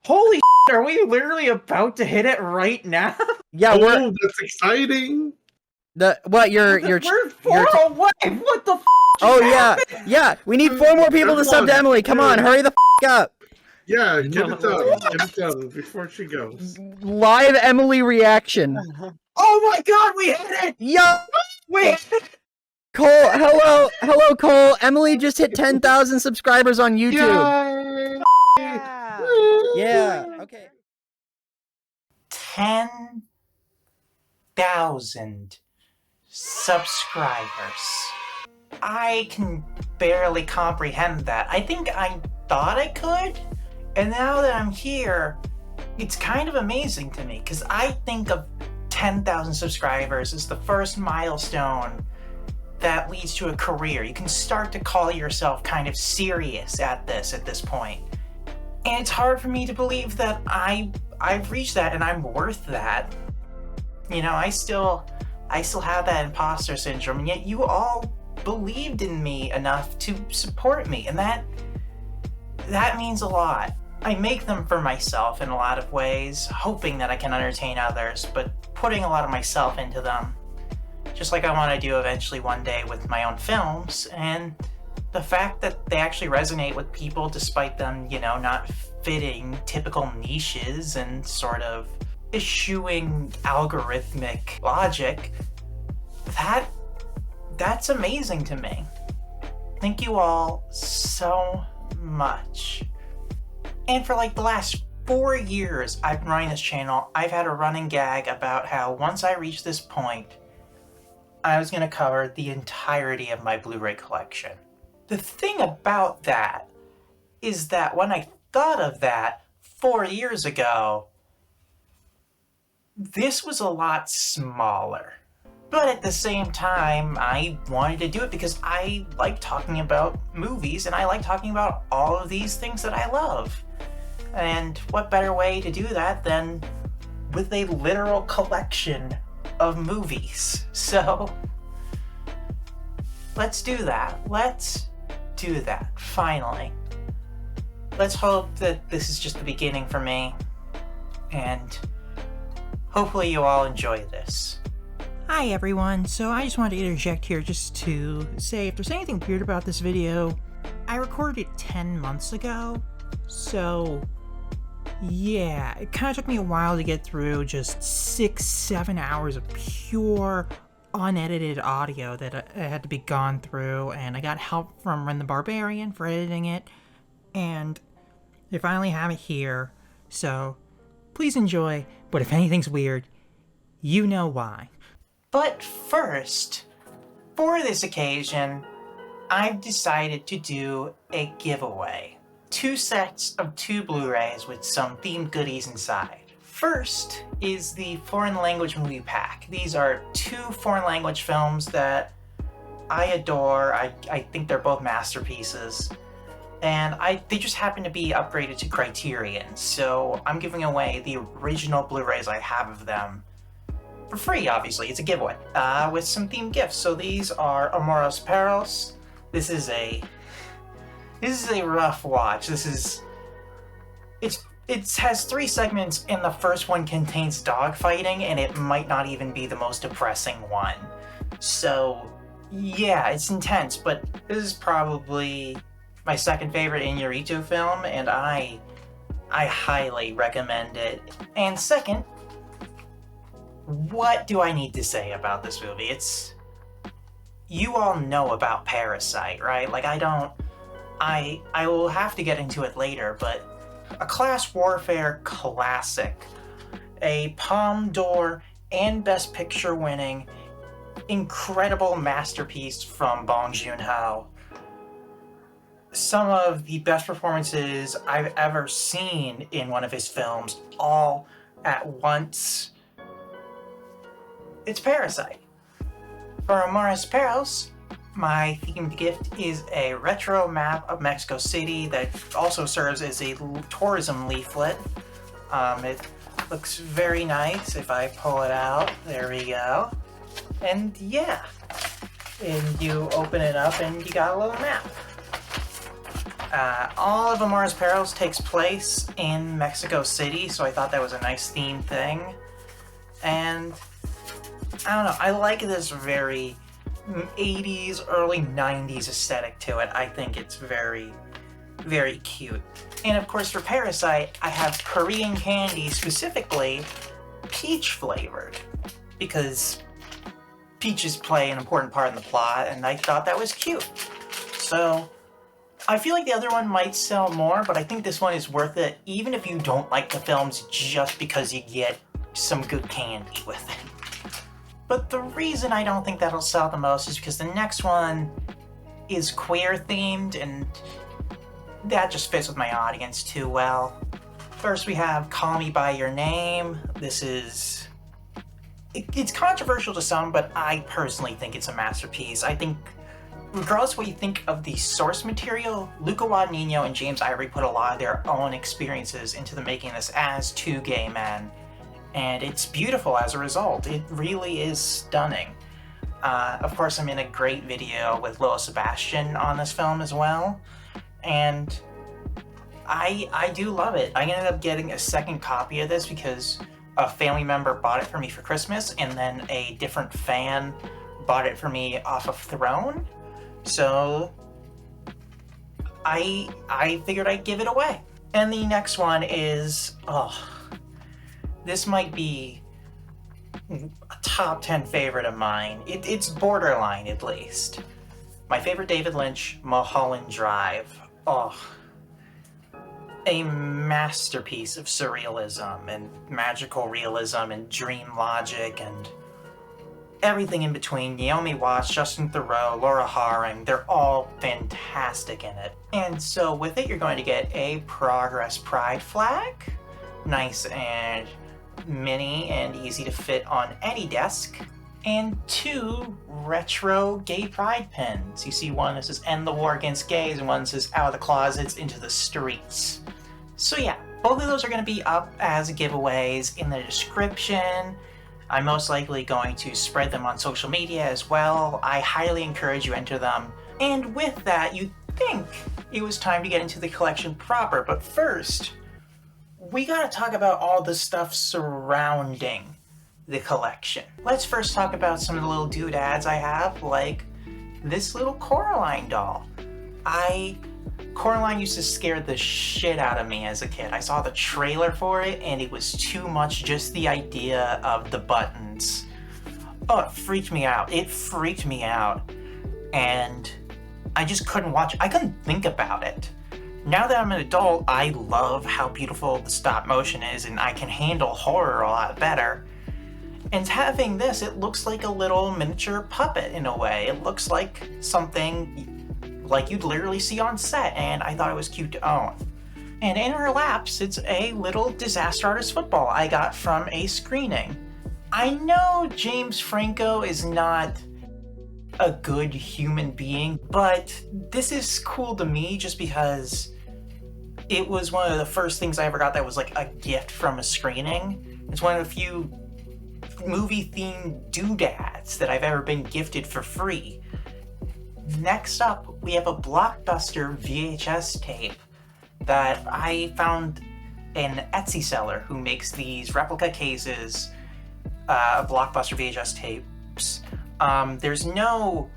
Holy shit, are we literally about to hit it right now? Yeah, that's exciting. We're 4 away. What the f? Oh yeah. We need 4 more people to sub to Emily. Come on, hurry the f up. Yeah, get it done. Get it done before she goes. Live Emily reaction. Oh my god, we hit it! Yo, Wait. Cole, hello, Cole. Emily just hit 10,000 subscribers on YouTube. Yeah. Okay. 10,000 subscribers. I can barely comprehend that. I think I thought I could, and now that I'm here, it's kind of amazing to me, because I think of 10,000 subscribers as the first milestone that leads to a career. You can start to call yourself kind of serious at this point. And it's hard for me to believe that I've reached that and I'm worth that. You know, I still have that imposter syndrome, and yet you all believed in me enough to support me, and that means a lot. I make them for myself in a lot of ways, hoping that I can entertain others, but putting a lot of myself into them. Just like I want to do eventually one day with my own films, and the fact that they actually resonate with people despite them, you know, not fitting typical niches and sort of eschewing algorithmic logic, that's amazing to me. Thank you all so much. And for like the last 4 years I've been running this channel, I've had a running gag about how once I reach this point, I was going to cover the entirety of my Blu-ray collection. The thing about that is that when I thought of that 4 years ago, this was a lot smaller. But at the same time, I wanted to do it because I like talking about movies, and I like talking about all of these things that I love. And what better way to do that than with a literal collection of movies? So let's do that. Let's do that, finally. Let's hope that this is just the beginning for me, and hopefully you all enjoy this. Hi everyone, so I just wanted to interject here just to say if there's anything weird about this video, I recorded it 10 months ago, so yeah, it kind of took me a while to get through just 6-7 hours of pure unedited audio that had to be gone through, and I got help from Ren the Barbarian for editing it, and I finally have it here, so please enjoy, but if anything's weird, you know why. But first, for this occasion, I've decided to do a giveaway. 2 sets of 2 Blu-rays with some themed goodies inside. First is the foreign language movie pack. These are 2 foreign language films that I adore. I think they're both masterpieces. And they just happen to be upgraded to Criterion, so I'm giving away the original Blu-rays I have of them. For free, obviously, it's a giveaway, with some themed gifts. So these are Amoros Perros. This is a rough watch. It has 3 segments, and the first one contains dogfighting, and it might not even be the most depressing one. So yeah, it's intense, but this is probably my second favorite Iñárritu film, and I highly recommend it. And second, what do I need to say about this movie? You all know about Parasite, right? Like, I will have to get into it later, but a class warfare classic. A Palme d'Or and Best Picture winning incredible masterpiece from Bong Joon-ho. Some of the best performances I've ever seen in one of his films all at once. It's Parasite. For Amoros Perros, my themed gift is a retro map of Mexico City that also serves as a tourism leaflet. It looks very nice if I pull it out. There we go. And yeah, and you open it up and you got a little map. All of Amores Perros takes place in Mexico City, so I thought that was a nice theme thing. And I don't know, I like this very 80s, early 90s aesthetic to it. I think it's very, very cute. And of course for Parasite, I have Korean candy, specifically peach flavored, because peaches play an important part in the plot, and I thought that was cute. So I feel like the other one might sell more, but I think this one is worth it, even if you don't like the films, just because you get some good candy with it. But the reason I don't think that'll sell the most is because the next one is queer themed, and that just fits with my audience too well. First we have Call Me By Your Name. This is... It's controversial to some, but I personally think it's a masterpiece. I think, regardless of what you think of the source material, Luca Guadagnino and James Ivory put a lot of their own experiences into the making of this as two gay men. And it's beautiful as a result. It really is stunning. Of course, I'm in a great video with Lil Sebastian on this film as well. And I do love it. I ended up getting a second copy of this because a family member bought it for me for Christmas, and then a different fan bought it for me off of Throne. So I figured I'd give it away. And the next one is, this might be a top 10 favorite of mine. It's borderline, at least. My favorite David Lynch, Mulholland Drive. A masterpiece of surrealism and magical realism and dream logic and everything in between. Naomi Watts, Justin Theroux, Laura Haring, they're all fantastic in it. And so with it, you're going to get a Progress Pride flag. Nice and mini and easy to fit on any desk. And 2 retro gay pride pins. You see one that says End the War Against Gays, and one that says Out of the Closets into the Streets. So yeah, both of those are going to be up as giveaways in the description. I'm most likely going to spread them on social media as well. I highly encourage you enter them. And with that, you'd think it was time to get into the collection proper, but first, we gotta talk about all the stuff surrounding the collection. Let's first talk about some of the little doodads I have, like this little Coraline doll. Coraline used to scare the shit out of me as a kid. I saw the trailer for it and it was too much, just the idea of the buttons. Oh, it freaked me out. It freaked me out. And I just couldn't watch it. I couldn't think about it. Now that I'm an adult, I love how beautiful the stop motion is, and I can handle horror a lot better. And having this, it looks like a little miniature puppet in a way. It looks like something like you'd literally see on set, and I thought it was cute to own. And in her lap sits a little Disaster Artist football I got from a screening. I know James Franco is not a good human being, but this is cool to me just because it was one of the first things I ever got that was like a gift from a screening. It's one of the few movie-themed doodads that I've ever been gifted for free. Next up, we have a Blockbuster VHS tape that I found an Etsy seller who makes these replica cases of Blockbuster VHS tapes. There's no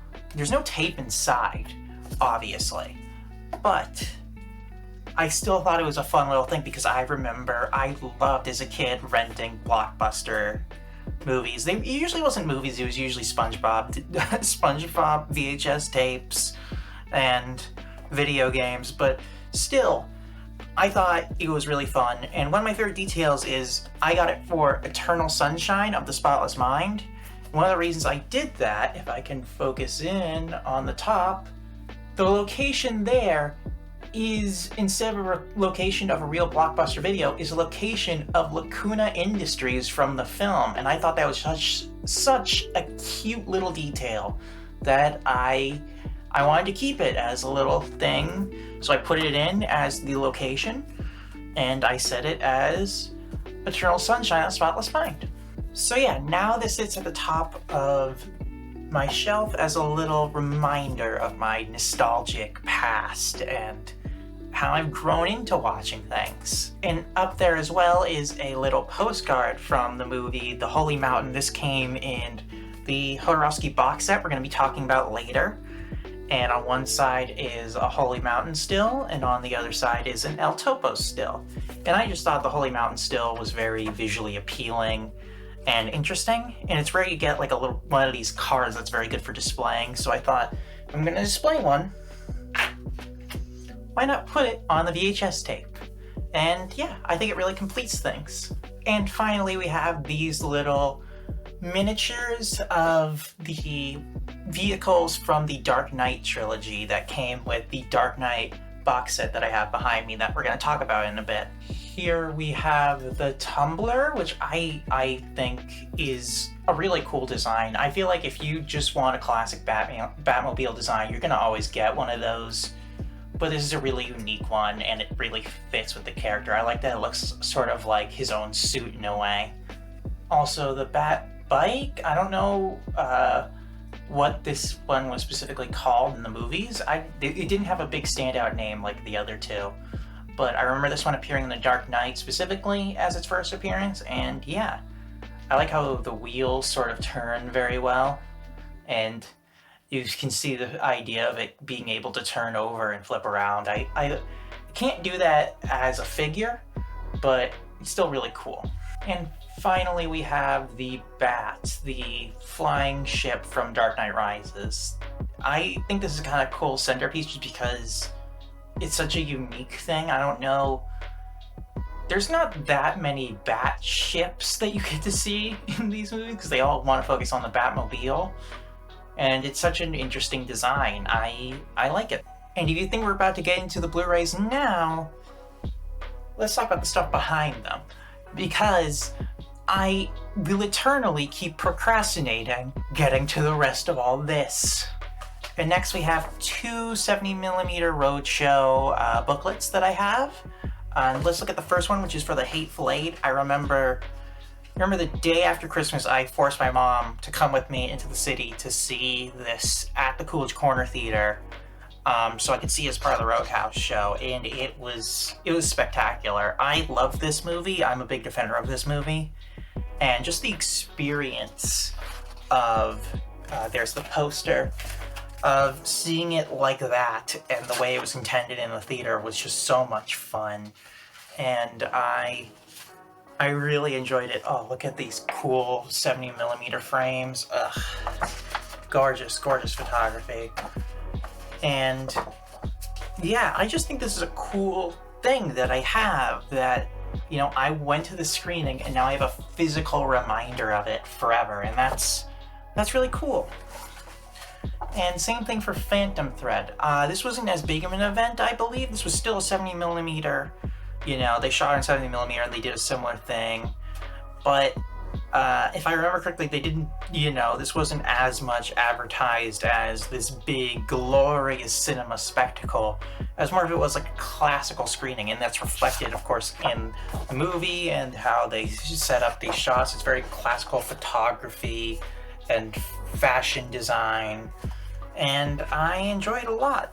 tape inside, obviously, but I still thought it was a fun little thing because I remember I loved as a kid renting Blockbuster movies. It usually wasn't movies, it was usually SpongeBob VHS tapes and video games, but still, I thought it was really fun. And one of my favorite details is I got it for Eternal Sunshine of the Spotless Mind. One of the reasons I did that, if I can focus in on the top, the location there is, instead of a location of a real Blockbuster video, is a location of Lacuna Industries from the film. And I thought that was such a cute little detail that I wanted to keep it as a little thing. So I put it in as the location, and I set it as Eternal Sunshine of the Spotless Mind. So yeah, now this sits at the top of my shelf as a little reminder of my nostalgic past, and how I've grown into watching things. And up there as well is a little postcard from the movie The Holy Mountain. This came in the Jodorowsky box set we're going to be talking about later. And on one side is a Holy Mountain still, and on the other side is an El Topo still. And I just thought the Holy Mountain still was very visually appealing and interesting, and it's rare you get like a little one of these cards that's very good for displaying, so I thought, I'm gonna display one. Why not put it on the VHS tape? And yeah, I think it really completes things. And finally, we have these little miniatures of the vehicles from the Dark Knight trilogy that came with the Dark Knight box set that I have behind me that we're going to talk about in a bit. Here we have the Tumbler, which I think is a really cool design. I feel like if you just want a classic Batmobile design, you're going to always get one of those. But this is a really unique one, and it really fits with the character. I like that it looks sort of like his own suit in a way. Also, the Bat Bike, I don't know what this one was specifically called in the movies. It didn't have a big standout name like the other two, but I remember this one appearing in The Dark Knight specifically as its first appearance, and yeah, I like how the wheels sort of turn very well, and you can see the idea of it being able to turn over and flip around. I can't do that as a figure, but it's still really cool. And finally, we have the Bat, the flying ship from Dark Knight Rises. I think this is kind of cool centerpiece just because it's such a unique thing. I don't know. There's not that many Bat ships that you get to see in these movies because they all want to focus on the Batmobile. And it's such an interesting design. I like it. And if you think we're about to get into the Blu-rays now, let's talk about the stuff behind them. Because I will eternally keep procrastinating getting to the rest of all this. And next we have two 70mm Roadshow booklets that I have. Let's look at the first one, which is for The Hateful Eight. I remember the day after Christmas, I forced my mom to come with me into the city to see this at the Coolidge Corner Theater, so I could see it as part of the Roadhouse show, and it was spectacular. I love this movie. I'm a big defender of this movie, and just the experience of there's the poster of seeing it like that and the way it was intended in the theater was just so much fun, and I really enjoyed it. Oh, look at these cool 70mm frames. Ugh. Gorgeous, gorgeous photography. And yeah, I just think this is a cool thing that I have that, you know, I went to the screening and now I have a physical reminder of it forever. And that's really cool. And same thing for Phantom Thread. This wasn't as big of an event, I believe. This was still a 70mm. You know, they shot in 70mm and they did a similar thing. But if I remember correctly, they didn't, you know, this wasn't as much advertised as this big, glorious cinema spectacle. As more of it was like a classical screening, and that's reflected, of course, in the movie and how they set up these shots. It's very classical photography and fashion design, and I enjoy it a lot.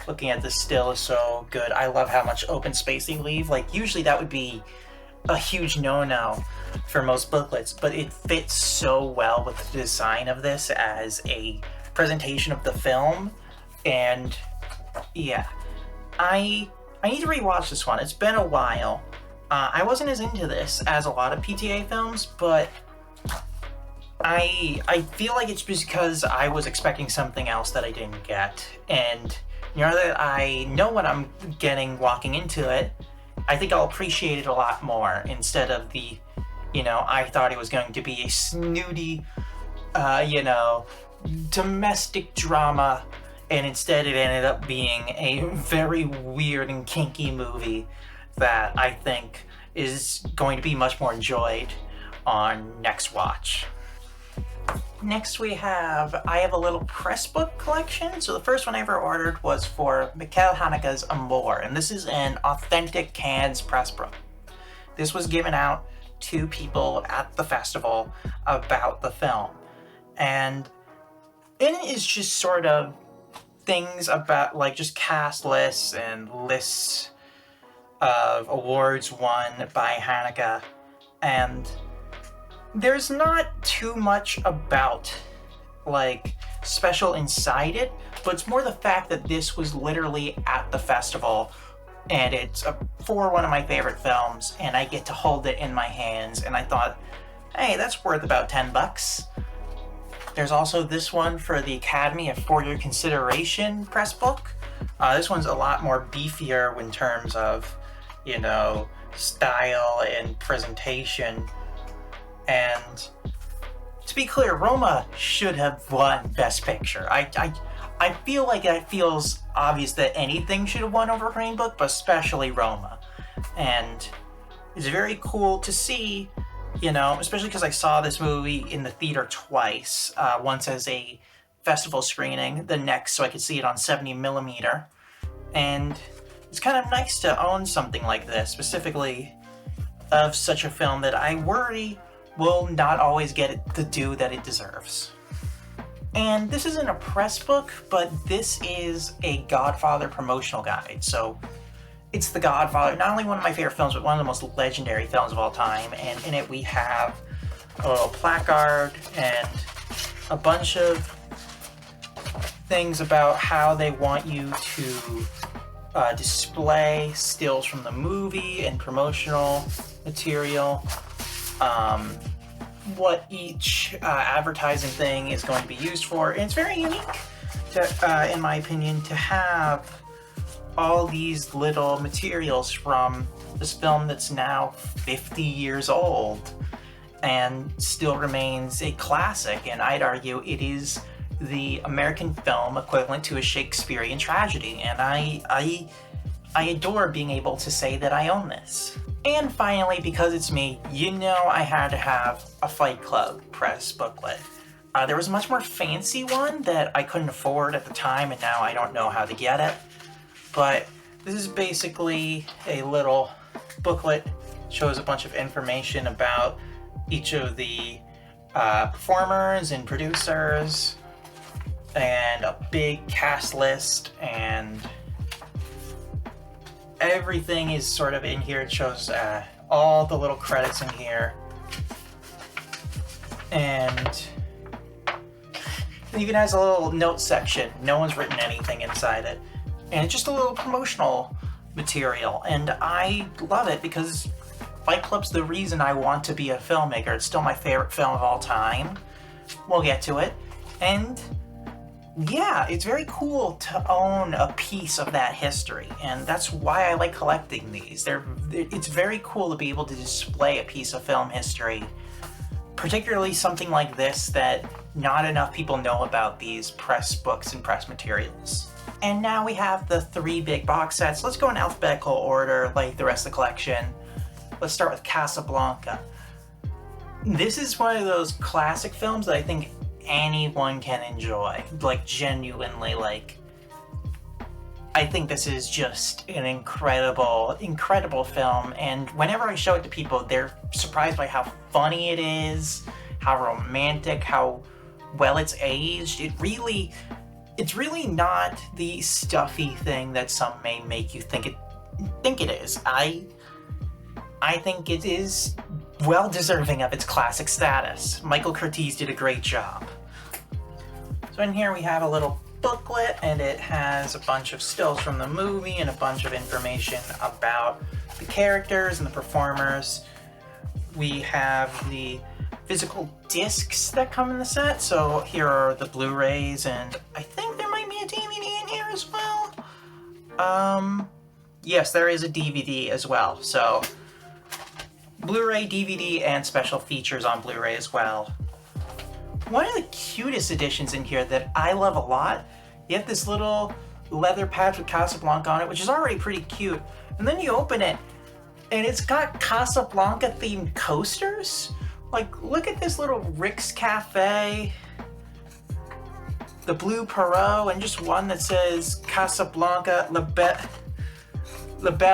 Looking at this still is so good. I love how much open space they leave. Like, usually that would be a huge no-no for most booklets, but it fits so well with the design of this as a presentation of the film. And yeah, I need to rewatch this one. It's been a while. I wasn't as into this as a lot of PTA films, but I feel like it's because I was expecting something else that I didn't get. And now that I know what I'm getting walking into it, I think I'll appreciate it a lot more instead of the, you know, I thought it was going to be a snooty, you know, domestic drama, and instead it ended up being a very weird and kinky movie that I think is going to be much more enjoyed on next watch. Next I have a little press book collection. So the first one I ever ordered was for Mikel Haneke's Amour, and this is an authentic Cannes press book. This was given out to people at the festival about the film, and in it is just sort of things about, like, just cast lists and lists of awards won by Haneke, and there's not too much about, like, special inside it, but it's more the fact that this was literally at the festival, and it's for one of my favorite films, and I get to hold it in my hands, and I thought, hey, that's worth about $10. There's also this one for the Academy for Your Consideration press book. This one's a lot more beefier in terms of, you know, style and presentation. And to be clear, Roma should have won Best Picture. I feel like it feels obvious that anything should have won over Green Book, but especially Roma. And it's very cool to see, you know, especially because I saw this movie in the theater twice. Once as a festival screening, the next so I could see it on 70mm. And it's kind of nice to own something like this, specifically of such a film that I worry will not always get the due that it deserves. And this isn't a press book, but this is a Godfather promotional guide. So it's The Godfather, not only one of my favorite films, but one of the most legendary films of all time. And in it we have a little placard and a bunch of things about how they want you to display stills from the movie and promotional material. What each advertising thing is going to be used for. And it's very unique, to, in my opinion, to have all these little materials from this film that's now 50 years old and still remains a classic. And I'd argue it is the American film equivalent to a Shakespearean tragedy. And I adore being able to say that I own this. And finally, because it's me, you know I had to have a Fight Club press booklet. There was a much more fancy one that I couldn't afford at the time, and now I don't know how to get it. But this is basically a little booklet, shows a bunch of information about each of the performers and producers, and a big cast list, and everything is sort of in here. It shows all the little credits in here. And it even has a little note section. No one's written anything inside it. And it's just a little promotional material. And I love it because Fight Club's the reason I want to be a filmmaker. It's still my favorite film of all time. We'll get to it. And yeah, it's very cool to own a piece of that history, and that's why I like collecting these. It's very cool to be able to display a piece of film history, particularly something like this that not enough people know about, these press books and press materials. And now we have the 3 big box sets. Let's go in alphabetical order like the rest of the collection. Let's start with Casablanca. This is one of those classic films that I think anyone can enjoy, like genuinely. Like, I think this is just an incredible film, and whenever I show it to people, they're surprised by how funny it is, how romantic, how well it's aged. It's really not the stuffy thing that some may make you think it is. I think it is well deserving of its classic status. Michael Curtiz did a great job. So in here we have a little booklet, and it has a bunch of stills from the movie and a bunch of information about the characters and the performers. We have the physical discs that come in the set. So here are the Blu-rays, and I think there might be a DVD in here as well. Yes, there is a DVD as well. So Blu-ray, DVD, and special features on Blu-ray as well. One of the cutest editions in here that I love a lot, you have this little leather patch with Casablanca on it, which is already pretty cute. And then you open it, and it's got Casablanca-themed coasters. Like, look at this little Rick's Cafe, the Blue Perot, and just one that says Casablanca, La Belle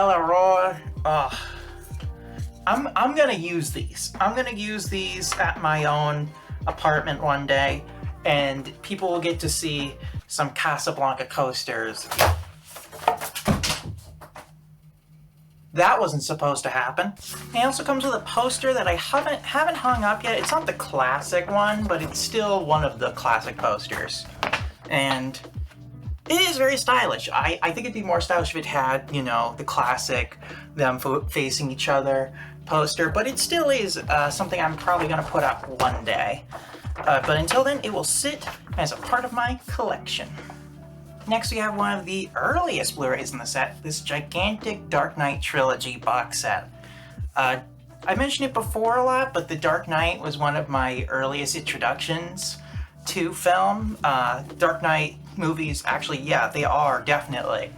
Aurore. Oh, I'm gonna use these. I'm gonna use these at my own apartment one day, and people will get to see some Casablanca coasters. That wasn't supposed to happen. It also comes with a poster that I haven't hung up yet. It's not the classic one, but it's still one of the classic posters. And it is very stylish. I think it'd be more stylish if it had, you know, the classic them facing each other poster, but it still is something I'm probably going to put up one day. But until then, it will sit as a part of my collection. Next, we have one of the earliest Blu-rays in the set, this gigantic Dark Knight trilogy box set. I mentioned it before a lot, but The Dark Knight was one of my earliest introductions to film. Dark Knight movies, actually, yeah, they are definitely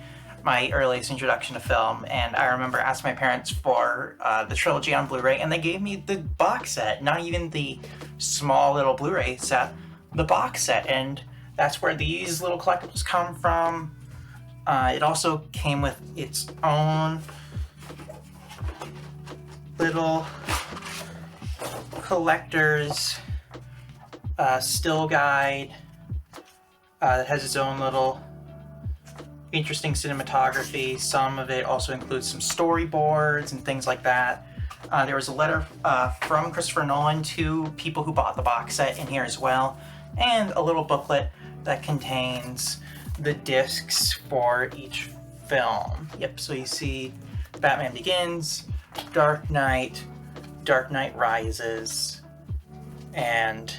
my earliest introduction to film, and I remember asking my parents for the trilogy on Blu-ray, and they gave me the box set, not even the small little Blu-ray set, the box set, and that's where these little collectibles come from. It also came with its own little collector's still guide that has its own little interesting cinematography. Some of it also includes some storyboards and things like that. There was a letter from Christopher Nolan to people who bought the box set in here as well, and a little booklet that contains the discs for each film. Yep, so you see Batman Begins, Dark Knight, Dark Knight Rises, and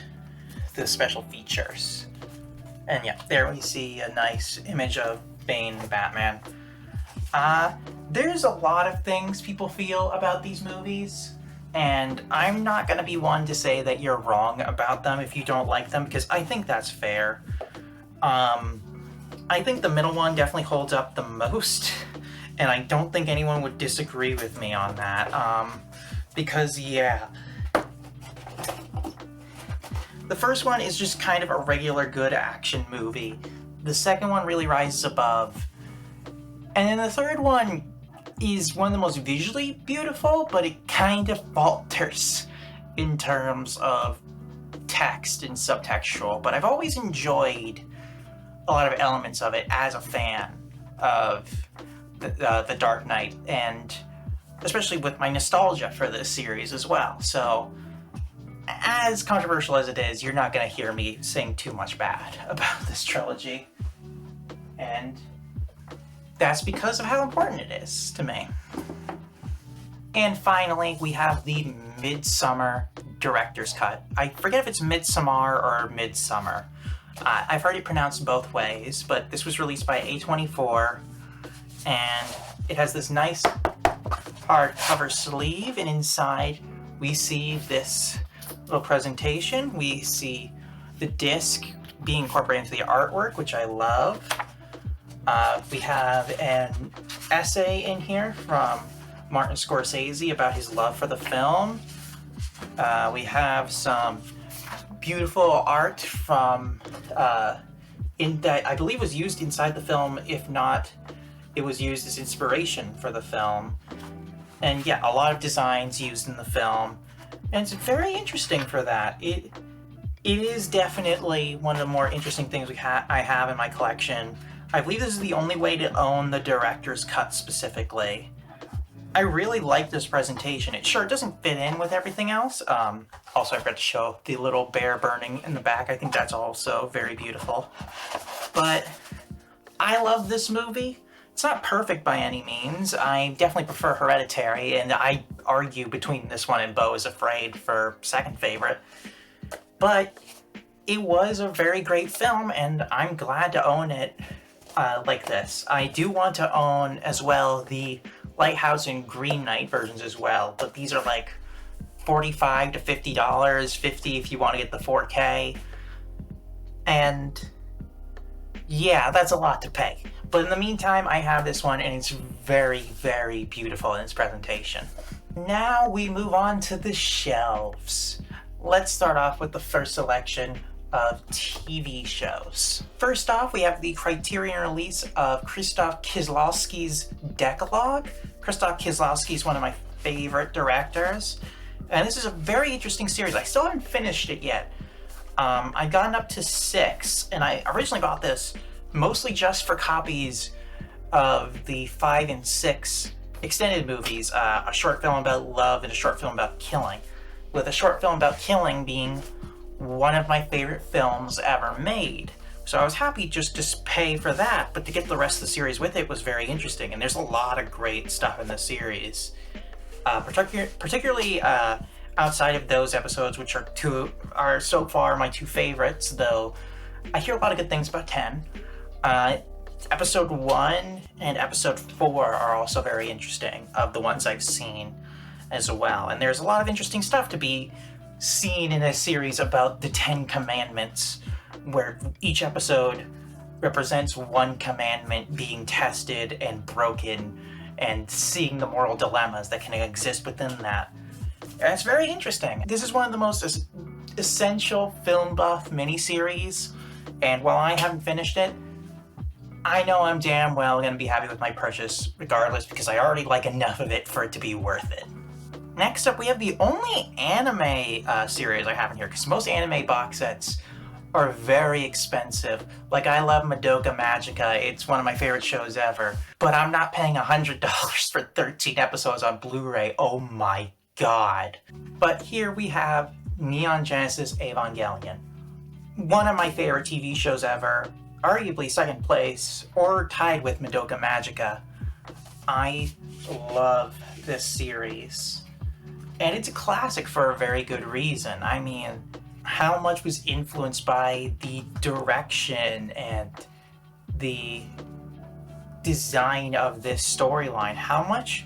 the special features. And yeah, there we see a nice image of Bane and Batman. There's a lot of things people feel about these movies, and I'm not going to be one to say that you're wrong about them if you don't like them, because I think that's fair. I think the middle one definitely holds up the most, and I don't think anyone would disagree with me on that, because yeah. The first one is just kind of a regular good action movie. The second one really rises above. And then the third one is one of the most visually beautiful, but it kind of falters in terms of text and subtextual. But I've always enjoyed a lot of elements of it as a fan of the Dark Knight, and especially with my nostalgia for this series as well. So, as controversial as it is, you're not going to hear me saying too much bad about this trilogy. And that's because of how important it is to me. And finally, we have the Midsummer Director's Cut. I forget if it's Midsommar or Midsummer. I've heard it pronounced both ways, but this was released by A24, and it has this nice hardcover sleeve, and inside we see this little presentation. We see the disc being incorporated into the artwork, which I love. We have an essay in here from Martin Scorsese about his love for the film. We have some beautiful art from that I believe was used inside the film. If not, it was used as inspiration for the film. And yeah, a lot of designs used in the film. And it's very interesting for that. It is definitely one of the more interesting things I have in my collection. I believe this is the only way to own the director's cut specifically. I really like this presentation. It sure doesn't fit in with everything else. Also, I forgot to show the little bear burning in the back. I think that's also very beautiful. But I love this movie. It's not perfect by any means. I definitely prefer Hereditary, and I argue between this one and Beau is Afraid for second favorite. But it was a very great film, and I'm glad to own it like this. I do want to own as well the Lighthouse and Green Knight versions as well, but these are like $45 to $50, $50 if you want to get the 4K. And yeah, that's a lot to pay. But in the meantime, I have this one, and it's very, very beautiful in its presentation. Now we move on to the shelves. Let's start off with the first selection of TV shows. First off, we have the Criterion release of Krzysztof Kieślowski's Decalogue. Krzysztof Kieślowski is one of my favorite directors, and this is a very interesting series. I still haven't finished it yet. I've gotten up to 6, and I originally bought this mostly just for copies of the 5 and 6 extended movies, a short film about love and a short film about killing, with a short film about killing being one of my favorite films ever made. So I was happy just to pay for that, but to get the rest of the series with it was very interesting, and there's a lot of great stuff in the series. Particularly outside of those episodes, which are so far my 2 favorites, though I hear a lot of good things about 10. Episode 1 and episode 4 are also very interesting, of the ones I've seen as well. And there's a lot of interesting stuff to be seen in a series about the 10 Commandments, where each episode represents one commandment being tested and broken, and seeing the moral dilemmas that can exist within that. And it's very interesting. This is one of the most essential film buff miniseries, and while I haven't finished it, I know I'm damn well going to be happy with my purchase regardless, because I already like enough of it for it to be worth it. Next up, we have the only anime series I have in here, because most anime box sets are very expensive. Like, I love Madoka Magica, it's one of my favorite shows ever, but I'm not paying $100 for 13 episodes on Blu-ray, oh my god. But here we have Neon Genesis Evangelion, one of my favorite TV shows ever, arguably second place, or tied with Madoka Magica. I love this series, and it's a classic for a very good reason. I mean, how much was influenced by the direction and the design of this storyline? How much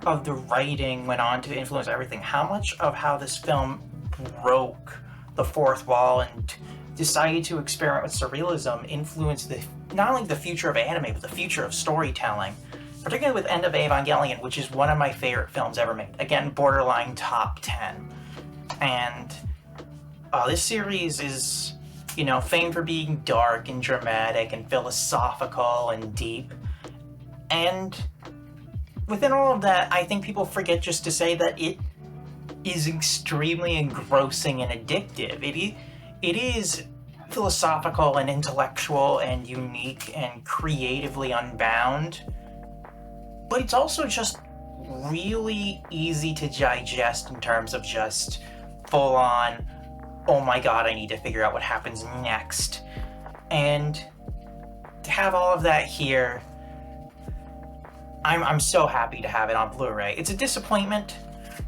of the writing went on to influence everything? How much of how this film broke the fourth wall and decided to experiment with surrealism influenced not only the future of anime, but the future of storytelling? Particularly with End of Evangelion, which is one of my favorite films ever made. Again, borderline top 10. And this series is, famed for being dark and dramatic and philosophical and deep. And within all of that, I think people forget just to say that it is extremely engrossing and addictive. It is philosophical and intellectual and unique and creatively unbound, but it's also just really easy to digest in terms of just full-on, oh my god, I need to figure out what happens next. And to have all of that here, I'm so happy to have it on Blu-ray. It's a disappointment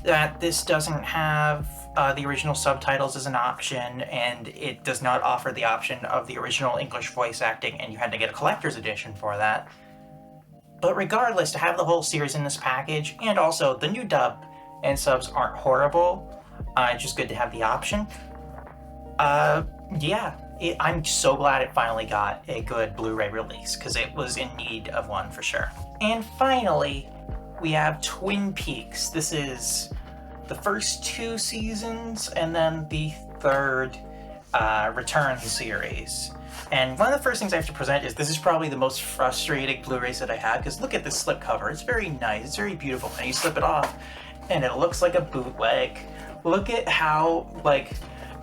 that this doesn't have the original subtitles as an option, and it does not offer the option of the original English voice acting, and you had to get a collector's edition for that. But regardless, to have the whole series in this package, and also the new dub and subs aren't horrible, it's just good to have the option. I'm so glad it finally got a good Blu-ray release, because it was in need of one for sure. And finally, we have Twin Peaks. This is the first 2 seasons, and then the 3rd Return series. And one of the first things I have to present is this is probably the most frustrating Blu-ray set I have, because look at this slipcover. It's very nice, it's very beautiful, and you slip it off, and it looks like a bootleg. Look at how,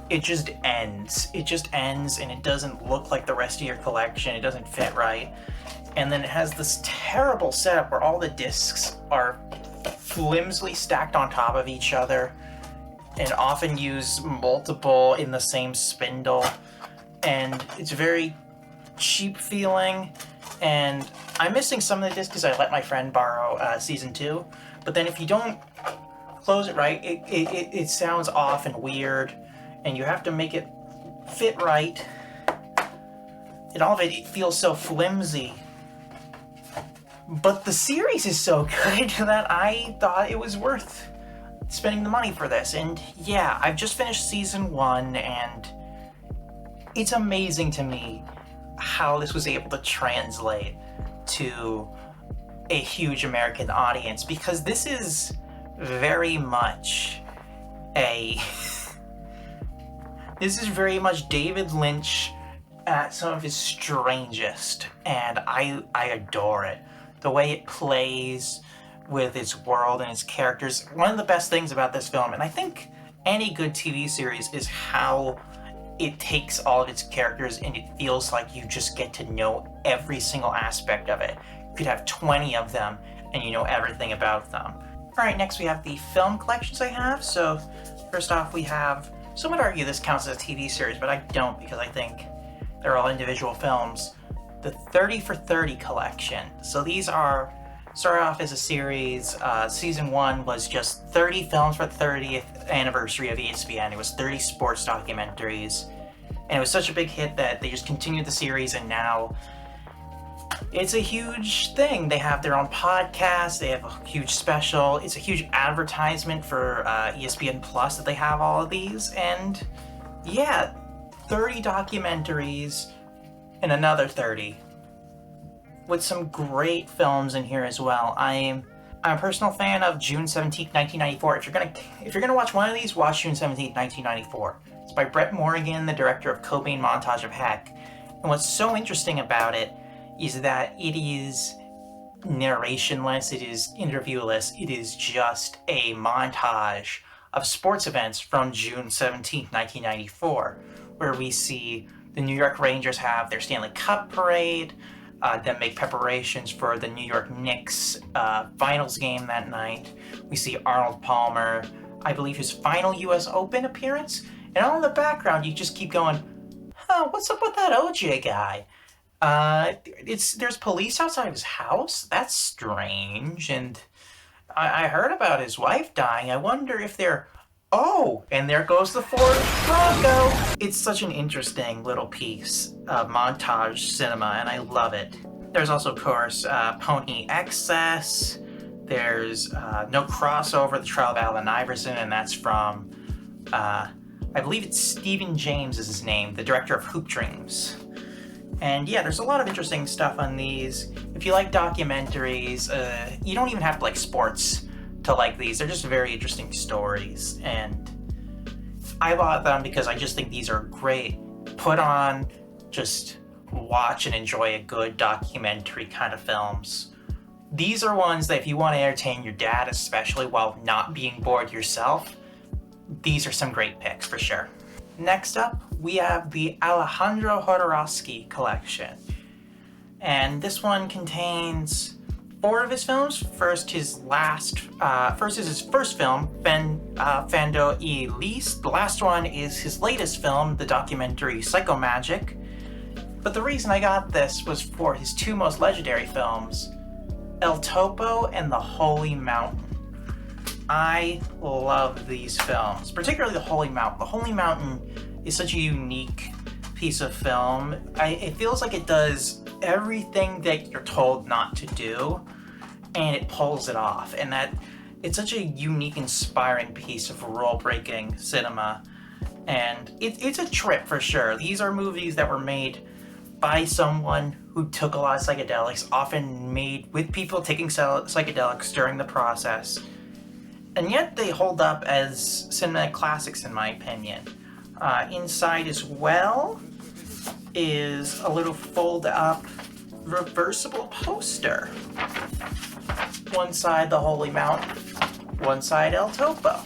it just ends. It just ends, and it doesn't look like the rest of your collection. It doesn't fit right. And then it has this terrible setup where all the discs are flimsily stacked on top of each other, and often use multiple in the same spindle. And it's very cheap feeling, and I'm missing some of the discs because I let my friend borrow season 2, but then if you don't close it right, it sounds off and weird, and you have to make it fit right, and all of it feels so flimsy. But the series is so good that I thought it was worth spending the money for this. And yeah, I've just finished season 1, and it's amazing to me how this was able to translate to a huge American audience, because this is very much this is very much David Lynch at some of his strangest, and I adore it. The way it plays with its world and its characters. One of the best things about this film, and I think any good TV series, is how it takes all of its characters and it feels like you just get to know every single aspect of it. You could have 20 of them and you know everything about them. Alright, next we have the film collections I have. So first off we have, some would argue this counts as a TV series, but I don't because I think they're all individual films. The 30 for 30 collection. So these are, started off as a series. Season 1 was just 30 films for the 30th anniversary of ESPN. It was 30 sports documentaries. And it was such a big hit that they just continued the series, and now it's a huge thing. They have their own podcast, they have a huge special. It's a huge advertisement for ESPN Plus that they have all of these. And yeah, 30 documentaries and another 30. With some great films in here as well. I'm a personal fan of June 17th, 1994. If you're gonna watch one of these, watch June 17th, 1994. It's by Brett Morgan, the director of Cobain Montage of Heck. And what's so interesting about it is that it is narrationless, it is interviewless, it is just a montage of sports events from June 17th, 1994, where we see the New York Rangers have their Stanley Cup parade, then make preparations for the New York Knicks finals game that night. We see Arnold Palmer, I believe his final US Open appearance, and all in the background you just keep going, huh, what's up with that OJ guy? There's police outside his house? That's strange, and I heard about his wife dying. I wonder if they're... Oh, and there goes the Ford Bronco! It's such an interesting little piece of montage cinema, and I love it. There's also, of course, Pony Excess. There's No Crossover, The Trial of Allen Iverson, and that's from, I believe it's Stephen James is his name, the director of Hoop Dreams. And yeah, there's a lot of interesting stuff on these. If you like documentaries, you don't even have to like sports to like these. They're just very interesting stories, and I bought them because I just think these are great. Put on, just watch and enjoy a good documentary kind of films. These are ones that if you want to entertain your dad, especially while not being bored yourself, these are some great picks for sure. Next up, we have the Alejandro Jodorowsky collection. And this one contains 4 of his films. First is his first film, Fando y Lis. The last one is his latest film, the documentary Psycho Magic. But the reason I got this was for his 2 most legendary films, El Topo and The Holy Mountain. I love these films, particularly The Holy Mountain. The Holy Mountain is such a unique piece of film. It feels like it does everything that you're told not to do, and it pulls it off. And that it's such a unique, inspiring piece of rule-breaking cinema. And it's a trip for sure. These are movies that were made by someone who took a lot of psychedelics, often made with people taking psychedelics during the process. And yet they hold up as cinematic classics in my opinion. Inside as well is a little fold-up reversible poster. One side The Holy Mountain, one side El Topo.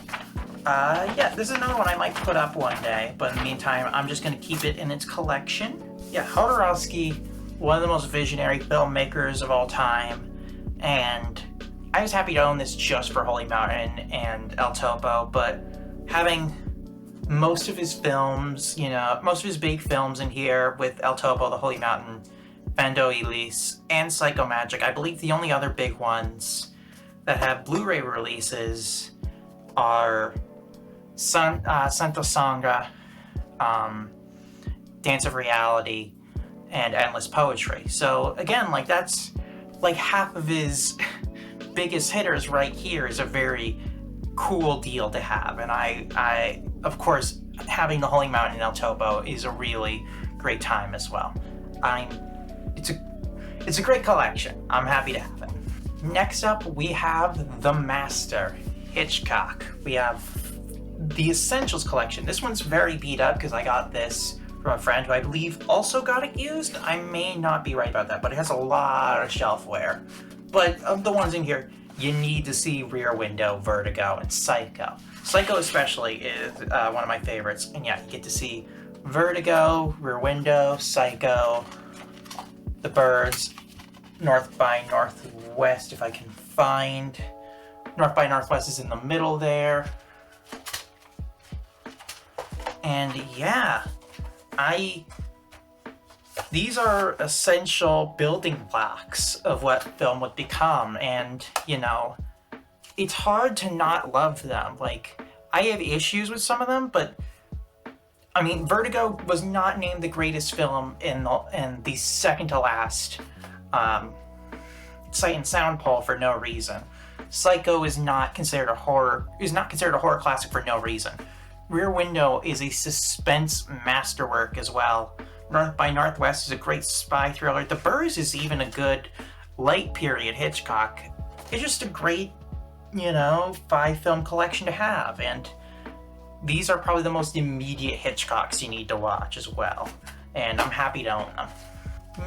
Yeah, this is another one I might put up one day, but in the meantime, I'm just going to keep it in its collection. Yeah, Jodorowsky, one of the most visionary filmmakers of all time, and I was happy to own this just for Holy Mountain and El Topo, but having most of his films, most of his big films in here with El Topo, The Holy Mountain, Fando y Lis, and Psycho Magic, I believe the only other big ones that have Blu-ray releases are Santa Sangra, Dance of Reality, and Endless Poetry. So again, that's like half of his biggest hitters right here is a very cool deal to have. And I of course, having The Holy Mountain and El Topo is a really great time as well. It's a great collection. I'm happy to have it. Next up, we have The Master, Hitchcock. We have the Essentials collection. This one's very beat up because I got this from a friend who I believe also got it used. I may not be right about that, but it has a lot of shelfware. But of the ones in here, you need to see Rear Window, Vertigo, and Psycho. Psycho especially is one of my favorites, and yeah, you get to see Vertigo, Rear Window, Psycho, The Birds, North by Northwest, if I can find. North by Northwest is in the middle there. And yeah, these are essential building blocks of what film would become, and you know, it's hard to not love them. Like, I have issues with some of them, but I mean, Vertigo was not named the greatest film in the second to last Sight and Sound poll for no reason. Psycho is not considered a horror classic for no reason. Rear Window is a suspense masterwork as well. North by Northwest is a great spy thriller. The Birds is even a good late period Hitchcock. It's just a great, you know, 5-film collection to have, and these are probably the most immediate Hitchcocks you need to watch as well, and I'm happy to own them.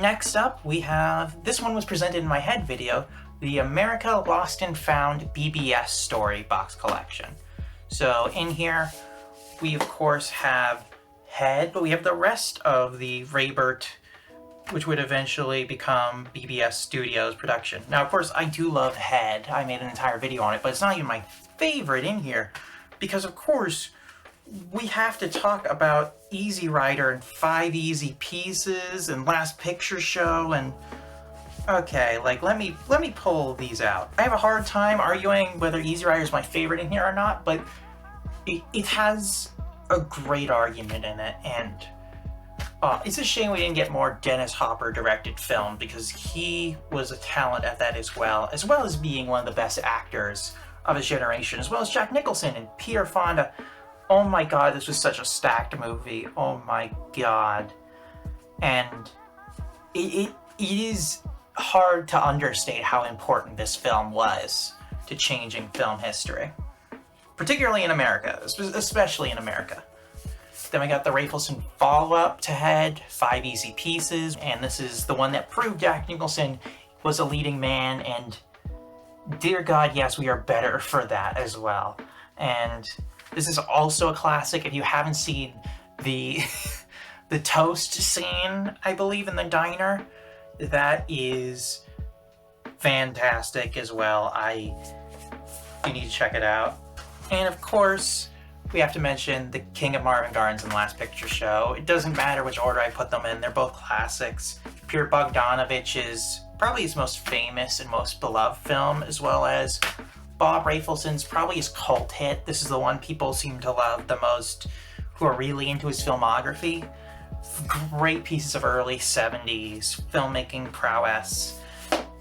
Next up, we have, this one was presented in my Head video, the America Lost and Found BBS Story box collection. So in here, we of course have Head, but we have the rest of the Raybert, which would eventually become BBS Studios production. Now, of course, I do love Head. I made an entire video on it, but it's not even my favorite in here, because of course, we have to talk about Easy Rider and 5 Easy Pieces and Last Picture Show and okay, like let me pull these out. I have a hard time arguing whether Easy Rider is my favorite in here or not, but it has a great argument in it, and it's a shame we didn't get more Dennis Hopper directed film, because he was a talent at that as well as being one of the best actors of his generation, as well as Jack Nicholson and Peter Fonda. Oh my god, this was such a stacked movie. Oh my god. And it is hard to understate how important this film was to changing film history. Particularly in America, especially in America. Then we got the Rafelson follow-up to Head, 5 Easy Pieces, and this is the one that proved Jack Nicholson was a leading man, and dear God, yes, we are better for that as well. And this is also a classic. If you haven't seen the the toast scene, I believe, in the diner, that is fantastic as well. You need to check it out. And of course, we have to mention The King of Marvin Gardens and Last Picture Show. It doesn't matter which order I put them in, they're both classics. Peter Bogdanovich is probably his most famous and most beloved film, as well as Bob Rafelson's probably his cult hit. This is the one people seem to love the most who are really into his filmography. Great pieces of early 70s filmmaking prowess.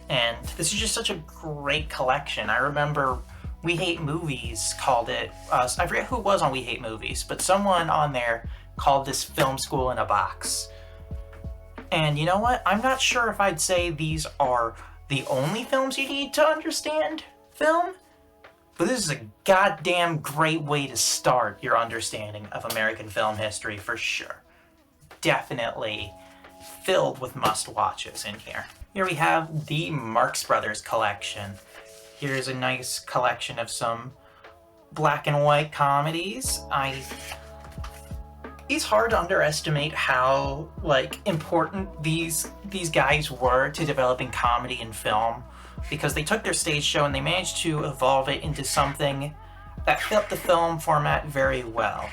And this is just such a great collection. I remember We Hate Movies called it, I forget who it was on We Hate Movies, but someone on there called this Film School in a Box. And you know what? I'm not sure if I'd say these are the only films you need to understand film, but this is a goddamn great way to start your understanding of American film history for sure. Definitely filled with must-watches in here. Here we have the Marx Brothers collection. Here's a nice collection of some black and white comedies. It's hard to underestimate how important these guys were to developing comedy in film, because they took their stage show and they managed to evolve it into something that fit the film format very well.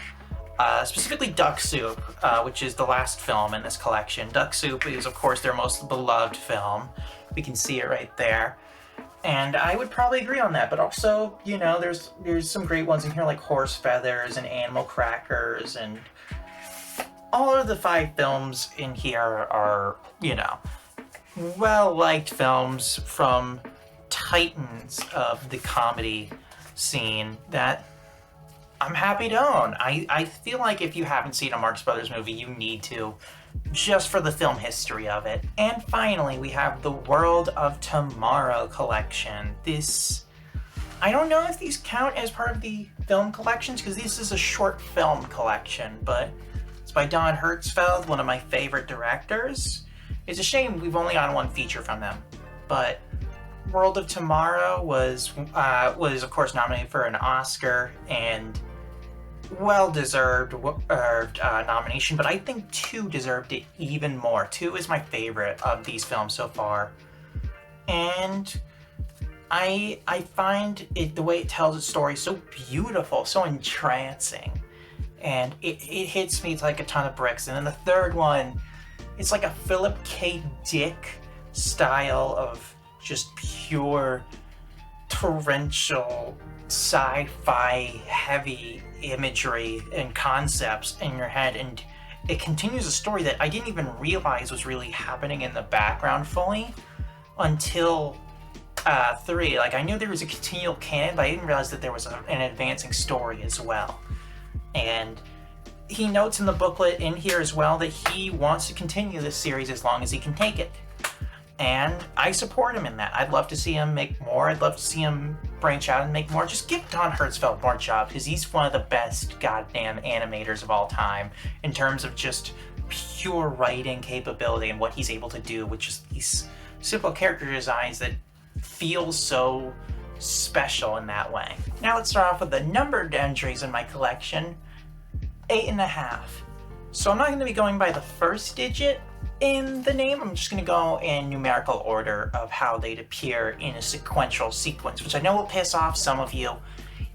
Specifically Duck Soup, which is the last film in this collection. Duck Soup is, of course, their most beloved film. We can see it right there. And I would probably agree on that, but also, you know, there's some great ones in here like Horse Feathers and Animal Crackers, and all of the 5 films in here are, you know, well-liked films from titans of the comedy scene that I'm happy to own. I feel like if you haven't seen a Marx Brothers movie, you need to, just for the film history of it. And finally, we have the World of Tomorrow collection. This, I don't know if these count as part of the film collections, because this is a short film collection, but it's by Don Hertzfeldt, one of my favorite directors. It's a shame we've only gotten one feature from them, but World of Tomorrow was of course nominated for an Oscar, and well-deserved nomination, but I think 2 deserved it even more. 2 is my favorite of these films so far. And I find it, the way it tells its story, so beautiful, so entrancing. And it hits me like a ton of bricks. And then the third one, it's like a Philip K. Dick style of just pure torrential sci-fi heavy imagery and concepts in your head, and it continues a story that I didn't even realize was really happening in the background fully until 3. Like, I knew there was a continual canon, but I didn't realize that there was an advancing story as well. And he notes in the booklet in here as well that he wants to continue this series as long as he can take it. And I support him in that. I'd love to see him make more. I'd love to see him branch out and make more. Just give Don Hertzfeldt more jobs, because he's one of the best goddamn animators of all time in terms of just pure writing capability and what he's able to do with just these simple character designs that feel so special in that way. Now let's start off with the numbered entries in my collection. 8.5. So I'm not going to be going by the first digit in the name. I'm just going to go in numerical order of how they'd appear in a sequential sequence, which I know will piss off some of you.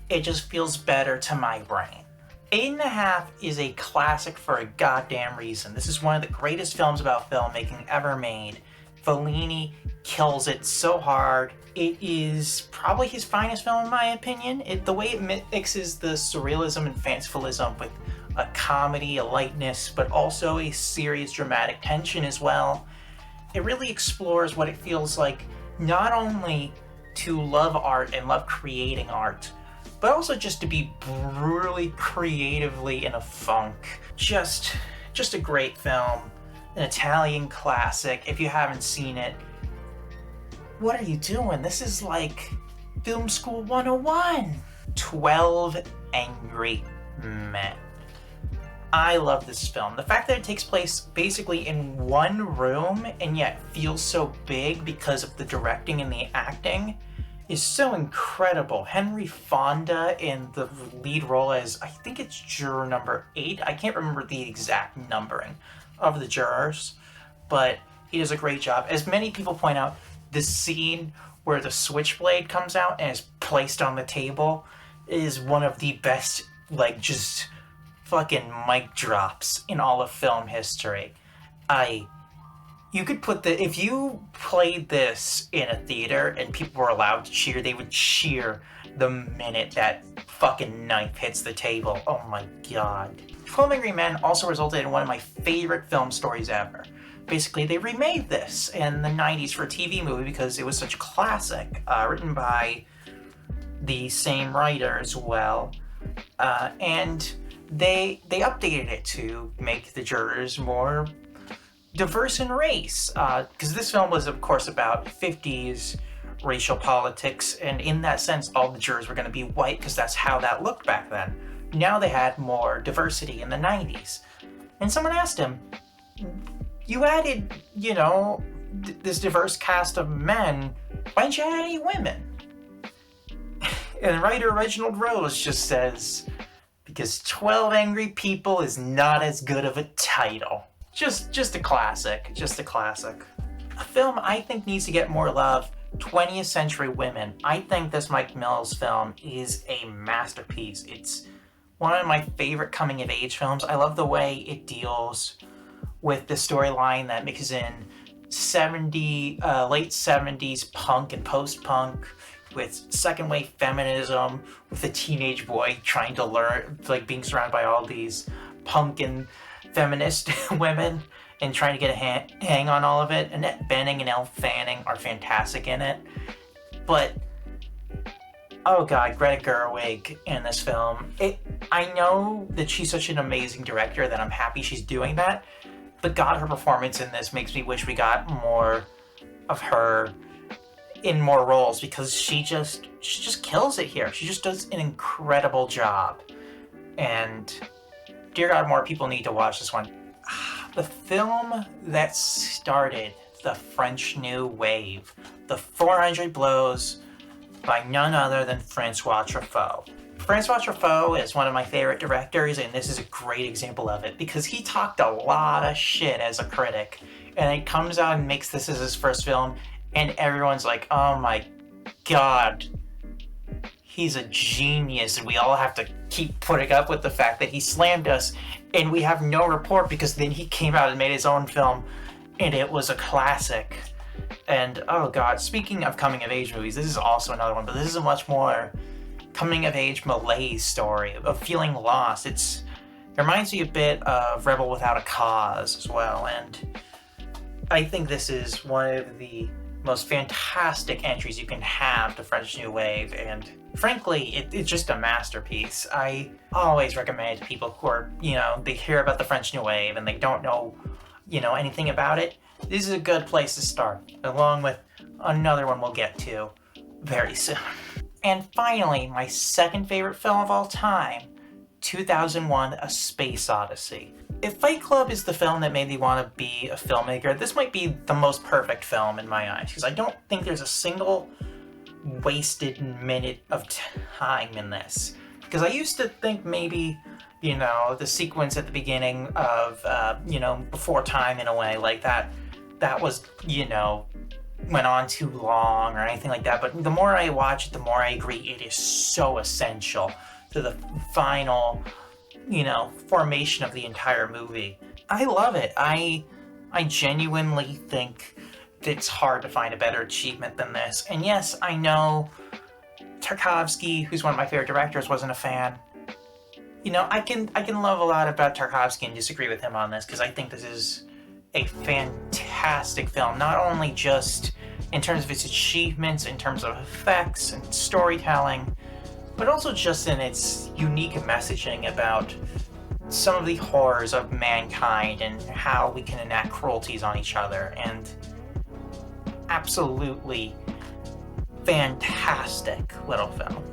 It just feels better to my brain. 8.5 is a classic for a goddamn reason. This is one of the greatest films about filmmaking ever made. Fellini kills it so hard. It is probably his finest film in my opinion. The way it mixes the surrealism and fancifulism with a comedy, a lightness, but also a serious dramatic tension as well. It really explores what it feels like not only to love art and love creating art, but also just to be brutally creatively in a funk. Just a great film, an Italian classic. If you haven't seen it, what are you doing? This is like Film School 101. 12 Angry Men. I love this film. The fact that it takes place basically in one room and yet feels so big because of the directing and the acting is so incredible. Henry Fonda in the lead role as, I think it's juror number 8. I can't remember the exact numbering of the jurors, but he does a great job. As many people point out, the scene where the switchblade comes out and is placed on the table is one of the best, like, just fucking mic drops in all of film history. You could put if you played this in a theater and people were allowed to cheer, they would cheer the minute that fucking knife hits the table. Oh my god. 12 Angry Men also resulted in one of my favorite film stories ever. Basically, they remade this in the 90s for a TV movie because it was such a classic, written by the same writer as well, and they updated it to make the jurors more diverse in race, because this film was, of course, about 50s racial politics, and in that sense, all the jurors were going to be white because that's how that looked back then. Now they had more diversity in the 90s. And someone asked him, you added, this diverse cast of men, why didn't you add any women? And writer Reginald Rose just says, because 12 Angry People is not as good of a title. Just a classic. Just a classic. A film I think needs to get more love, 20th Century Women. I think this Mike Mills film is a masterpiece. It's one of my favorite coming-of-age films. I love the way it deals with the storyline that mixes in late 70s punk and post-punk with second-wave feminism, with a teenage boy trying to learn, like being surrounded by all these punk and feminist women and trying to get a hang on all of it. Annette Bening and Elle Fanning are fantastic in it. But, oh god, Greta Gerwig in this film. I know that she's such an amazing director that I'm happy she's doing that, but god, her performance in this makes me wish we got more of her in more roles, because she just kills it here. She just does an incredible job. And dear god, more people need to watch this one. The film that started the French New Wave, The 400 Blows, by none other than Francois Truffaut. Francois Truffaut is one of my favorite directors, and this is a great example of it, because he talked a lot of shit as a critic, and he comes out and makes this as his first film, and everyone's like, oh my god, he's a genius, and we all have to keep putting up with the fact that he slammed us, and we have no report, because then he came out and made his own film, and it was a classic. And oh god, speaking of coming of age movies, this is also another one, but this is a much more coming of age malaise story of feeling lost. It reminds me a bit of Rebel Without a Cause as well, and I think this is one of the most fantastic entries you can have to French New Wave, and frankly, it's just a masterpiece. I always recommend it to people who are, they hear about the French New Wave and they don't know, anything about it. This is a good place to start, along with another one we'll get to very soon. And finally, my second favorite film of all time, 2001: A Space Odyssey. If Fight Club is the film that made me want to be a filmmaker, this might be the most perfect film in my eyes, because I don't think there's a single wasted minute of time in this. Because I used to think maybe, the sequence at the beginning of, Before Time, in a way, like that was, went on too long or anything like that. But the more I watch it, the more I agree it is so essential to the final, formation of the entire movie. I love it. I genuinely think it's hard to find a better achievement than this. And yes, I know Tarkovsky, who's one of my favorite directors, wasn't a fan. I can love a lot about Tarkovsky and disagree with him on this, because I think this is a fantastic film, not only just in terms of its achievements, in terms of effects and storytelling, but also just in its unique messaging about some of the horrors of mankind and how we can enact cruelties on each other. And absolutely fantastic little film.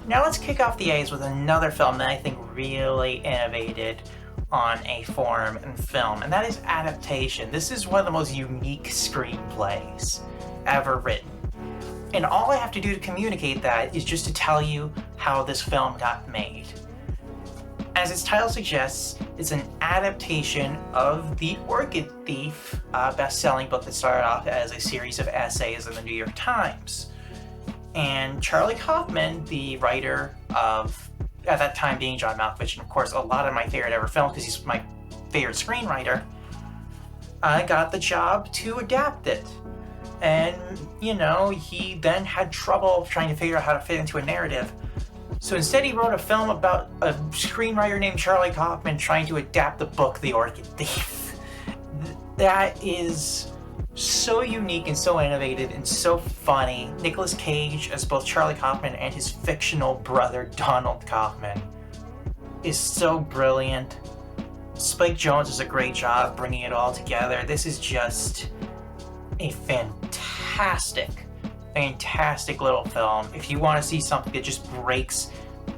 Now let's kick off the A's with another film that I think really innovated on a form in film, and that is adaptation. This is one of the most unique screenplays ever written. And all I have to do to communicate that is just to tell you how this film got made. As its title suggests, it's an adaptation of the Orchid Thief best-selling book that started off as a series of essays in the New York Times. And Charlie Kaufman, the writer of, at that time being John Malkovich, and of course a lot of my favorite ever films because he's my favorite screenwriter, got the job to adapt it. And, he then had trouble trying to figure out how to fit into a narrative. So instead he wrote a film about a screenwriter named Charlie Kaufman trying to adapt the book The Orchid Thief. That is so unique and so innovative and so funny. Nicolas Cage as both Charlie Kaufman and his fictional brother Donald Kaufman is so brilliant. Spike Jonze does a great job bringing it all together. This is just a fantastic little film. If you want to see something that just breaks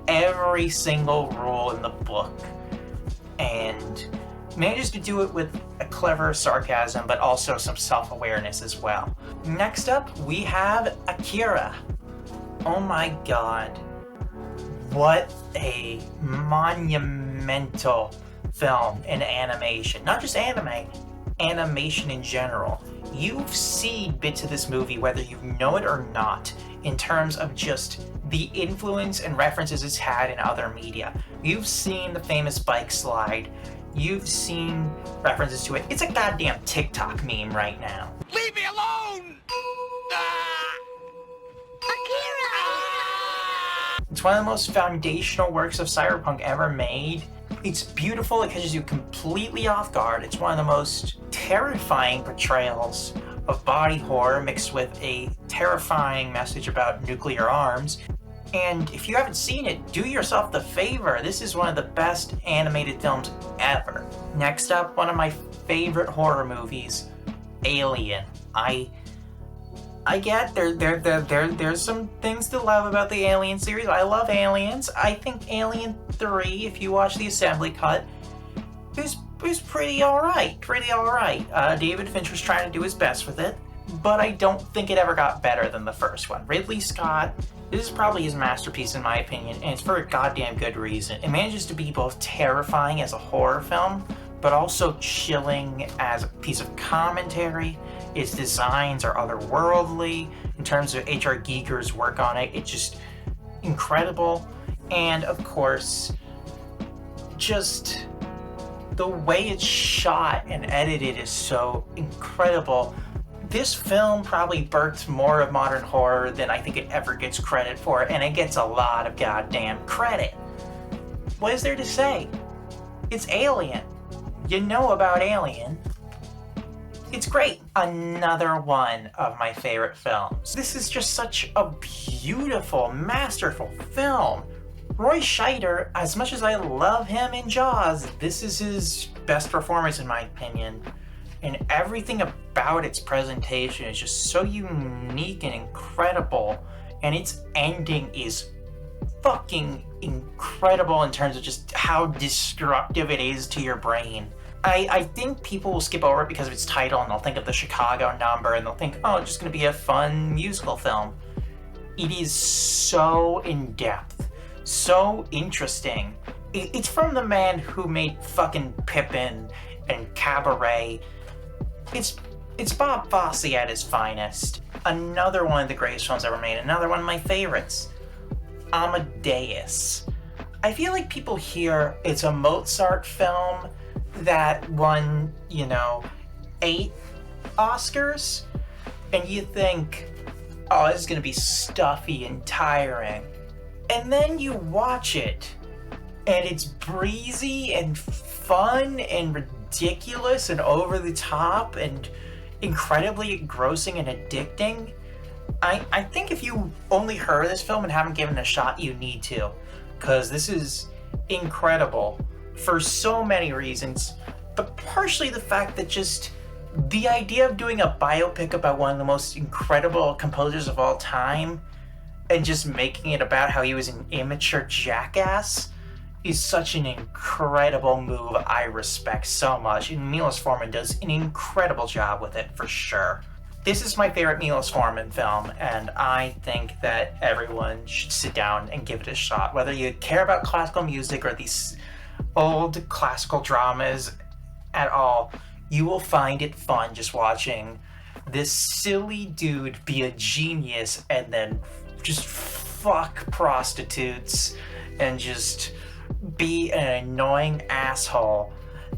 every single rule in the book and manages to do it with a clever sarcasm, but also some self-awareness as well. Next up, we have Akira. Oh my god. What a monumental film in animation. Not just anime, animation in general. You've seen bits of this movie, whether you know it or not, in terms of just the influence and references it's had in other media. You've seen the famous bike slide. You've seen references to it. It's a goddamn TikTok meme right now. Leave me alone! Akira! It's one of the most foundational works of cyberpunk ever made. It's beautiful, it catches you completely off guard. It's one of the most terrifying portrayals of body horror mixed with a terrifying message about nuclear arms. And if you haven't seen it, do yourself the favor. This is one of the best animated films ever. Next up, one of my favorite horror movies, Alien. I get there's some things to love about the Alien series. I love Aliens. I think Alien 3, if you watch the assembly cut, is pretty alright. David Fincher was trying to do his best with it, but I don't think it ever got better than the first one. Ridley Scott This is probably his masterpiece in my opinion, and it's for a goddamn good reason. It manages to be both terrifying as a horror film, but also chilling as a piece of commentary. Its designs are otherworldly. In terms of H.R. Giger's work on it, it's just incredible. And of course, just the way it's shot and edited is so incredible. This film probably birthed more of modern horror than I think it ever gets credit for, and it gets a lot of goddamn credit. What is there to say? It's Alien. You know about Alien. It's great. Another one of my favorite films. This is just such a beautiful, masterful film. Roy Scheider, as much as I love him in Jaws, this is his best performance in my opinion. And everything about its presentation is just so unique and incredible. And its ending is fucking incredible in terms of just how destructive it is to your brain. I think people will skip over it because of its title and they'll think of the Chicago number and they'll think, oh, it's just gonna be a fun musical film. It is so in-depth, so interesting. It's from the man who made fucking Pippin and Cabaret. It's Bob Fosse at his finest. Another one of the greatest films ever made. Another one of my favorites. Amadeus. I feel like people hear it's a Mozart film that won, 8 Oscars, and you think, oh, this is gonna be stuffy and tiring. And then you watch it, and it's breezy and fun and ridiculous and over the top and incredibly engrossing and addicting. I think if you only heard of this film and haven't given it a shot, you need to, because this is incredible for so many reasons, but partially the fact that just the idea of doing a biopic about one of the most incredible composers of all time and just making it about how he was an immature jackass is such an incredible move I respect so much, and Milos Forman does an incredible job with it for sure. This is my favorite Milos Forman film, and I think that everyone should sit down and give it a shot. Whether you care about classical music or these old classical dramas at all, you will find it fun just watching this silly dude be a genius and then just fuck prostitutes and just be an annoying asshole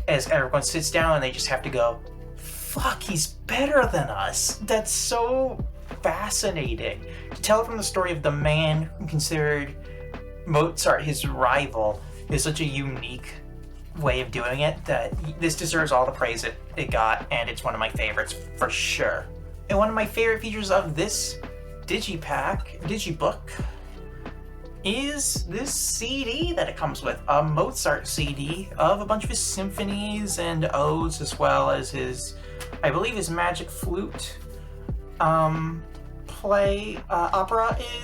as everyone sits down and they just have to go, fuck, he's better than us. That's so fascinating. To tell from the story of the man who considered Mozart his rival is such a unique way of doing it that this deserves all the praise it got, and it's one of my favorites for sure. And one of my favorite features of this digibook, is this CD that it comes with, a Mozart CD of a bunch of his symphonies and odes, as well as his, I believe his Magic Flute opera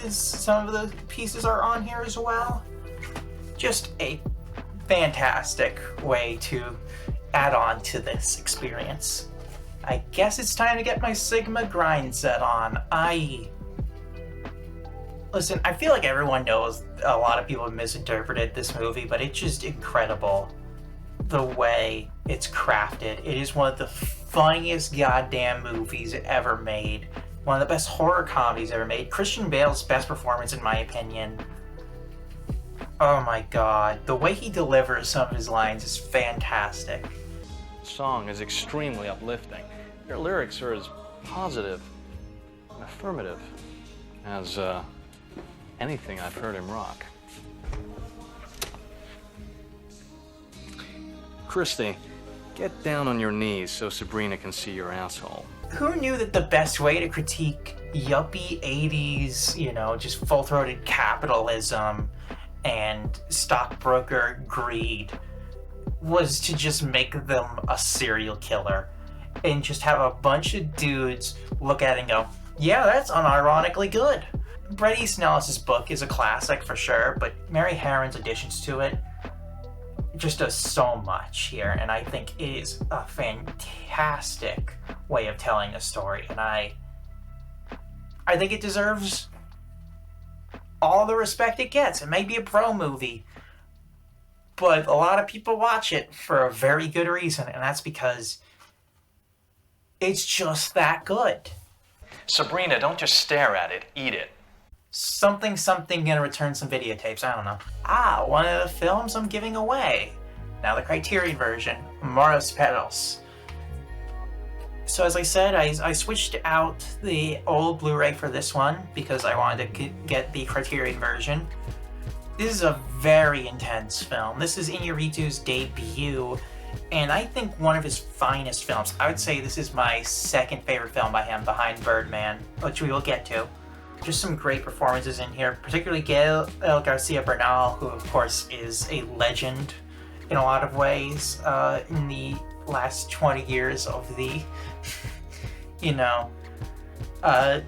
is, some of the pieces are on here as well. Just a fantastic way to add on to this experience. I guess it's time to get my Sigma grind set on. Listen, I feel like everyone knows a lot of people have misinterpreted this movie, but it's just incredible the way it's crafted. It is one of the funniest goddamn movies ever made. One of the best horror comedies ever made. Christian Bale's best performance, in my opinion. Oh my god, the way he delivers some of his lines is fantastic. The song is extremely uplifting. Their lyrics are as positive and affirmative as anything I've heard him rock. Christy, get down on your knees so Sabrina can see your asshole. Who knew that the best way to critique yuppie 80s, just full-throated capitalism and stockbroker greed was to just make them a serial killer and just have a bunch of dudes look at it and go, yeah, that's unironically good. Bret Easton Ellis's book is a classic for sure, but Mary Harron's additions to it just does so much here, and I think it is a fantastic way of telling a story, and I think it deserves all the respect it gets. It may be a bro movie, but a lot of people watch it for a very good reason, and that's because it's just that good. Sabrina, don't just stare at it, eat it. Something gonna return some videotapes, I don't know. One of the films I'm giving away. Now the Criterion version, Morris Pedals. So as I said, I switched out the old Blu-ray for this one because I wanted to get the Criterion version. This is a very intense film. This is Iñárritu's debut, and I think one of his finest films. I would say this is my second favorite film by him, behind Birdman, which we will get to. Just some great performances in here, particularly Gael Garcia Bernal, who of course is a legend in a lot of ways in the last 20 years of the,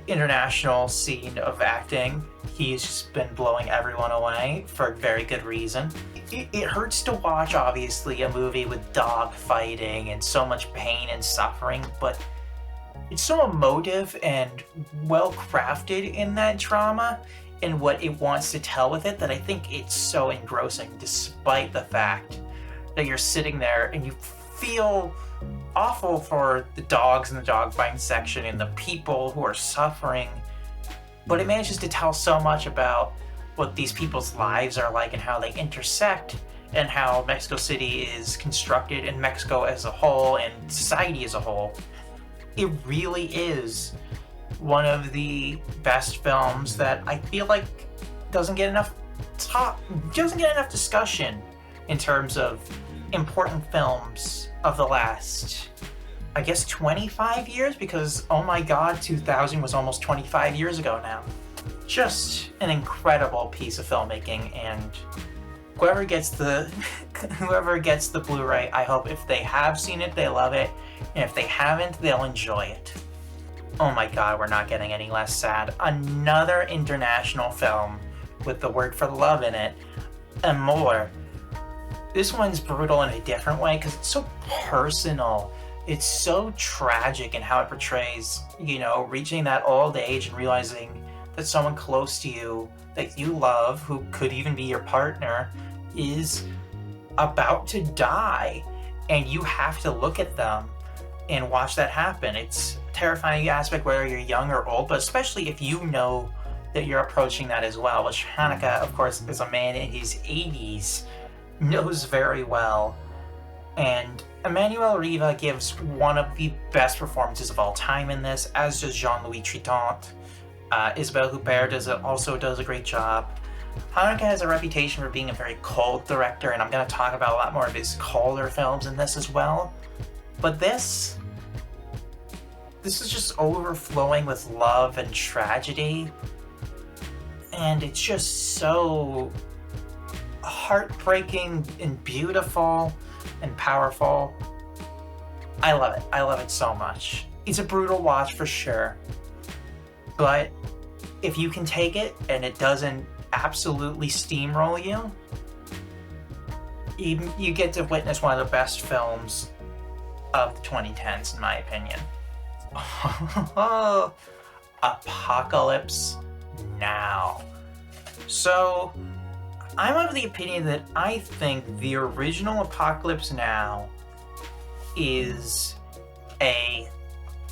international scene of acting. He's just been blowing everyone away for very good reason. It hurts to watch, obviously, a movie with dog fighting and so much pain and suffering, but it's so emotive and well crafted in that drama and what it wants to tell with it that I think it's so engrossing, despite the fact that you're sitting there and you feel awful for the dogs in the dogfighting section and the people who are suffering, but it manages to tell so much about what these people's lives are like and how they intersect and how Mexico City is constructed and Mexico as a whole and society as a whole. It really is one of the best films that I feel like doesn't get enough discussion in terms of important films of the last, I guess, 25 years, because oh my god, 2000 was almost 25 years ago now. Just an incredible piece of filmmaking, and whoever gets the Blu-ray, I hope if they have seen it, they love it, and if they haven't, they'll enjoy it. Oh my god, we're not getting any less sad. Another international film with the word for love in it, and more. This one's brutal in a different way because it's so personal. It's so tragic in how it portrays, reaching that old age and realizing that someone close to you that you love, who could even be your partner, is about to die. And you have to look at them and watch that happen. It's a terrifying aspect whether you're young or old, but especially if you know that you're approaching that as well, which Haneke, of course, is a man in his 80s, knows very well. And Emmanuel Riva gives one of the best performances of all time in this, as does Jean-Louis Tritant. Isabelle Huppert also does a great job. Haneke has a reputation for being a very cold director, and I'm going to talk about a lot more of his colder films in this as well. But this is just overflowing with love and tragedy, and it's just so heartbreaking and beautiful and powerful. I love it. I love it so much. It's a brutal watch for sure, but if you can take it and it doesn't absolutely steamroll you, you get to witness one of the best films of the 2010s, in my opinion. Apocalypse Now. So, I'm of the opinion that I think the original Apocalypse Now is a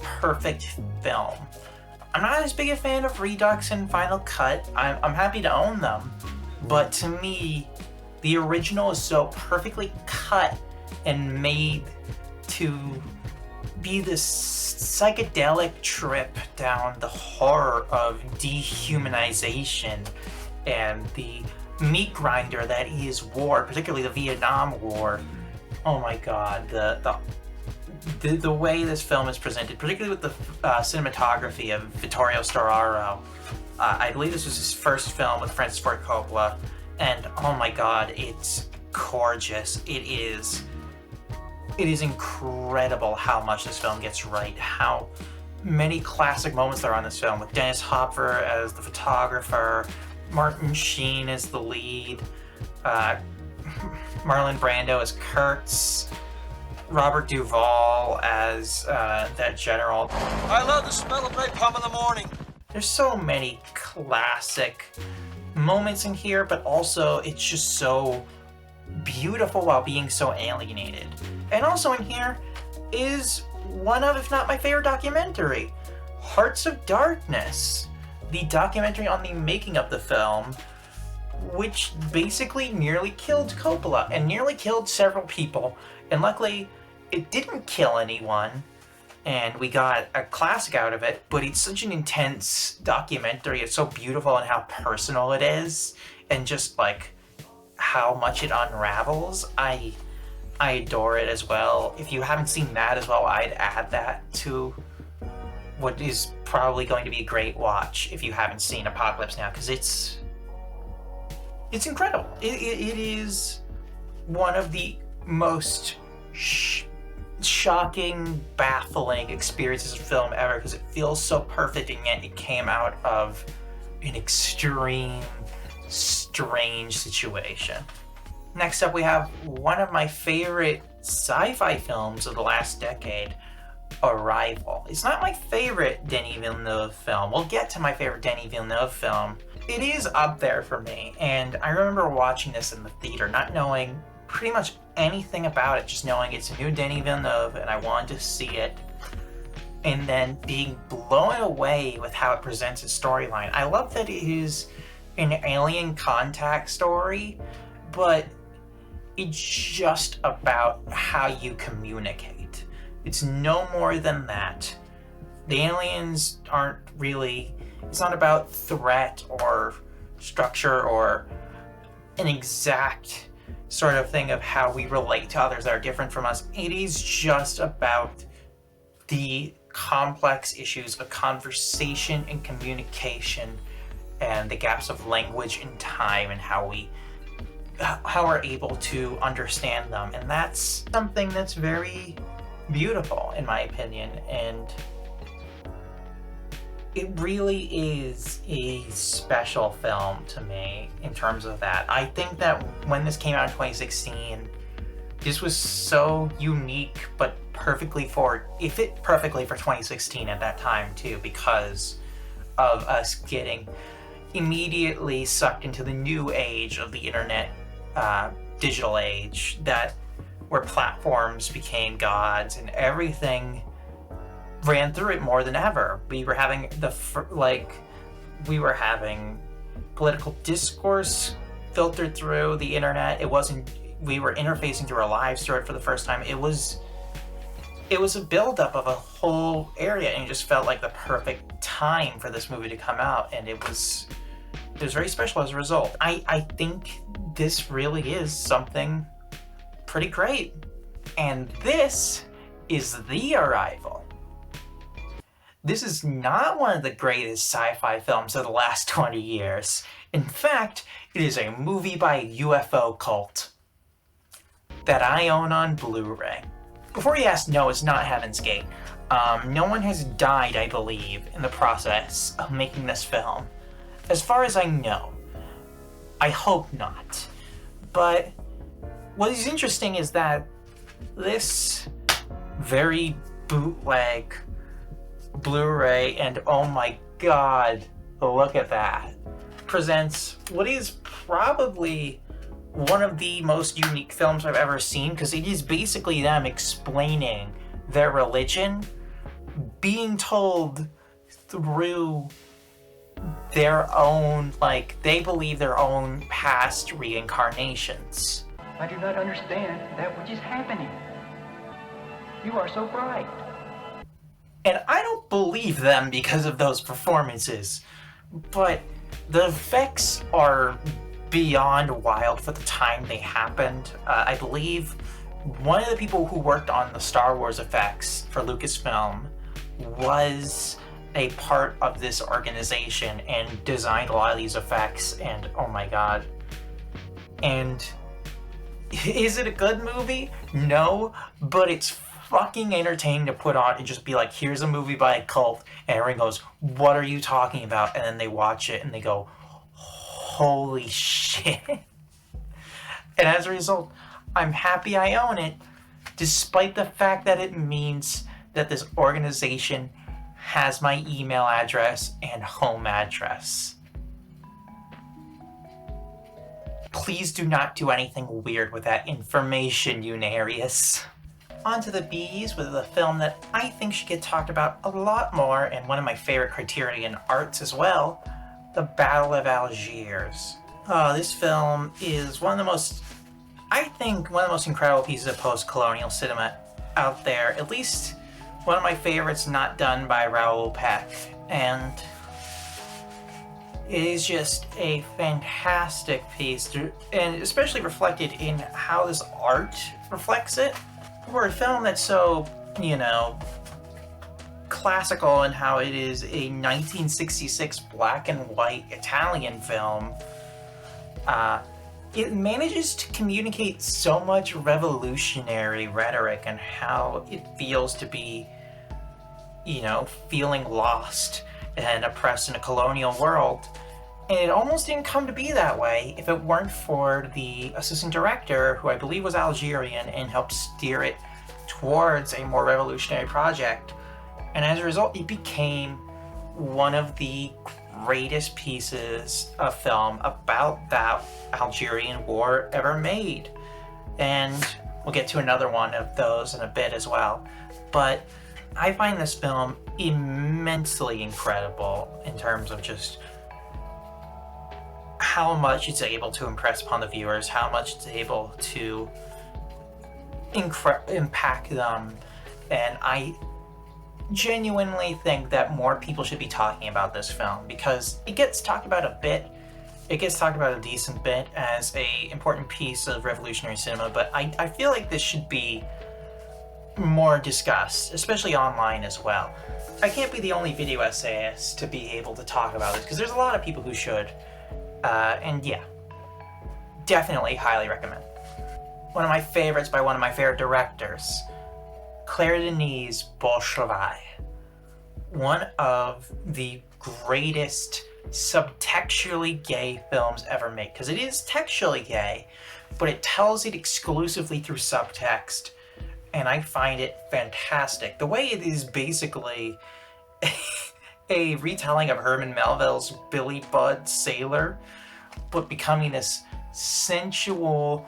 perfect film. I'm not as big a fan of Redux and Final Cut. I'm happy to own them, but to me, the original is so perfectly cut and made to be this psychedelic trip down the horror of dehumanization and the meat grinder that is war, particularly the Vietnam War. Oh my god, the way this film is presented, particularly with the cinematography of Vittorio Storaro. I believe this was his first film with Francis Ford Coppola, and oh my god, it's gorgeous. It is incredible how much this film gets right, how many classic moments there are in this film, with Dennis Hopper as the photographer, Martin Sheen as the lead, Marlon Brando as Kurtz, Robert Duvall as that general. I love the smell of napalm in the morning. There's so many classic moments in here, but also it's just so beautiful while being so alienated. And also in here is one of, if not my favorite documentary, Hearts of Darkness, the documentary on the making of the film, which basically nearly killed Coppola and nearly killed several people. And luckily, it didn't kill anyone, and we got a classic out of it, but it's such an intense documentary. It's so beautiful and how personal it is, and just like how much it unravels. I adore it as well. If you haven't seen that as well, I'd add that to what is probably going to be a great watch if you haven't seen Apocalypse Now, because it's incredible. It is one of the most shocking, baffling experiences of film ever, because it feels so perfect, and yet it came out of an extreme, strange situation. Next up, we have one of my favorite sci-fi films of the last decade, Arrival. It's not my favorite Denis Villeneuve film. We'll get to my favorite Denis Villeneuve film. It is up there for me, and I remember watching this in the theater, not knowing pretty much anything about it, just knowing it's a new Denis Villeneuve and I wanted to see it, and then being blown away with how it presents its storyline. I love that it is an alien contact story, but it's just about how you communicate. It's no more than that. The aliens aren't really, it's not about threat or structure or an exact sort of thing of how we relate to others that are different from us. It is just about the complex issues of conversation and communication and the gaps of language and time and how we're able to understand them. And that's something that's very beautiful in my opinion, and it really is a special film to me in terms of that. I think that when this came out in 2016, this was so unique, but it fit perfectly for 2016 at that time too, because of us getting immediately sucked into the new age of the internet, digital age, where platforms became gods and everything ran through it more than ever. We were having political discourse filtered through the internet. We were interfacing through our lives through it for the first time. It was a buildup of a whole area, and it just felt like the perfect time for this movie to come out, and it was very special as a result. I think this really is something pretty great, and this is The Arrival. This is not one of the greatest sci-fi films of the last 20 years. In fact, it is a movie by a UFO cult that I own on Blu-ray. Before you ask, no, it's not Heaven's Gate. No one has died, I believe, in the process of making this film. As far as I know. I hope not. But what is interesting is that this very bootleg Blu-ray, and oh my god, look at that, presents what is probably one of the most unique films I've ever seen, because it is basically them explaining their religion being told through their own, they believe their own past reincarnations. I do not understand that which is happening. You are so bright. And I don't believe them because of those performances, but the effects are beyond wild for the time they happened. I believe one of the people who worked on the Star Wars effects for Lucasfilm was a part of this organization and designed a lot of these effects, and oh my god. And is it a good movie? No, but it's fucking entertaining to put on and just be like, here's a movie by a cult, and everyone goes, what are you talking about? And then they watch it and they go, holy shit. And as a result, I'm happy I own it, despite the fact that it means that this organization has my email address and home address. Please do not do anything weird with that information, Unarius. On to the B's with a film that I think should get talked about a lot more, and one of my favorite Criterion arts as well, The Battle of Algiers. This film is one of the most incredible pieces of post-colonial cinema out there. At least one of my favorites not done by Raoul Peck. And it is just a fantastic piece, and especially reflected in how this art reflects it. For a film that's so, classical in how it is a 1966 black and white Italian film, it manages to communicate so much revolutionary rhetoric and how it feels to be, feeling lost and oppressed in a colonial world. And it almost didn't come to be that way if it weren't for the assistant director, who I believe was Algerian, and helped steer it towards a more revolutionary project. And as a result, it became one of the greatest pieces of film about that Algerian war ever made. And we'll get to another one of those in a bit as well. But I find this film immensely incredible in terms of just how much it's able to impress upon the viewers, how much it's able to impact them. And I genuinely think that more people should be talking about this film, because it gets talked about a bit. It gets talked about a decent bit as a important piece of revolutionary cinema, but I feel like this should be more discussed, especially online as well. I can't be the only video essayist to be able to talk about this, because there's a lot of people who should. And yeah, definitely highly recommend. One of my favorites by one of my favorite directors, Claire Denis' Bolshevik. One of the greatest subtextually gay films ever made, because it is textually gay, but it tells it exclusively through subtext, and I find it fantastic. The way it is basically a retelling of Herman Melville's Billy Budd Sailor, but becoming this sensual,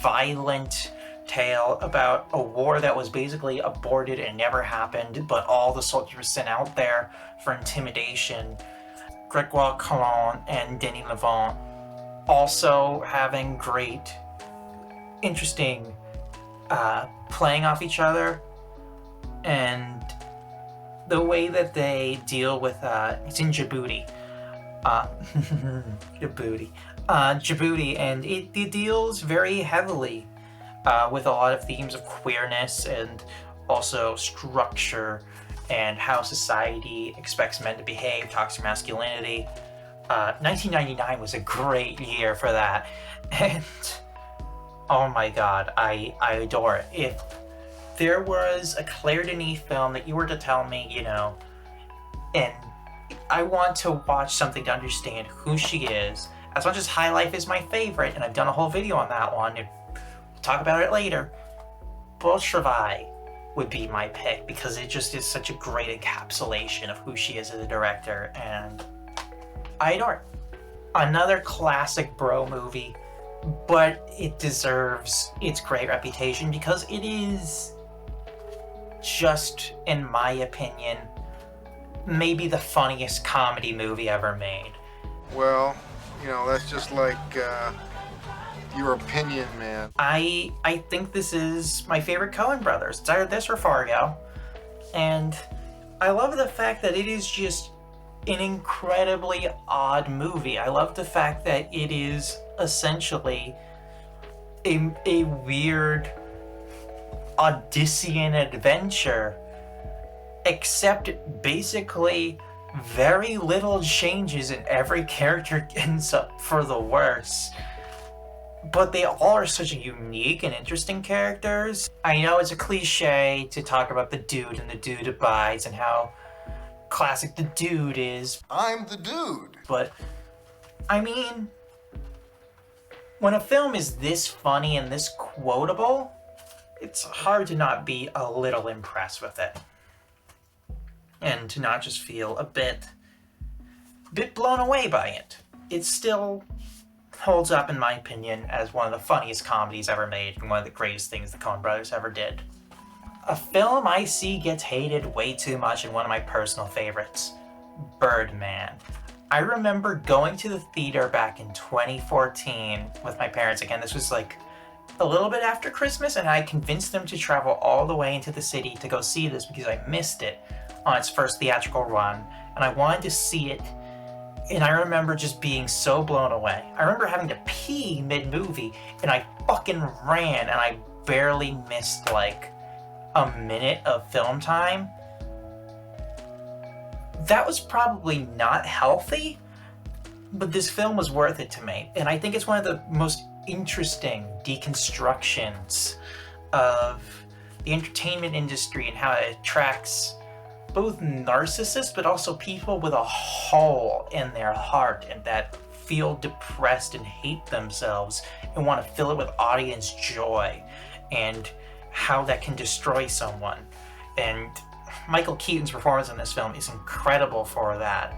violent tale about a war that was basically aborted and never happened, but all the soldiers were sent out there for intimidation. Gregoire Collin and Denis Lavant also having great, interesting playing off each other, and the way that they deal with it's in Djibouti. Djibouti, and it deals very heavily with a lot of themes of queerness and also structure and how society expects men to behave, toxic masculinity. 1999 was a great year for that, and oh my god, I adore it. If there was a Claire Denis film that you were to tell me, and I want to watch something to understand who she is, as much as High Life is my favorite, and I've done a whole video on that one, we'll talk about it later, Bolshevik would be my pick, because it just is such a great encapsulation of who she is as a director, and I adore it. Another classic bro movie, but it deserves its great reputation because it is just, in my opinion, maybe the funniest comedy movie ever made. Well, that's just like your opinion, man. I think this is my favorite Coen brothers. It's either this or Fargo. And I love the fact that it is just an incredibly odd movie. I love the fact that it is essentially a weird Odyssean adventure, except basically very little changes and every character ends up for the worse. But they all are such unique and interesting characters. I know it's a cliche to talk about the dude and the dude abides and how classic the dude is. I'm the dude. But, I mean, when a film is this funny and this quotable, it's hard to not be a little impressed with it. And to not just feel a bit blown away by it. It's still holds up in my opinion as one of the funniest comedies ever made and one of the greatest things the Coen brothers ever did. A film I see gets hated way too much and one of my personal favorites, Birdman. I remember going to the theater back in 2014 with my parents. Again, this was like a little bit after Christmas, and I convinced them to travel all the way into the city to go see this because I missed it on its first theatrical run, and I wanted to see it, and I remember just being so blown away. I remember having to pee mid-movie, and I fucking ran, and I barely missed like a minute of film time. That was probably not healthy, but this film was worth it to me, and I think it's one of the most interesting deconstructions of the entertainment industry and how it attracts both narcissists but also people with a hole in their heart and that feel depressed and hate themselves and want to fill it with audience joy, and how that can destroy someone. And Michael Keaton's performance in this film is incredible for that.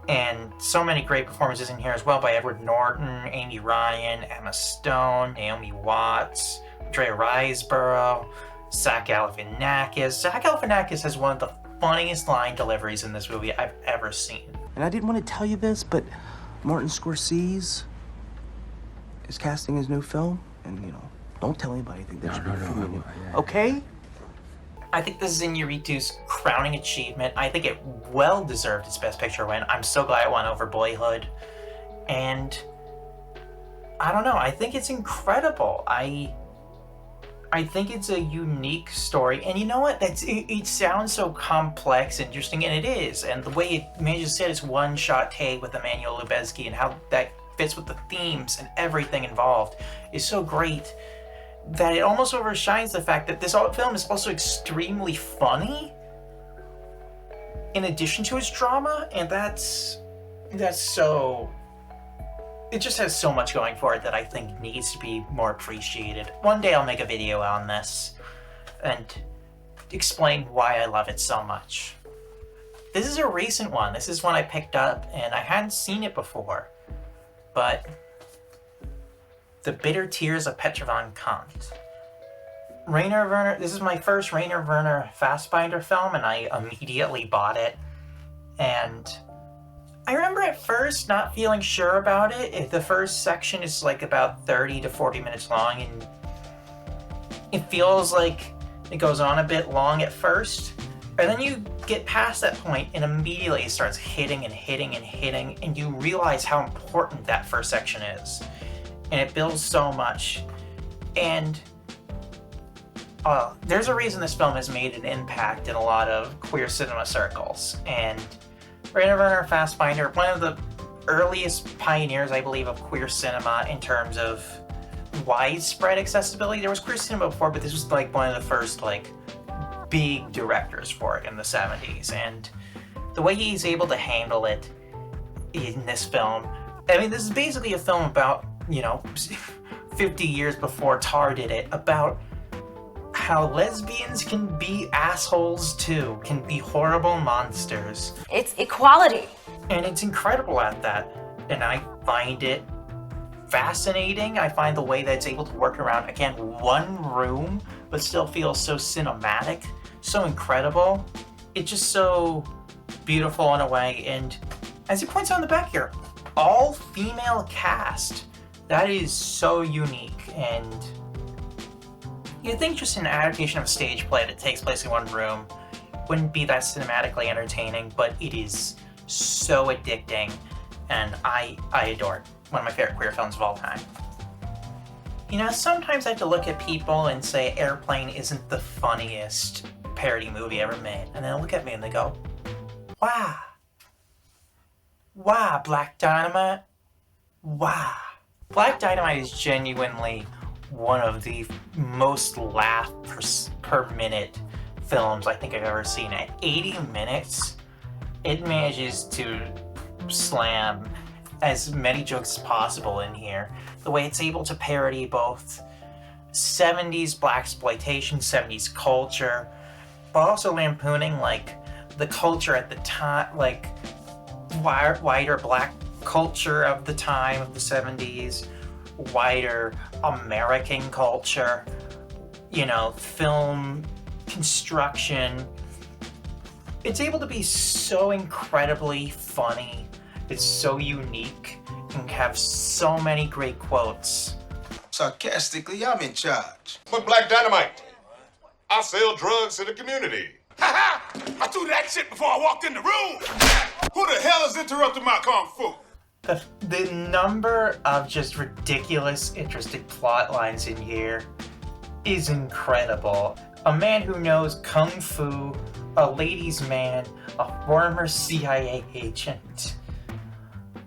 And so many great performances in here as well by Edward Norton, Amy Ryan, Emma Stone, Naomi Watts, Drea Riseborough, Zach Galifianakis. Zach Galifianakis has one of the funniest line deliveries in this movie I've ever seen. And I didn't want to tell you this, but Martin Scorsese is casting his new film, and don't tell anybody. I think that should be new. Okay? I think this is Iñárritu's crowning achievement. I think it well deserved its Best Picture win. I'm so glad it won over Boyhood. And I don't know, I think it's incredible. I think it's a unique story. And you know what? It sounds so complex and interesting, and it is. And the way it manages to set its one-shot take with Emmanuel Lubezki and how that fits with the themes and everything involved is so great that it almost overshines the fact that this film is also extremely funny in addition to its drama, and that's so... It just has so much going for it that I think needs to be more appreciated. One day I'll make a video on this and explain why I love it so much. This is a recent one. This is one I picked up, and I hadn't seen it before, but The Bitter Tears of Petra von Kant. Rainer Werner, this is my first Rainer Werner Fassbinder film, and I immediately bought it. And I remember at first not feeling sure about it. The first section is like about 30 to 40 minutes long, and it feels like it goes on a bit long at first. And then you get past that point, and immediately it starts hitting and hitting and hitting, and you realize how important that first section is. And it builds so much. And there's a reason this film has made an impact in a lot of queer cinema circles. And Rainer Werner Fassbinder, one of the earliest pioneers, I believe, of queer cinema in terms of widespread accessibility. There was queer cinema before, but this was like one of the first like big directors for it in the 70s. And the way he's able to handle it in this film, I mean, this is basically a film about, 50 years before Tar did it, about how lesbians can be assholes too, can be horrible monsters. It's equality. And it's incredible at that. And I find it fascinating. I find the way that it's able to work around, again, one room, but still feels so cinematic, so incredible. It's just so beautiful in a way. And as he points out in the back here, all female cast. That is so unique. And you'd think just an adaptation of a stage play that takes place in one room wouldn't be that cinematically entertaining, but it is so addicting, and I adore it. One of my favorite queer films of all time. Sometimes I have to look at people and say Airplane isn't the funniest parody movie ever made, and they'll look at me and they go, wow. Wow, Black Dynamite? Wow. Black Dynamite is genuinely one of the most laugh per minute films I think I've ever seen. At 80 minutes, it manages to slam as many jokes as possible in here. The way it's able to parody both 70s blaxploitation, 70s culture, but also lampooning like the culture at the time, like wider black culture of the time of the 70s, wider American culture, you know, film construction. It's able to be so incredibly funny. It's so unique and have so many great quotes. Sarcastically, I'm in charge. But Black Dynamite, I sell drugs to the community. Ha ha! I threw that shit before I walked in the room. Who the hell is interrupting my kung fu? The number of just ridiculous, interesting plot lines in here is incredible. A man who knows kung fu, a ladies' man, a former CIA agent.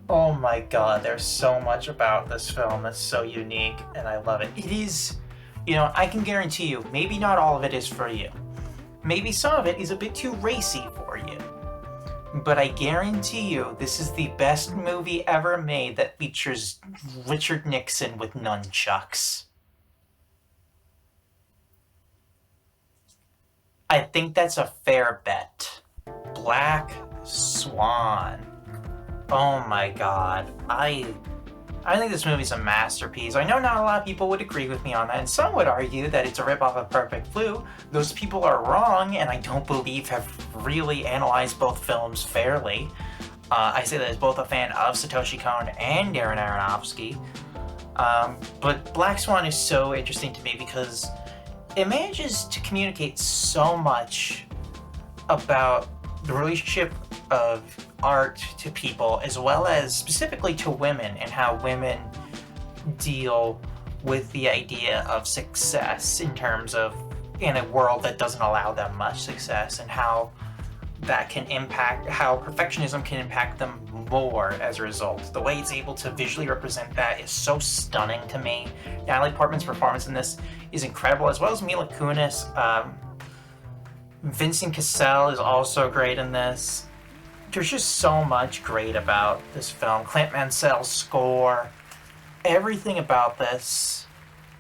Oh my god, there's so much about this film that's so unique, and I love it. It is, you know, I can guarantee you, maybe not all of it is for you. Maybe some of it is a bit too racy for you. But I guarantee you, this is the best movie ever made that features Richard Nixon with nunchucks. I think that's a fair bet. Black Swan. Oh my god. I think this movie's a masterpiece. I know not a lot of people would agree with me on that, and some would argue that it's a ripoff of Perfect Blue. Those people are wrong, and I don't believe have really analyzed both films fairly. I say that as both a fan of Satoshi Kon and Darren Aronofsky. But Black Swan is so interesting to me because it manages to communicate so much about the relationship of art to people, as well as specifically to women, and how women deal with the idea of success in terms of in a world that doesn't allow them much success, and how that can impact, how perfectionism can impact them more as a result. The way it's able to visually represent that is so stunning to me. Natalie Portman's performance in this is incredible, as well as Mila Kunis. Vincent Cassel is also great in this. There's just so much great about this film. Clint Mansell's score, everything about this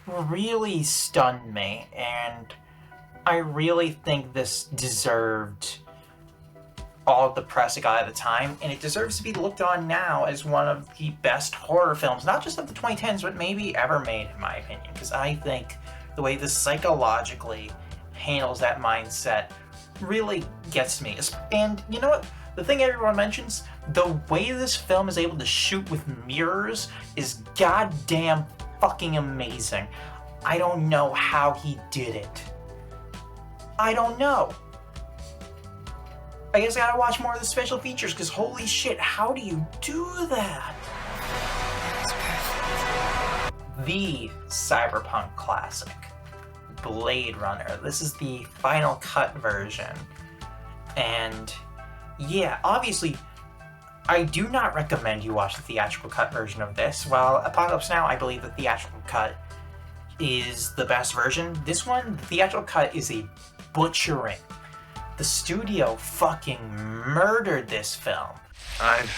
really stunned me, and I really think this deserved all of the press it got at the time, and it deserves to be looked on now as one of the best horror films, not just of the 2010s, but maybe ever made, in my opinion, because I think the way this psychologically handles that mindset really gets me. And you know what? The thing everyone mentions, the way this film is able to shoot with mirrors is goddamn fucking amazing. I don't know how he did it. I don't know. I guess I gotta watch more of the special features, because holy shit, how do you do that? The cyberpunk classic, Blade Runner. This is the final cut version. And yeah, obviously, I do not recommend you watch the theatrical cut version of this. While Apocalypse Now, I believe the theatrical cut is the best version. This one, the theatrical cut is a butchering. The studio fucking murdered this film. I've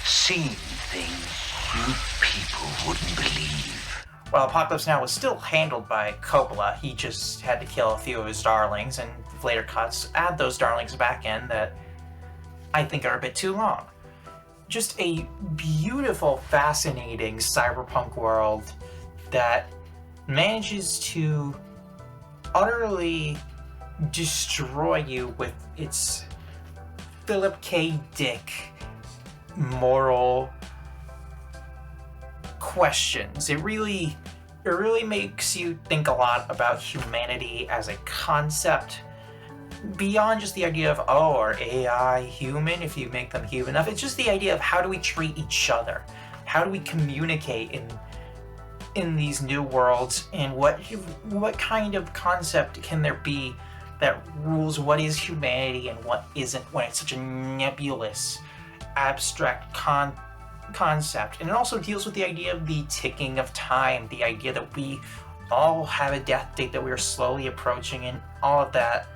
seen things you people wouldn't believe. While Apocalypse Now was still handled by Coppola, he just had to kill a few of his darlings, and later cuts add those darlings back in that I think are a bit too long. Just a beautiful, fascinating cyberpunk world that manages to utterly destroy you with its Philip K. Dick moral questions. It really makes you think a lot about humanity as a concept, beyond just the idea of, oh, are AI human if you make them human enough? It's just the idea of how do we treat each other? How do we communicate in these new worlds? And what kind of concept can there be that rules what is humanity and what isn't, when it's such a nebulous, abstract concept? And it also deals with the idea of the ticking of time, the idea that we all have a death date that we are slowly approaching, and all of that.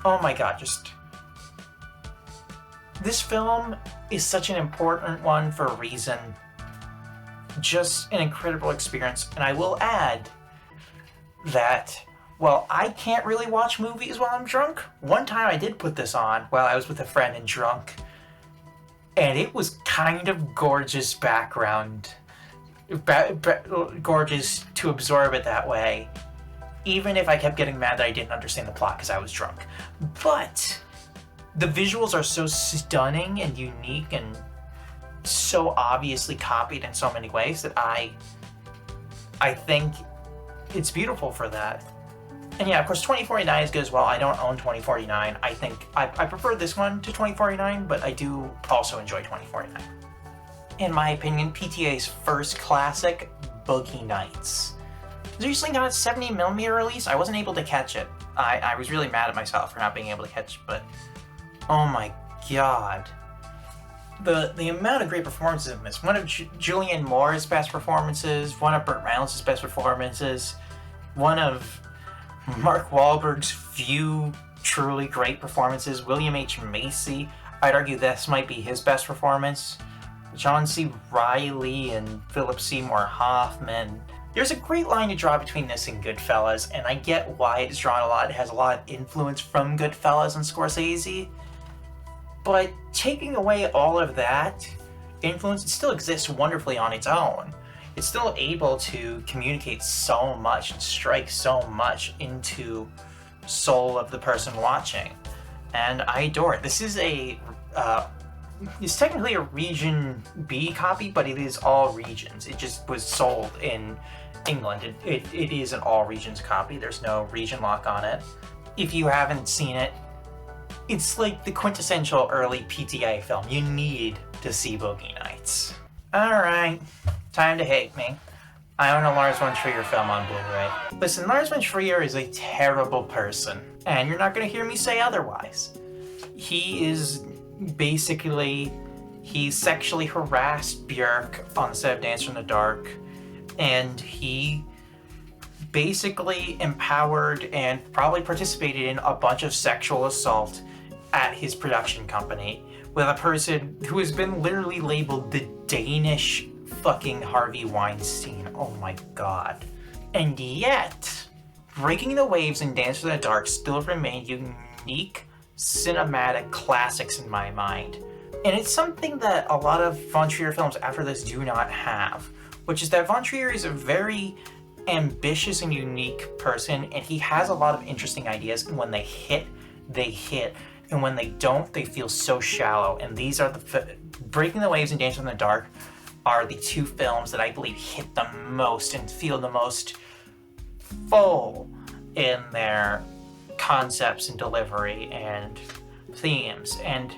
Oh my god, just... This film is such an important one for a reason. Just an incredible experience. And I will add that, well, I can't really watch movies while I'm drunk. One time I did put this on while I was with a friend and drunk. and it was kind of gorgeous background. Gorgeous to absorb it that way, even if I kept getting mad that I didn't understand the plot because I was drunk. But the visuals are so stunning and unique and so obviously copied in so many ways that I think it's beautiful for that. And yeah, of course, 2049 is good as well. I don't own 2049. I think I prefer this one to 2049, but I do also enjoy 2049. In my opinion, PTA's first classic, Boogie Nights. There's usually not a 70mm release. I wasn't able to catch it. I was really mad at myself for not being able to catch it, but oh my god. The amount of great performances in this. One of Julianne Moore's best performances, one of Burt Reynolds' best performances, one of Mark Wahlberg's few truly great performances, William H. Macy, I'd argue this might be his best performance, John C. Reilly and Philip Seymour Hoffman. There's a great line to draw between this and Goodfellas, and I get why it's drawn a lot. It has a lot of influence from Goodfellas and Scorsese, but taking away all of that influence, it still exists wonderfully on its own. It's still able to communicate so much and strike so much into soul of the person watching, and I adore it. This is it's technically a Region B copy, but it is all regions. It just was sold in England. It is an all regions copy. There's no region lock on it. If you haven't seen it, it's like the quintessential early PTA film. You need to see Boogie Nights. Alright, time to hate me. I own a Lars von Trier film on Blu-ray. Listen, Lars von Trier is a terrible person, and you're not going to hear me say otherwise. He sexually harassed Björk on the set of Dancer in the Dark, and he basically empowered and probably participated in a bunch of sexual assault at his production company with a person who has been literally labeled the Danish fucking Harvey Weinstein. Oh my god. And yet, Breaking the Waves and Dancer in the Dark still remain unique cinematic classics in my mind. And it's something that a lot of von Trier films after this do not have, which is that von Trier is a very ambitious and unique person, and he has a lot of interesting ideas, and when they hit, and when they don't, they feel so shallow. And these are Breaking the Waves and Dancer in the Dark are the two films that I believe hit the most and feel the most full in their concepts and delivery and themes. And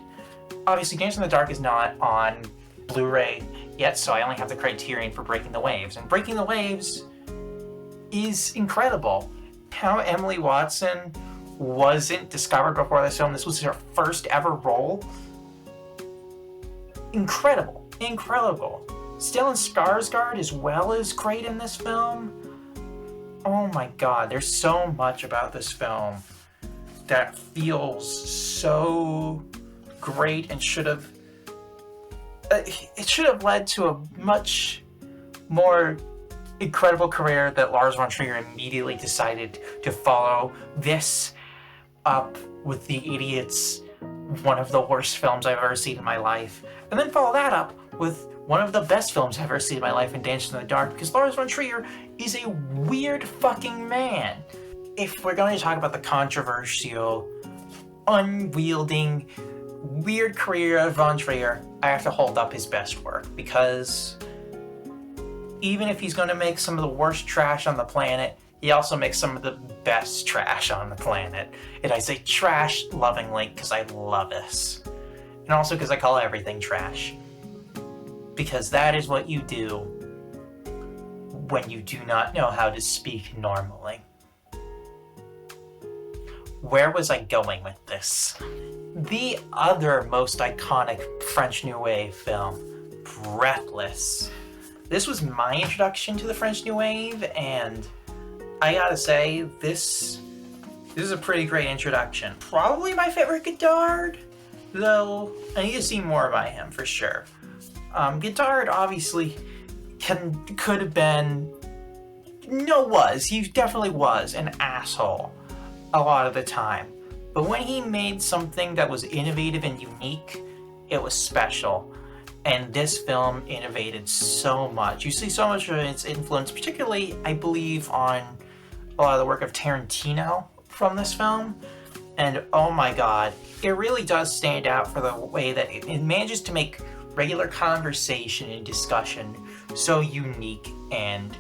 obviously Dancer in the Dark is not on Blu-ray yet, so I only have the Criterion for Breaking the Waves. And Breaking the Waves is incredible. How Emily Watson wasn't discovered before this film. This was her first ever role. Incredible. Stellan Skarsgård as well is great in this film. Oh my god, there's so much about this film that feels so great and should have led to a much more incredible career that Lars von Trier immediately decided to follow this up with The Idiots, one of the worst films I've ever seen in my life, and then follow that up with one of the best films I've ever seen in my life in Dancer in the Dark, because Lars von Trier is a weird fucking man. If we're going to talk about the controversial, unwielding, weird career of von Trier, I have to hold up his best work, because even if he's going to make some of the worst trash on the planet, he also makes some of the best trash on the planet. And I say trash lovingly because I love this. And also because I call everything trash. Because that is what you do when you do not know how to speak normally. Where was I going with this? The other most iconic French New Wave film, Breathless. This was my introduction to the French New Wave, and I gotta say, this is a pretty great introduction. Probably my favorite Godard, though I need to see more by him for sure. Godard obviously could have been, he definitely was an asshole a lot of the time. But when he made something that was innovative and unique it was special. And this film innovated so much. You see so much of its influence, particularly, I believe, on a lot of the work of Tarantino from this film. And oh my god, it really does stand out for the way that it manages to make regular conversation and discussion so unique and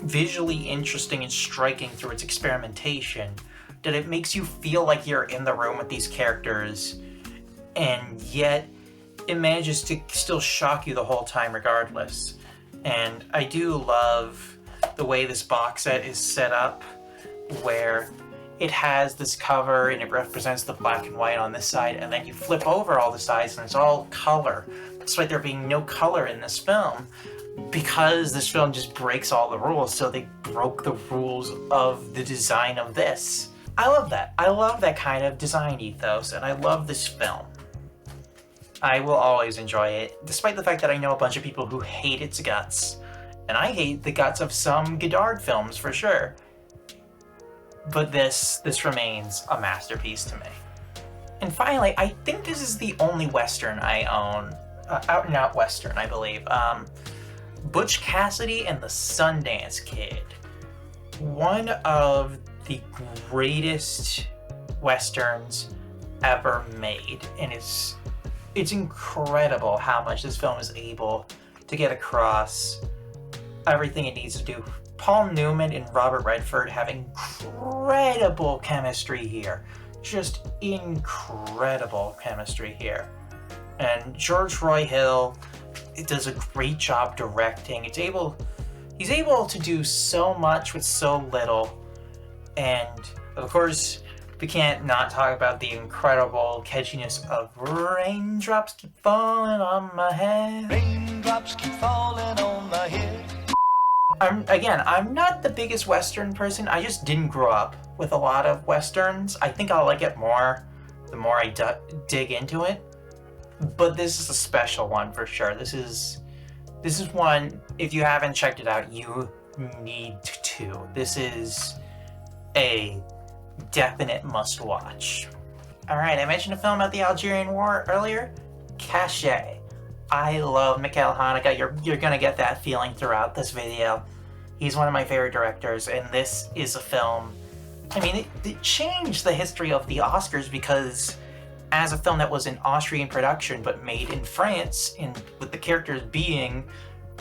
visually interesting and striking through its experimentation that it makes you feel like you're in the room with these characters, and yet it manages to still shock you the whole time regardless. And I do love the way this box set is set up, where it has this cover and it represents the black and white on this side, and then you flip over all the sides and it's all color, despite there being no color in this film, because this film just breaks all the rules. So they broke the rules of the design of this. I love that. I love that kind of design ethos, and I love this film. I will always enjoy it, despite the fact that I know a bunch of people who hate its guts. And I hate the guts of some Godard films for sure. But this remains a masterpiece to me. And finally, I think this is the only Western I own. Out and out Western, I believe. Butch Cassidy and the Sundance Kid. One of the greatest Westerns ever made. And it's incredible how much this film is able to get across everything it needs to do. Paul Newman and Robert Redford have incredible chemistry here. Just incredible chemistry here. And George Roy Hill does a great job directing. He's able to do so much with so little. And of course, we can't not talk about the incredible catchiness of Raindrops Keep Falling on My Head. Raindrops keep falling on my head. I'm not the biggest Western person. I just didn't grow up with a lot of Westerns. I think I'll like it more the more I dig into it. But this is a special one for sure. This is one, if you haven't checked it out, you need to. This is a definite must watch. Alright, I mentioned a film about the Algerian War earlier. Cachet. I love Mikhail Haneke. You're gonna get that feeling throughout this video. He's one of my favorite directors, and this is a film. I mean, it changed the history of the Oscars, because as a film that was in Austrian production but made in France, and with the characters being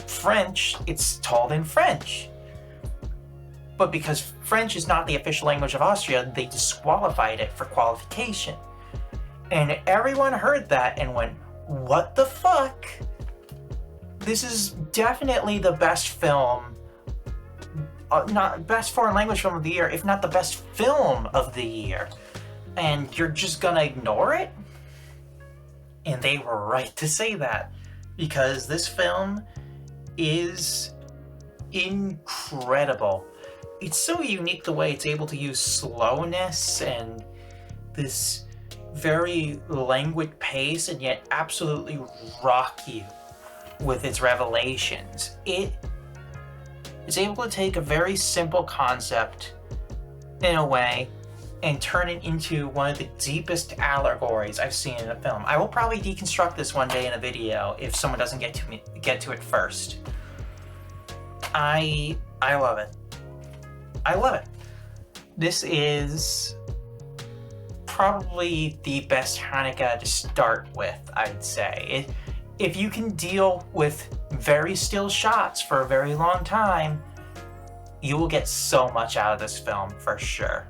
French, it's told in French. But because French is not the official language of Austria, they disqualified it for qualification. And everyone heard that and went, what the fuck? This is definitely the best film, not best foreign language film of the year, if not the best film of the year. And you're just gonna ignore it? And they were right to say that, because this film is incredible. It's so unique the way it's able to use slowness and this very languid pace, and yet absolutely rock you with its revelations. It is able to take a very simple concept, in a way, and turn it into one of the deepest allegories I've seen in a film. I will probably deconstruct this one day in a video if someone doesn't get to it first. I love it. I love it. This is probably the best Haneke to start with, I'd say. If you can deal with very still shots for a very long time, you will get so much out of this film, for sure.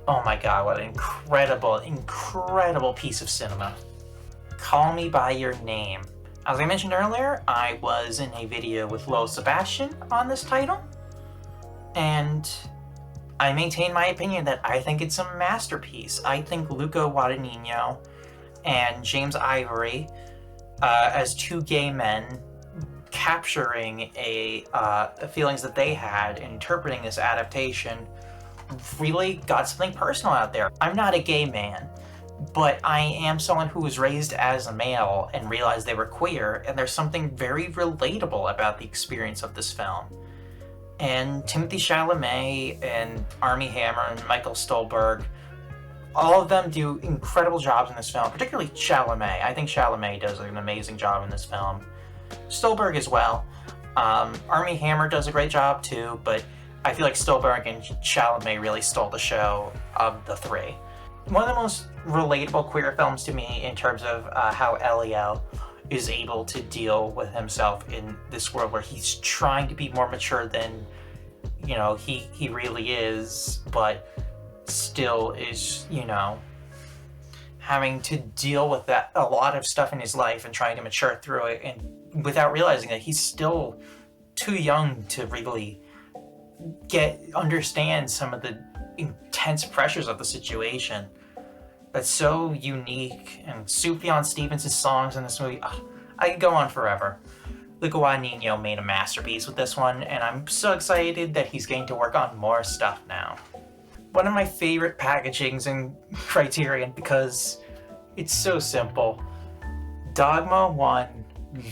Oh my god, what an incredible, incredible piece of cinema. Call Me By Your Name. As I mentioned earlier, I was in a video with Lo Sebastian on this title, and I maintain my opinion that I think it's a masterpiece. I think Luca Guadagnino and James Ivory, as two gay men, capturing the feelings that they had and interpreting this adaptation, really got something personal out there. I'm not a gay man, but I am someone who was raised as a male and realized they were queer, and there's something very relatable about the experience of this film. And Timothy Chalamet and Armie Hammer and Michael Stolberg All of them do incredible jobs in this film, particularly Chalamet. I think Chalamet does an amazing job in this film. Stolberg as well. Armie Hammer does a great job too, but I feel like Stolberg and Chalamet really stole the show of the three. One of the most relatable queer films to me in terms of how Elio is able to deal with himself in this world where he's trying to be more mature than, you know, he really is, but still is, you know, having to deal with that a lot of stuff in his life and trying to mature through it, and without realizing that he's still too young to really understand some of the intense pressures of the situation. That's so unique. And Sufjan Stevens' songs in this movie, I could go on forever. Luca Guadagnino made a masterpiece with this one, and I'm so excited that he's getting to work on more stuff now. One of my favorite packagings in Criterion, because it's so simple. Dogma 1,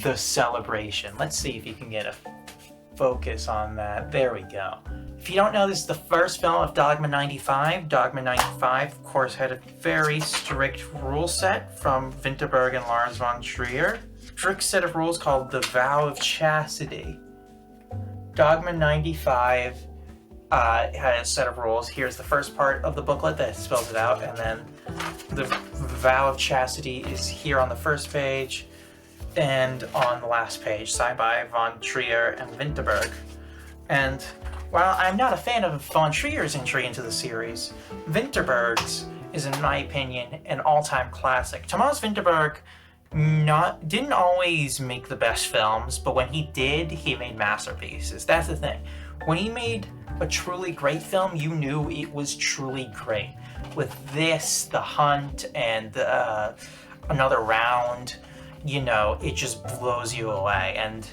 The Celebration. Let's see if you can get a focus on that. There we go. If you don't know, this is the first film of Dogma 95. Dogma 95, of course, had a very strict rule set from Vinterberg and Lars von Trier. Strict set of rules called the Vow of Chastity. Dogma 95 had a set of rules. Here's the first part of the booklet that spells it out, and then the Vow of Chastity is here on the first page and on the last page, signed by von Trier and Vinterberg. And while I'm not a fan of von Trier's entry into the series, Vinterberg's is, in my opinion, an all-time classic. Thomas Vinterberg didn't always make the best films, but when he did, he made masterpieces. That's the thing. When he made a truly great film, you knew it was truly great. With this, The Hunt, and Another Round, you know, it just blows you away. And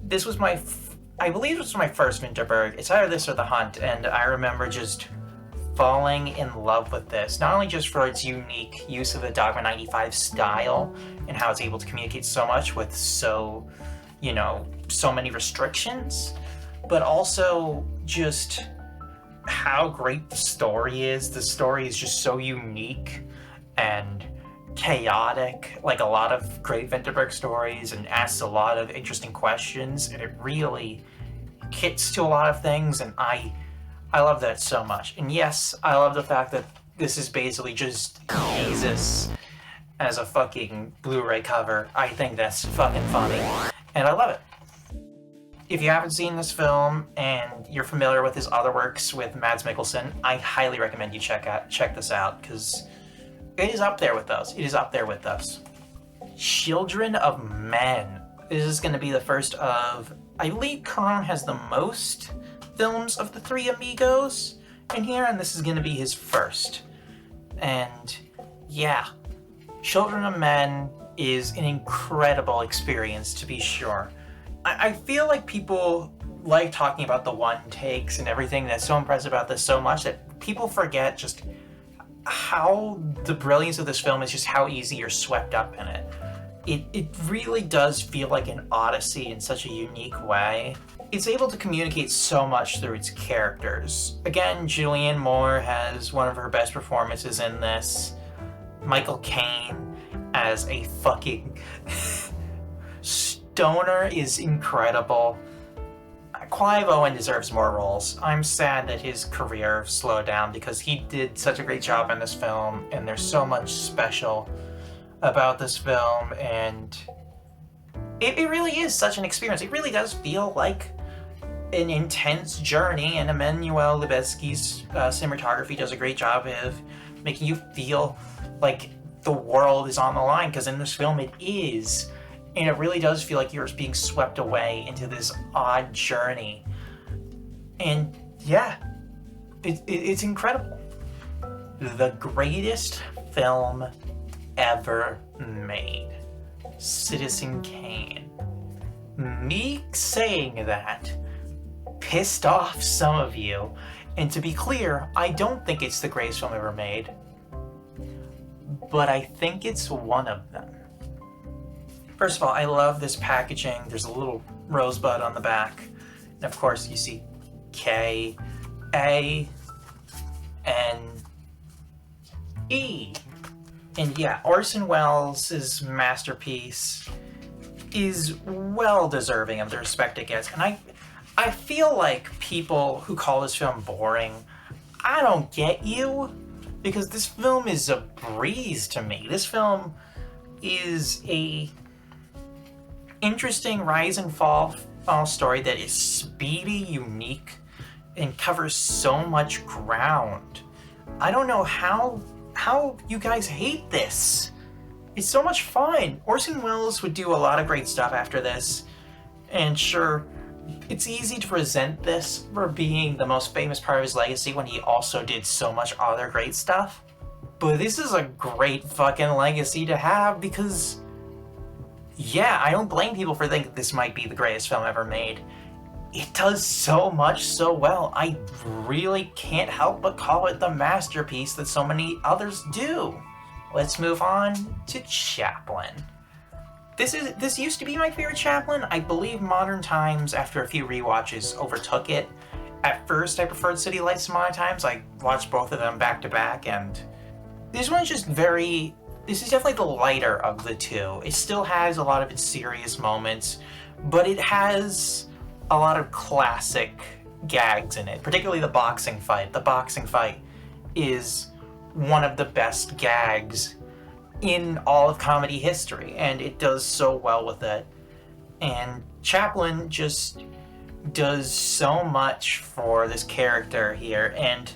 this was I believe this was my first Vinterberg. It's either this or The Hunt, and I remember just falling in love with this. Not only just for its unique use of the Dogma 95 style and how it's able to communicate so much with so many restrictions, but also just how great the story is. The story is just so unique and chaotic, like a lot of great Vinterberg stories, and asks a lot of interesting questions, and it really gets to a lot of things, and I love that so much. And yes, I love the fact that this is basically just Jesus as a fucking Blu-ray cover. I think that's fucking funny, and I love it. If you haven't seen this film and you're familiar with his other works with Mads Mikkelsen, I highly recommend you check this out, because it is up there with those. It is up there with those. Children of Men. This is going to be the first of, I believe Cuarón has the most films of the three amigos in here, and this is going to be his first. And yeah, Children of Men is an incredible experience, to be sure. I feel like people like talking about the one takes and everything that's so impressive about this so much that people forget just how the brilliance of this film is, just how easy you're swept up in it. It really does feel like an odyssey in such a unique way. It's able to communicate so much through its characters. Again, Julianne Moore has one of her best performances in this. Michael Caine as a fucking stoner is incredible. Clive Owen deserves more roles. I'm sad that his career slowed down, because he did such a great job in this film, and there's so much special about this film, and it really is such an experience. It really does feel like an intense journey, and Emmanuel Lubezki's cinematography does a great job of making you feel like the world is on the line, because in this film it is. And it really does feel like you're being swept away into this odd journey. And yeah, it's incredible. The greatest film ever made. Citizen Kane. Me saying that pissed off some of you. And to be clear, I don't think it's the greatest film ever made. But I think it's one of them. First of all, I love this packaging. There's a little rosebud on the back. And of course, you see K, A, N, E. And yeah, Orson Welles' masterpiece is well deserving of the respect it gets. And I feel like people who call this film boring, I don't get you, because this film is a breeze to me. This film is a interesting rise and fall story that is speedy, unique, and covers so much ground. I don't know how you guys hate this. It's so much fun. Orson Welles would do a lot of great stuff after this, and sure, it's easy to resent this for being the most famous part of his legacy when he also did so much other great stuff. But this is a great fucking legacy to have because, yeah, I don't blame people for thinking this might be the greatest film ever made. It does so much so well. I really can't help but call it the masterpiece that so many others do. Let's move on to Chaplin. This used to be my favorite Chaplin. I believe Modern Times, after a few rewatches, overtook it. At first, I preferred City Lights to Modern Times. I watched both of them back to back, and this one's just this is definitely the lighter of the two. It still has a lot of its serious moments, but it has a lot of classic gags in it, particularly the boxing fight. The boxing fight is one of the best gags in all of comedy history, and it does so well with it. And Chaplin just does so much for this character here, and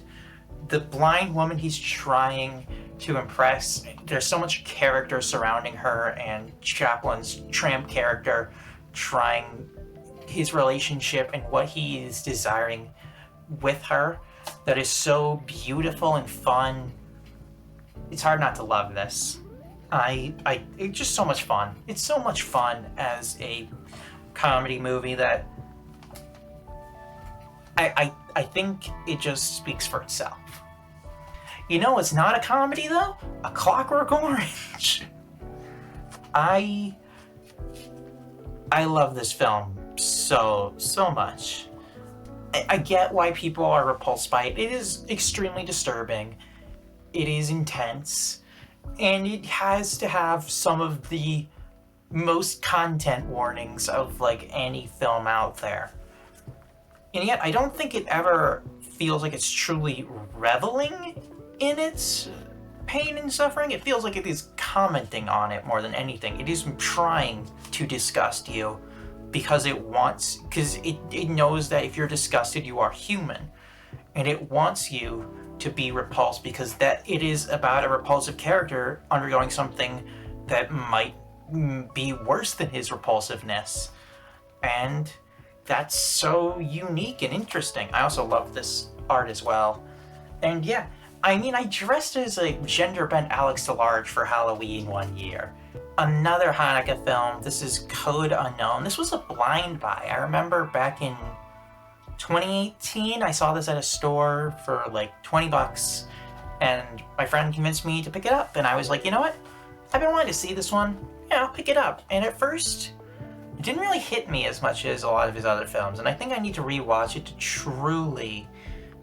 the blind woman he's trying to impress, there's so much character surrounding her, and Chaplin's tramp character trying his relationship and what he is desiring with her that is so beautiful and fun. It's hard not to love this. It's just so much fun. It's so much fun as a comedy movie that I think it just speaks for itself. You know, it's not a comedy though. A Clockwork Orange. I love this film so much. I get why people are repulsed by it. It is extremely disturbing. It is intense. And it has to have some of the most content warnings of like any film out there. And yet I don't think it ever feels like it's truly reveling in its pain and suffering. It feels like it is commenting on it more than anything. It is trying to disgust you because it knows that if you're disgusted, you are human. And it wants you to be repulsed because that it is about a repulsive character undergoing something that might be worse than his repulsiveness. And that's so unique and interesting. I also love this art as well. And yeah, I mean, I dressed as a gender-bent Alex DeLarge for Halloween one year. Another Hanukkah film. This is Code Unknown. This was a blind buy. I remember back in 2018, I saw this at a store for like $20, and my friend convinced me to pick it up, and I was like, you know what? I've been wanting to see this one. Yeah, I'll pick it up. And at first, it didn't really hit me as much as a lot of his other films, and I think I need to rewatch it to truly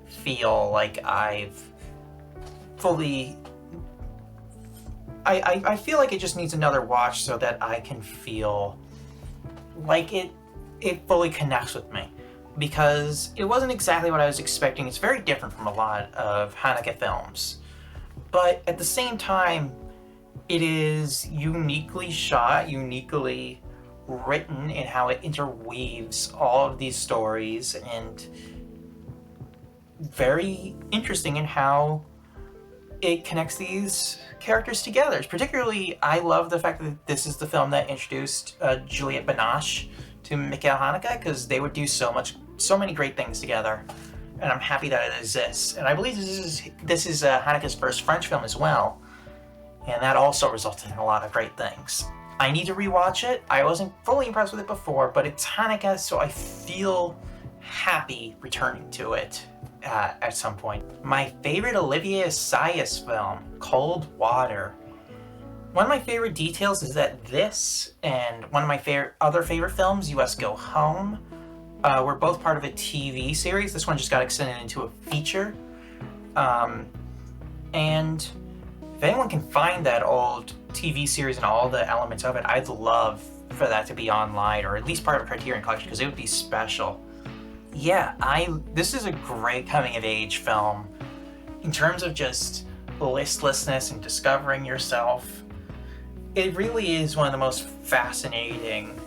feel like I've fully... I feel like it just needs another watch so that I can feel like it fully connects with me. Because it wasn't exactly what I was expecting. It's very different from a lot of Hanukkah films. But at the same time, it is uniquely shot, uniquely written in how it interweaves all of these stories, and very interesting in how it connects these characters together. Particularly, I love the fact that this is the film that introduced Juliette Binoche to Mikhail Haneke, because they would do so many great things together, and I'm happy that it exists. And I believe this is Haneke's first French film as well, and that also resulted in a lot of great things. I need to rewatch it. I wasn't fully impressed with it before, but it's Haneke, so I feel happy returning to it at some point. My favorite Olivier Assayas film, Cold Water. One of my favorite details is that this and one of my other favorite films, US Go Home, were both part of a TV series. This one just got extended into a feature. And if anyone can find that old TV series and all the elements of it, I'd love for that to be online, or at least part of a Criterion collection, because it would be special. Yeah, this is a great coming-of-age film. In terms of just listlessness and discovering yourself, it really is one of the most fascinating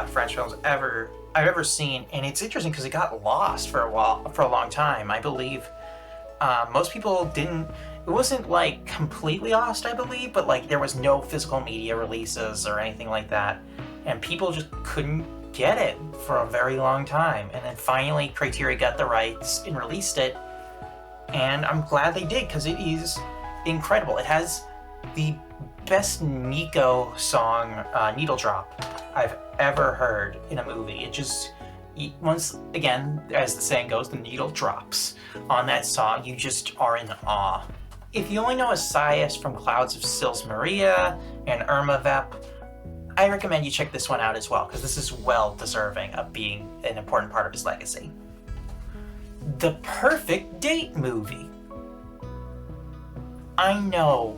French films I've ever seen, and it's interesting because it got lost for a long time. I believe most people didn't. It wasn't like completely lost, I believe, but like there was no physical media releases or anything like that, and people just couldn't get it for a very long time. And then finally, Criterion got the rights and released it, and I'm glad they did because it is incredible. It has the best Nico song, Needle Drop, I've ever heard in a movie. It just, once again, as the saying goes, the needle drops on that song. You just are in awe. If you only know Asias from Clouds of Sils Maria and Irma Vep, I recommend you check this one out as well, because this is well deserving of being an important part of his legacy. The Perfect Date movie. I know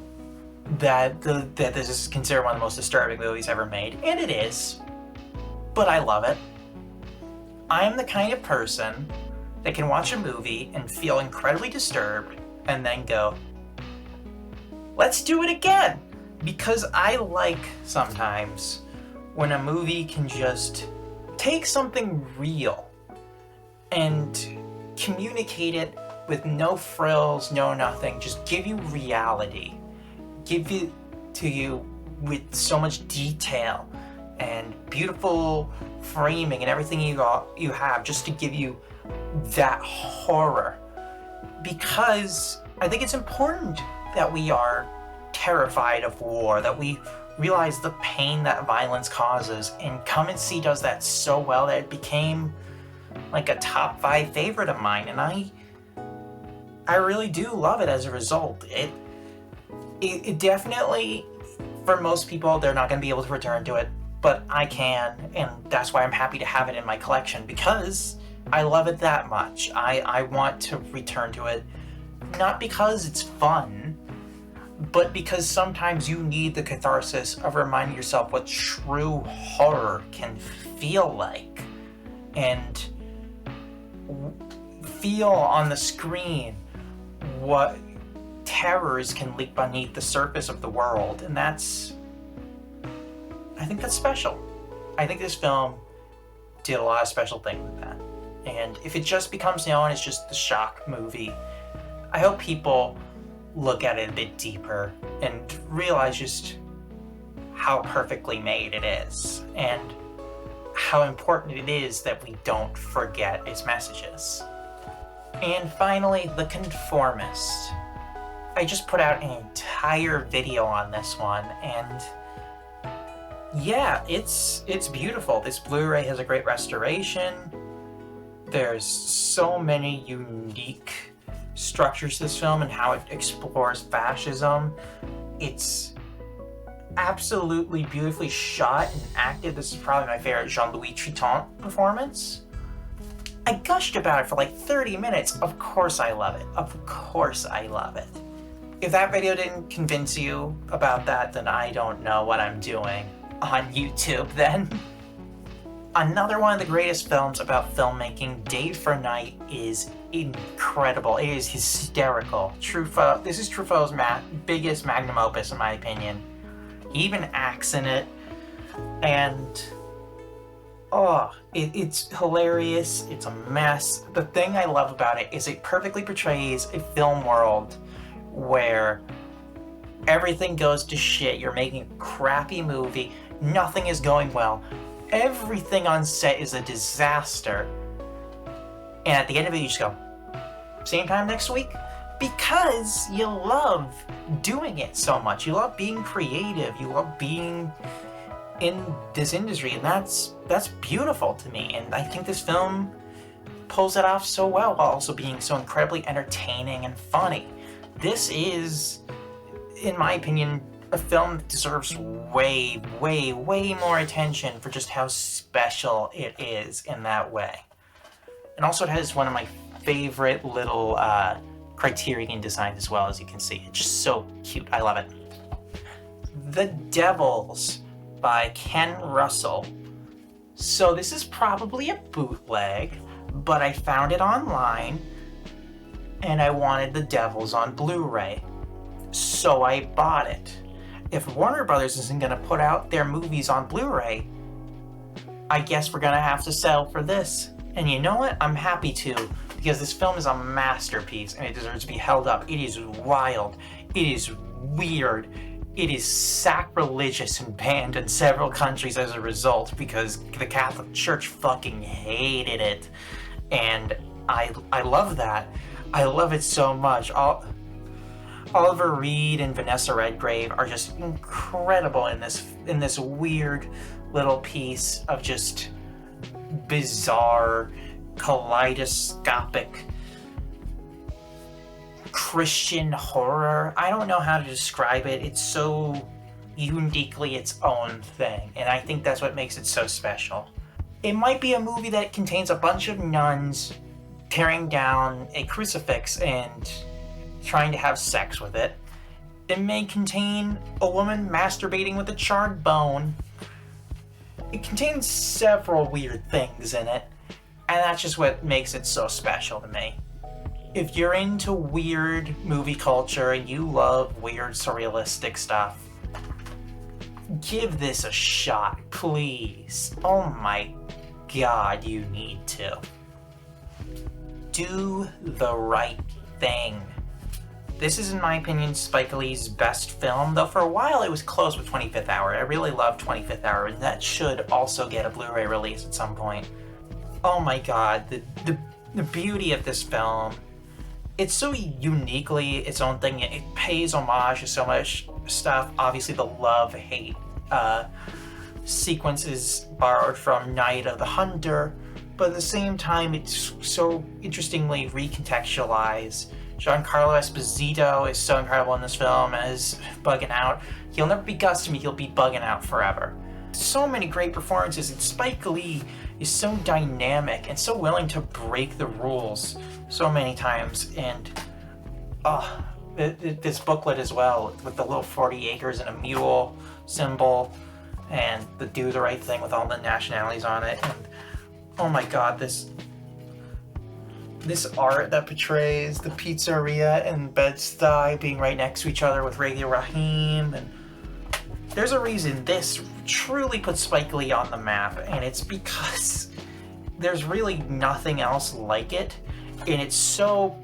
that this is considered one of the most disturbing movies ever made, and it is, but I love it. I am the kind of person that can watch a movie and feel incredibly disturbed and then go, let's do it again! Because I like sometimes when a movie can just take something real and communicate it with no frills, no nothing, just give you reality. Give it to you with so much detail and beautiful framing and everything you have, just to give you that horror. Because I think it's important that we are terrified of war, that we realize the pain that violence causes, and Come and See does that so well that it became like a top 5 favorite of mine, and I really do love it as a result. It definitely, for most people, they're not going to be able to return to it, but I can, and that's why I'm happy to have it in my collection, because I love it that much. I want to return to it, not because it's fun, but because sometimes you need the catharsis of reminding yourself what true horror can feel like, and feel on the screen what terrors can leak beneath the surface of the world, and I think that's special. I think this film did a lot of special things with that, and if it just becomes known as just the shock movie, I hope people look at it a bit deeper and realize just how perfectly made it is, and how important it is that we don't forget its messages. And finally, The Conformist. I just put out an entire video on this one, and yeah, it's beautiful. This Blu-ray has a great restoration. There's so many unique structures to this film and how it explores fascism. It's absolutely beautifully shot and acted. This is probably my favorite Jean-Louis Triton performance. I gushed about it for like 30 minutes. Of course I love it. Of course I love it. If that video didn't convince you about that, then I don't know what I'm doing on YouTube then. Another one of the greatest films about filmmaking, Day for Night, is incredible. It is hysterical. Truffaut, this is Truffaut's biggest magnum opus in my opinion. He even acts in it, and it's hilarious. It's a mess. The thing I love about it is it perfectly portrays a film world where everything goes to shit. You're making a crappy movie. Nothing is going well. Everything on set is a disaster. And at the end of it, you just go, same time next week? Because you love doing it so much. You love being creative. You love being in this industry. And that's beautiful to me. And I think this film pulls it off so well while also being so incredibly entertaining and funny. This is, in my opinion, a film that deserves way, way, way more attention for just how special it is in that way. And also it has one of my favorite little Criterion design as well, as you can see. It's just so cute. I love it. The Devils by Ken Russell. So this is probably a bootleg, but I found it online and I wanted The Devils on Blu-ray. So I bought it. If Warner Brothers isn't going to put out their movies on Blu-ray, I guess we're going to have to settle for this. And you know what? I'm happy to, because this film is a masterpiece and it deserves to be held up. It is wild. It is weird. It is sacrilegious and banned in several countries as a result because the Catholic Church fucking hated it. And I love that. I love it so much. Oliver Reed and Vanessa Redgrave are just incredible in this weird little piece of just bizarre, kaleidoscopic Christian horror. I don't know how to describe it. It's so uniquely its own thing, and I think that's what makes it so special. It might be a movie that contains a bunch of nuns tearing down a crucifix and trying to have sex with it. It may contain a woman masturbating with a charred bone. It contains several weird things in it, and that's just what makes it so special to me. If you're into weird movie culture and you love weird surrealistic stuff, give this a shot, please. Oh my god, you need to. Do the right thing. This is, in my opinion, Spike Lee's best film, though for a while it was close with 25th Hour. I really love 25th Hour, and that should also get a Blu-ray release at some point. Oh my god, the beauty of this film. It's so uniquely its own thing. It pays homage to so much stuff. Obviously, the love-hate sequence is borrowed from Night of the Hunter, but at the same time, it's so interestingly recontextualized. Giancarlo Esposito is so incredible in this film as Bugging Out. He'll never be Gus to me, he'll be Bugging Out forever. So many great performances, and Spike Lee is so dynamic and so willing to break the rules so many times. And this booklet as well, with the little 40 acres and a mule symbol, and the Do the Right Thing with all the nationalities on it. And oh my god, this art that portrays the pizzeria and Bed-Stuy being right next to each other with Radio Raheem, and there's a reason this truly puts Spike Lee on the map, and it's because there's really nothing else like it, and it's so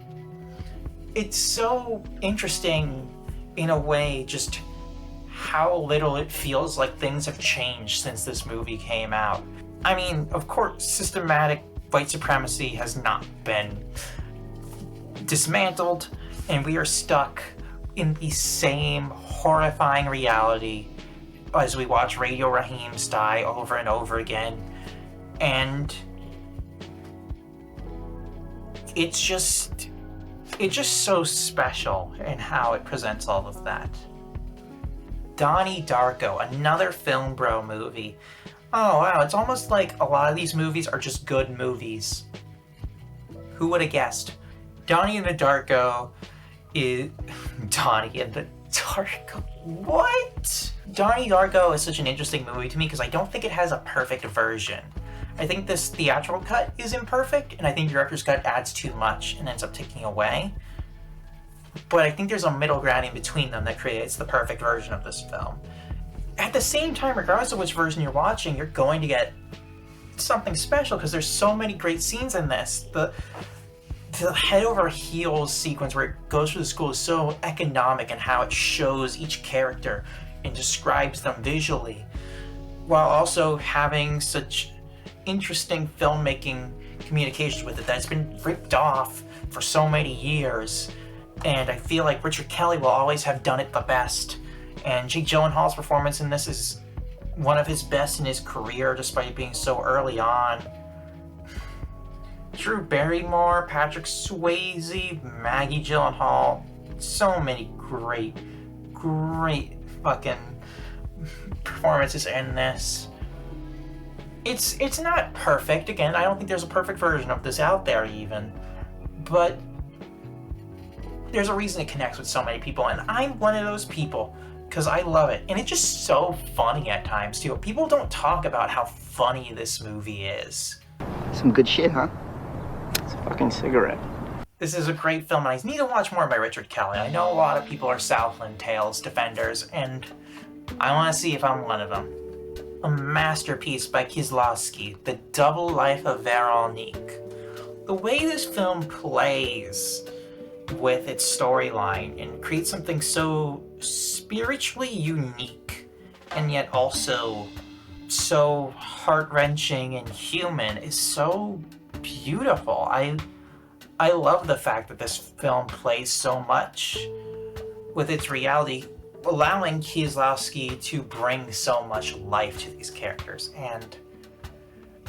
interesting in a way, just how little it feels like things have changed since this movie came out. I mean, of course, systematic white supremacy has not been dismantled, and we are stuck in the same horrifying reality as we watch Radio Raheem's die over and over again. And it's just so special in how it presents all of that. Donnie Darko, another Film Bro movie. Oh wow, it's almost like a lot of these movies are just good movies. Who would have guessed? Donnie and the Darko is... Donnie and the Darko... What? Donnie Darko is such an interesting movie to me because I don't think it has a perfect version. I think this theatrical cut is imperfect, and I think the director's cut adds too much and ends up taking away. But I think there's a middle ground in between them that creates the perfect version of this film. At the same time, regardless of which version you're watching, you're going to get something special because there's so many great scenes in this. The head over heels sequence where it goes through the school is so economic in how it shows each character and describes them visually, while also having such interesting filmmaking communications with it that's been ripped off for so many years. And I feel like Richard Kelly will always have done it the best. And Jake Gyllenhaal's performance in this is one of his best in his career, despite being so early on. Drew Barrymore, Patrick Swayze, Maggie Gyllenhaal, so many great fucking performances in this. It's not perfect. Again, I don't think there's a perfect version of this out there even, but there's a reason it connects with so many people, and I'm one of those people because I love it. And it's just so funny at times, too. People don't talk about how funny this movie is. Some good shit, huh? It's a fucking cigarette. This is a great film, and I need to watch more by Richard Kelly. I know a lot of people are Southland Tales defenders, and I want to see if I'm one of them. A masterpiece by Kieslowski, The Double Life of Veronique. The way this film plays with its storyline and creates something so spiritually unique and yet also so heart-wrenching and human is so beautiful. I love the fact that this film plays so much with its reality, allowing Kieslowski to bring so much life to these characters. And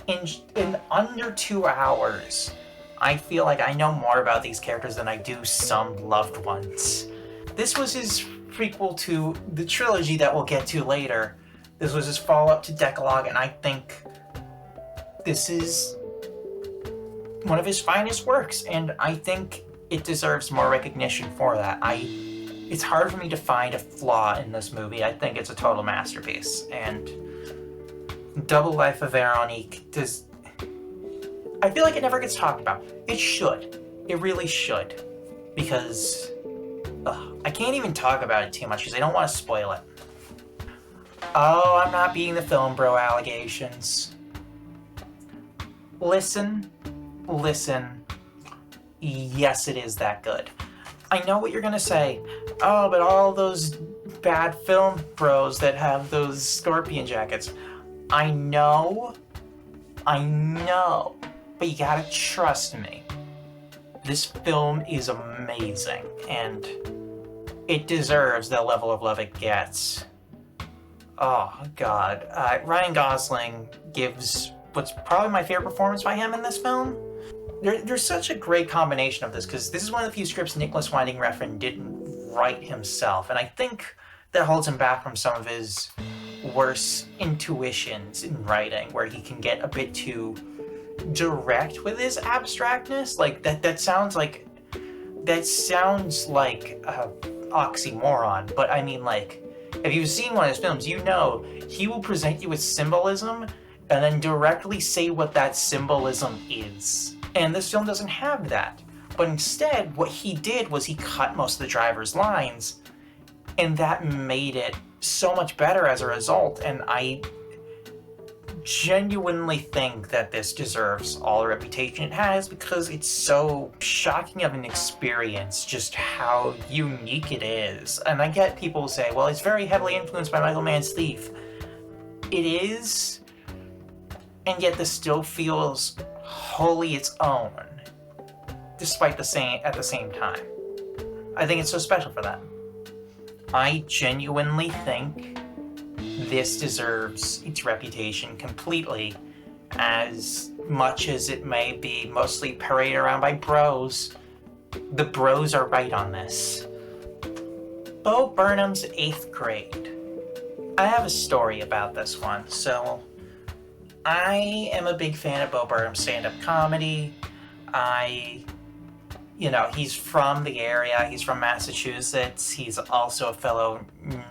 in under 2 hours, I feel like I know more about these characters than I do some loved ones. This was his prequel to the trilogy that we'll get to later. This was his follow-up to Decalogue, and I think this is one of his finest works, and I think it deserves more recognition for that. It's hard for me to find a flaw in this movie. I think it's a total masterpiece, and Double Life of Veronique I feel like it never gets talked about. It should. It really should. Because I can't even talk about it too much because I don't want to spoil it. Oh, I'm not beating the film bro allegations. Listen. Yes, it is that good. I know what you're gonna say. Oh, but all those bad film bros that have those scorpion jackets. I know. But you gotta trust me. This film is amazing, and it deserves the level of love it gets. Oh, God. Ryan Gosling gives what's probably my favorite performance by him in this film. There's such a great combination of this, because this is one of the few scripts Nicholas Winding Refn didn't write himself, and I think that holds him back from some of his worst intuitions in writing, where he can get a bit too direct with his abstractness. Like that sounds like oxymoron, but I mean, like, if you've seen one of his films, you know he will present you with symbolism and then directly say what that symbolism is. And this film doesn't have that. But instead, what he did was he cut most of the driver's lines, and that made it so much better as a result. And I genuinely think that this deserves all the reputation it has, because it's so shocking of an experience, just how unique it is. And I get people say, well, it's very heavily influenced by Michael Mann's Thief. It is, and yet this still feels wholly its own, despite at the same time. I think it's so special for that. I genuinely think this deserves its reputation completely, as much as it may be mostly paraded around by bros. The bros are right on this. Bo Burnham's 8th grade. I have a story about this one. So, I am a big fan of Bo Burnham's stand-up comedy. He's from the area, he's from Massachusetts, he's also a fellow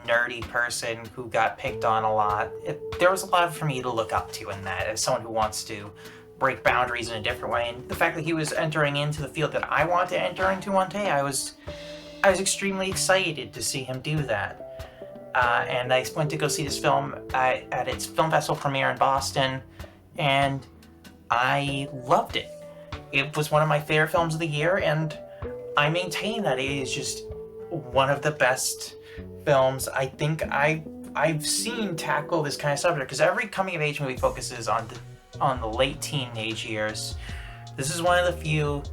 nerdy person who got picked on a lot. There was a lot for me to look up to in that, as someone who wants to break boundaries in a different way. And the fact that he was entering into the field that I want to enter into one day, I was extremely excited to see him do that. And I went to go see this film at its film festival premiere in Boston, and I loved it. It was one of my favorite films of the year, and I maintain that it is just one of the best films I think I've seen tackle this kind of subject, because every coming-of-age movie focuses on the late teenage years. This is one of the few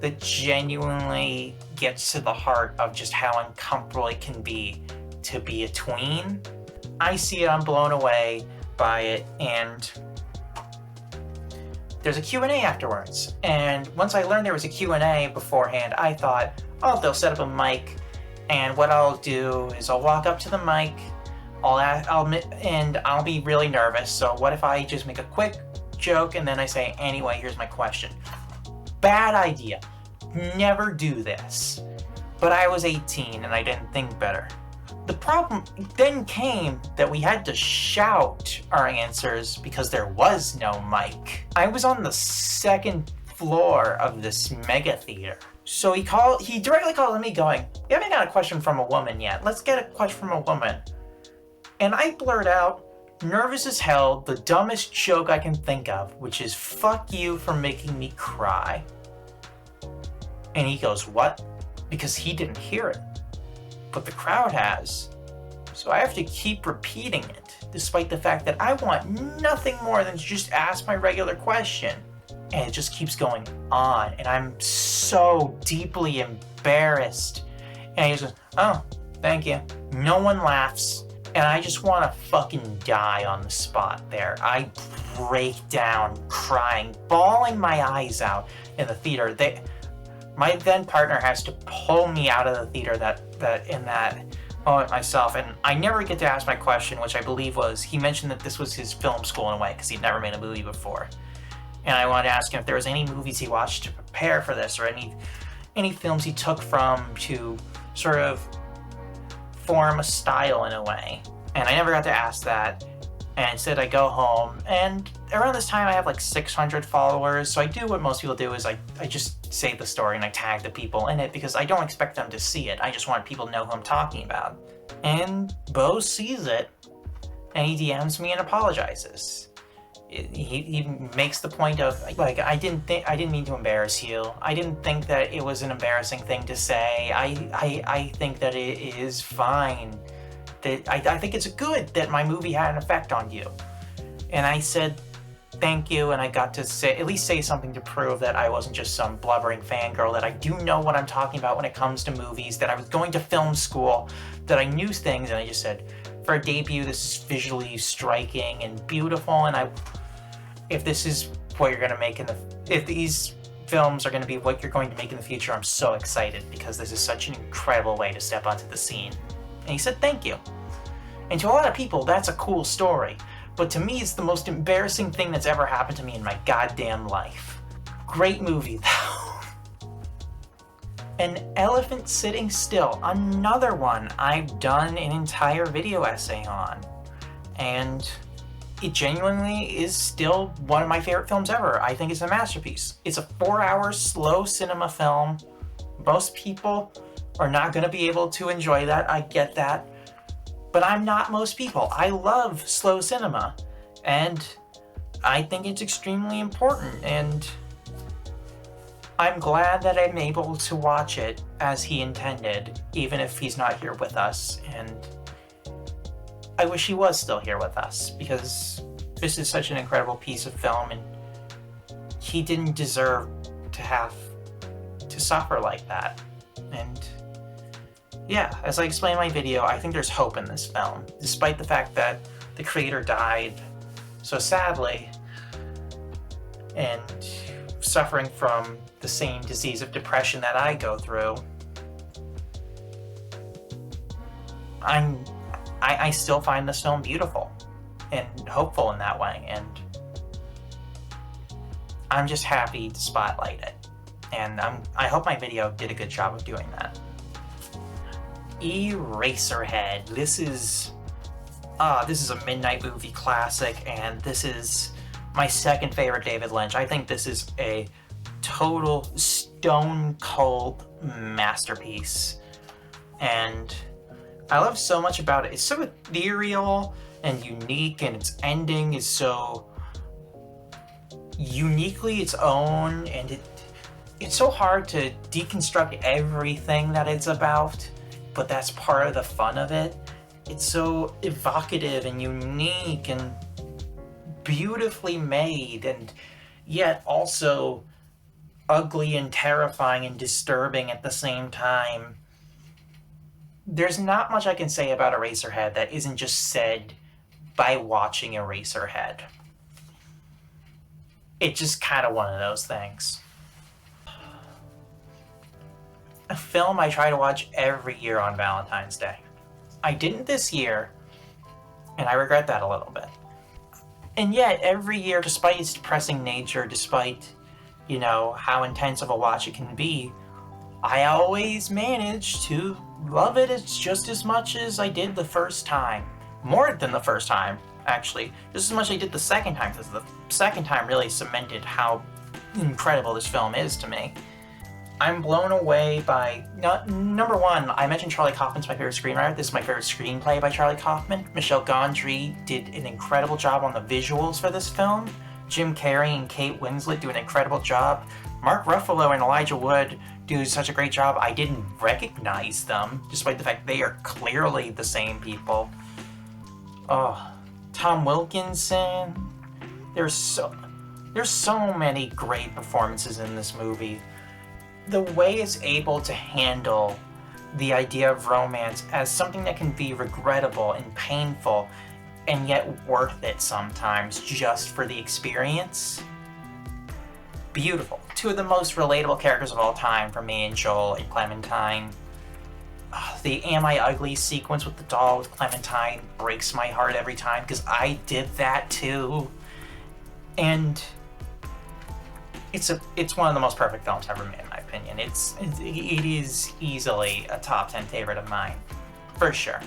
that genuinely gets to the heart of just how uncomfortable it can be to be a tween. I see it, I'm blown away by it, and there's a Q&A afterwards. And once I learned there was a Q&A beforehand, I thought, oh, they'll set up a mic, and what I'll do is I'll walk up to the mic, I'll be really nervous, so what if I just make a quick joke and then I say, anyway, here's my question. Bad idea. Never do this. But I was 18 and I didn't think better. The problem then came that we had to shout our answers because there was no mic. I was on the second floor of this mega theater. So he directly called me going, "You haven't got a question from a woman yet. Let's get a question from a woman." And I blurt out, nervous as hell, the dumbest joke I can think of, which is, "Fuck you for making me cry." And he goes, "What?" Because he didn't hear it. But the crowd has. So I have to keep repeating it, despite the fact that I want nothing more than to just ask my regular question. And it just keeps going on, and I'm so deeply embarrassed. And he goes, "Oh, thank you." No one laughs, and I just want to fucking die on the spot there. I break down, crying, bawling my eyes out in the theater. My then partner has to pull me out of the theater in that moment myself, and I never get to ask my question, which I believe was, he mentioned that this was his film school in a way, because he'd never made a movie before. And I wanted to ask him if there was any movies he watched to prepare for this, or any films he took from to sort of form a style in a way. And I never got to ask that. And instead I go home, and around this time I have like 600 followers, so I do what most people do, is I just say the story and I tag the people in it, because I don't expect them to see it. I just want people to know who I'm talking about. And Bo sees it, and he DMs me and apologizes. He makes the point of, like, I didn't mean to embarrass you. I didn't think that it was an embarrassing thing to say. I think that it is fine. That I think it's good that my movie had an effect on you. And I said thank you, and I got to at least say something to prove that I wasn't just some blubbering fangirl, that I do know what I'm talking about when it comes to movies, that I was going to film school, that I knew things. And I just said, for a debut, this is visually striking and beautiful, and if this is what you're going to make if these films are going to be what you're going to make in the future, I'm so excited, because this is such an incredible way to step onto the scene. And he said thank you. And to a lot of people, that's a cool story. But to me, it's the most embarrassing thing that's ever happened to me in my goddamn life. Great movie, though. An Elephant Sitting Still, another one I've done an entire video essay on. And it genuinely is still one of my favorite films ever. I think it's a masterpiece. It's a 4-hour slow cinema film. Most people are not going to be able to enjoy that. I get that. But I'm not most people. I love slow cinema. And I think it's extremely important. And I'm glad that I'm able to watch it as he intended, even if he's not here with us. And I wish he was still here with us, because this is such an incredible piece of film, and he didn't deserve to have to suffer like that. And yeah, as I explained in my video, I think there's hope in this film, despite the fact that the creator died so sadly and suffering from the same disease of depression that I go through. I still find this film beautiful and hopeful in that way, and I'm just happy to spotlight it. And I hope my video did a good job of doing that. Eraserhead. This is a midnight movie classic, and this is my second favorite David Lynch. I think this is a total stone cold masterpiece, and I love so much about it. It's so ethereal and unique, and its ending is so uniquely its own, and it's so hard to deconstruct everything that it's about, but that's part of the fun of it. It's so evocative and unique and beautifully made, and yet also ugly and terrifying and disturbing at the same time. There's not much I can say about Eraserhead that isn't just said by watching Eraserhead. It's just kind of one of those things. A film I try to watch every year on Valentine's Day. I didn't this year, and I regret that a little bit. And yet, every year, despite its depressing nature, despite, how intense of a watch it can be, I always manage to love it just as much as I did the first time. More than the first time, actually. Just as much as I did the second time, because the second time really cemented how incredible this film is to me. I'm blown away by, number one, I mentioned Charlie Kaufman's my favorite screenwriter. This is my favorite screenplay by Charlie Kaufman. Michel Gondry did an incredible job on the visuals for this film. Jim Carrey and Kate Winslet do an incredible job. Mark Ruffalo and Elijah Wood do such a great job, I didn't recognize them, despite the fact they are clearly the same people. Oh, Tom Wilkinson. There's so many great performances in this movie. The way it's able to handle the idea of romance as something that can be regrettable and painful, and yet worth it sometimes just for the experience. Beautiful. Two of the most relatable characters of all time for me and Joel and Clementine. The Am I Ugly sequence with the doll with Clementine breaks my heart every time because I did that too. And it's one of the most perfect films ever made, in my opinion. It is easily a top 10 favorite of mine, for sure.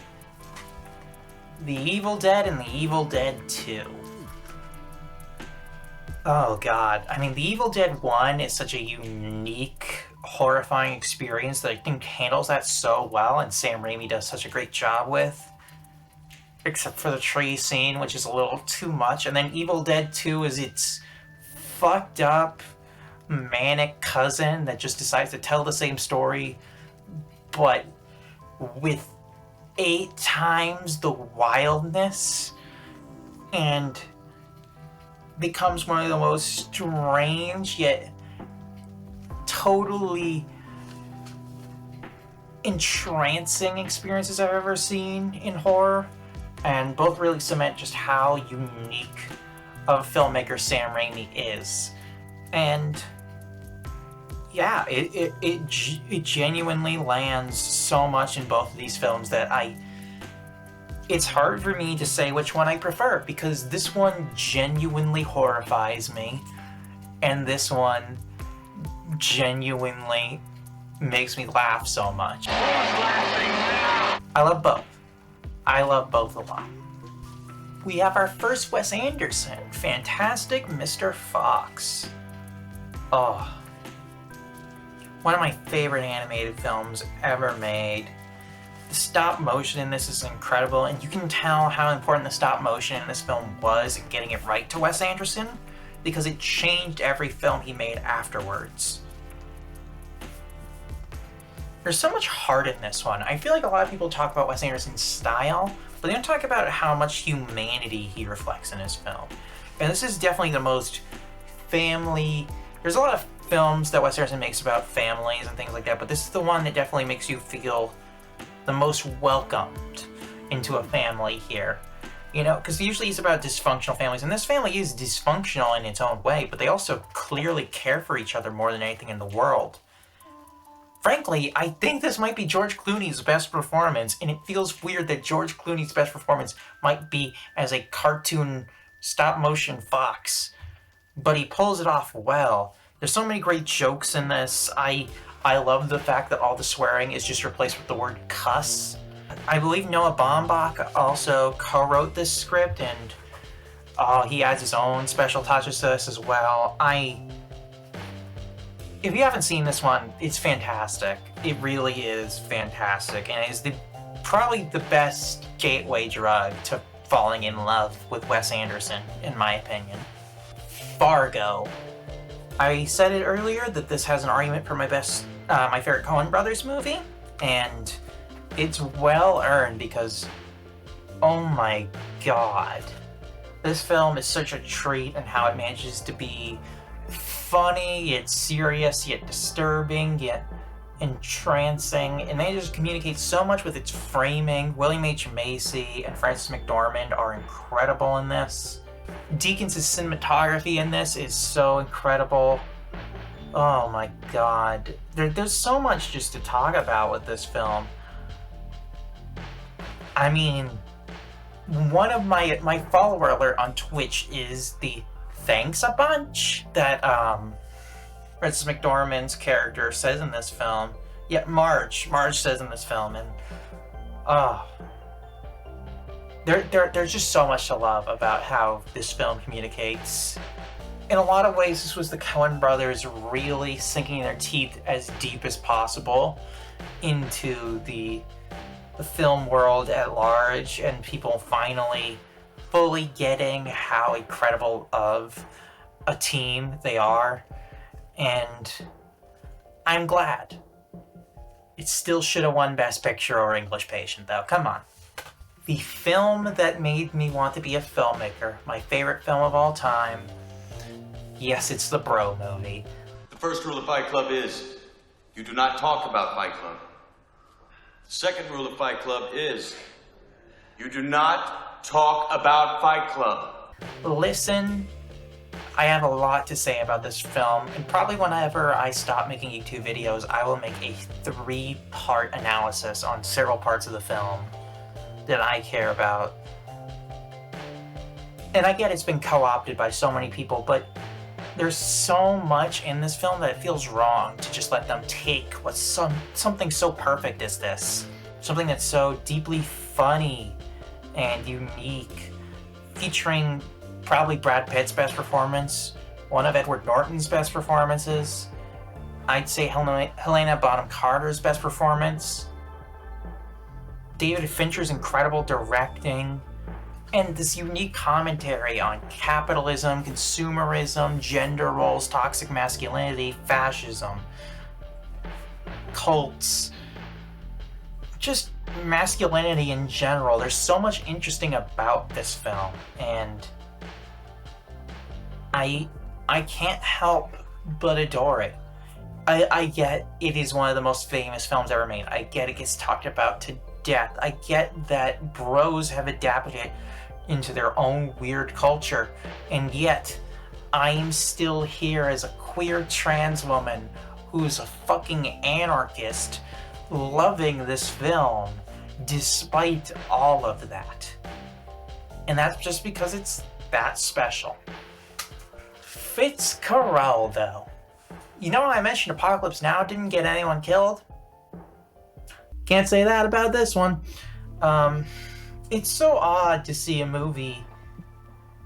The Evil Dead and The Evil Dead 2. Oh god, I mean, The Evil Dead 1 is such a unique, horrifying experience that I think handles that so well, and Sam Raimi does such a great job with. Except for the tree scene, which is a little too much, and then Evil Dead 2 is its fucked up, manic cousin that just decides to tell the same story, but with 8 times the wildness, and becomes one of the most strange yet totally entrancing experiences I've ever seen in horror, and both really cement just how unique of a filmmaker Sam Raimi is. And yeah, it genuinely lands so much in both of these films that it's hard for me to say which one I prefer, because this one genuinely horrifies me, and this one genuinely makes me laugh so much. I love both. I love both a lot. We have our first Wes Anderson, Fantastic Mr. Fox. Oh, one of my favorite animated films ever made. The stop motion in this is incredible, and you can tell how important the stop motion in this film was in getting it right to Wes Anderson, because it changed every film he made afterwards. There's so much heart in this one. I feel like a lot of people talk about Wes Anderson's style, but they don't talk about how much humanity he reflects in his film. And this is definitely the most family... There's a lot of films that Wes Anderson makes about families and things like that, but this is the one that definitely makes you feel the most welcomed into a family here. You know, because usually it's about dysfunctional families, and this family is dysfunctional in its own way, but they also clearly care for each other more than anything in the world. Frankly, I think this might be George Clooney's best performance, and it feels weird that George Clooney's best performance might be as a cartoon stop-motion fox, but he pulls it off well. There's so many great jokes in this. I love the fact that all the swearing is just replaced with the word cuss. I believe Noah Baumbach also co-wrote this script, and he adds his own special touches to this as well. If you haven't seen this one, it's fantastic. It really is fantastic, and it is probably the best gateway drug to falling in love with Wes Anderson, in my opinion. Fargo. I said it earlier that this has an argument for my favorite Coen Brothers movie, and it's well earned because, oh my god, this film is such a treat in how it manages to be funny, yet serious, yet disturbing, yet entrancing, and they just communicate so much with its framing. William H. Macy and Frances McDormand are incredible in this. Deakins' cinematography in this is so incredible. Oh my god. There's so much just to talk about with this film. I mean, one of my follower alert on Twitch is the thanks a bunch that Frances McDormand's character says in this film. Yeah, Marge says in this film, and there's just so much to love about how this film communicates. In a lot of ways, this was the Coen brothers really sinking their teeth as deep as possible into the film world at large, and people finally fully getting how incredible of a team they are. And I'm glad. It still should have won Best Picture or English Patient, though. Come on. The film that made me want to be a filmmaker, my favorite film of all time. Yes, it's the Bro movie. The first rule of Fight Club is you do not talk about Fight Club. The second rule of Fight Club is you do not talk about Fight Club. Listen, I have a lot to say about this film, and probably whenever I stop making YouTube videos, I will make a 3-part analysis on several parts of the film that I care about. And I get it's been co-opted by so many people, but there's so much in this film that it feels wrong to just let them take what's something so perfect as this. Something that's so deeply funny and unique, featuring probably Brad Pitt's best performance, one of Edward Norton's best performances, I'd say Helena Bonham Carter's best performance, David Fincher's incredible directing, and this unique commentary on capitalism, consumerism, gender roles, toxic masculinity, fascism, cults, just masculinity in general. There's so much interesting about this film, and I can't help but adore it. I get it is one of the most famous films ever made. I get it gets talked about to death. I get that bros have adapted it into their own weird culture, and yet I'm still here as a queer trans woman who's a fucking anarchist loving this film despite all of that. And that's just because it's that special. Fitzcarrall, though. You know, when I mentioned Apocalypse Now didn't get anyone killed? Can't say that about this one. It's so odd to see a movie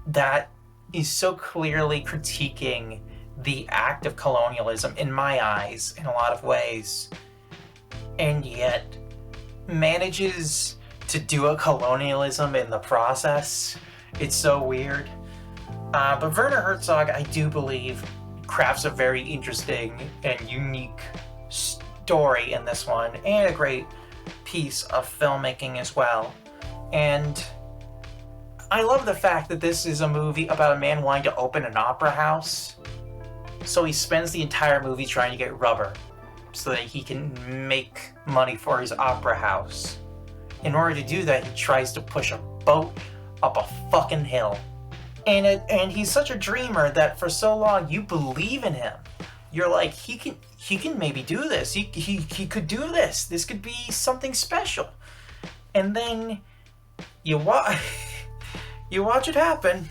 that is so clearly critiquing the act of colonialism, in my eyes, in a lot of ways, and yet manages to do a colonialism in the process. It's so weird. But Werner Herzog, I do believe, crafts a very interesting and unique story in this one, and a great piece of filmmaking as well. And I love the fact that this is a movie about a man wanting to open an opera house. So he spends the entire movie trying to get rubber so that he can make money for his opera house. In order to do that, he tries to push a boat up a fucking hill. And he's such a dreamer that for so long you believe in him. You're like, he can maybe do this. He could do this. This could be something special. And then you watch it happen.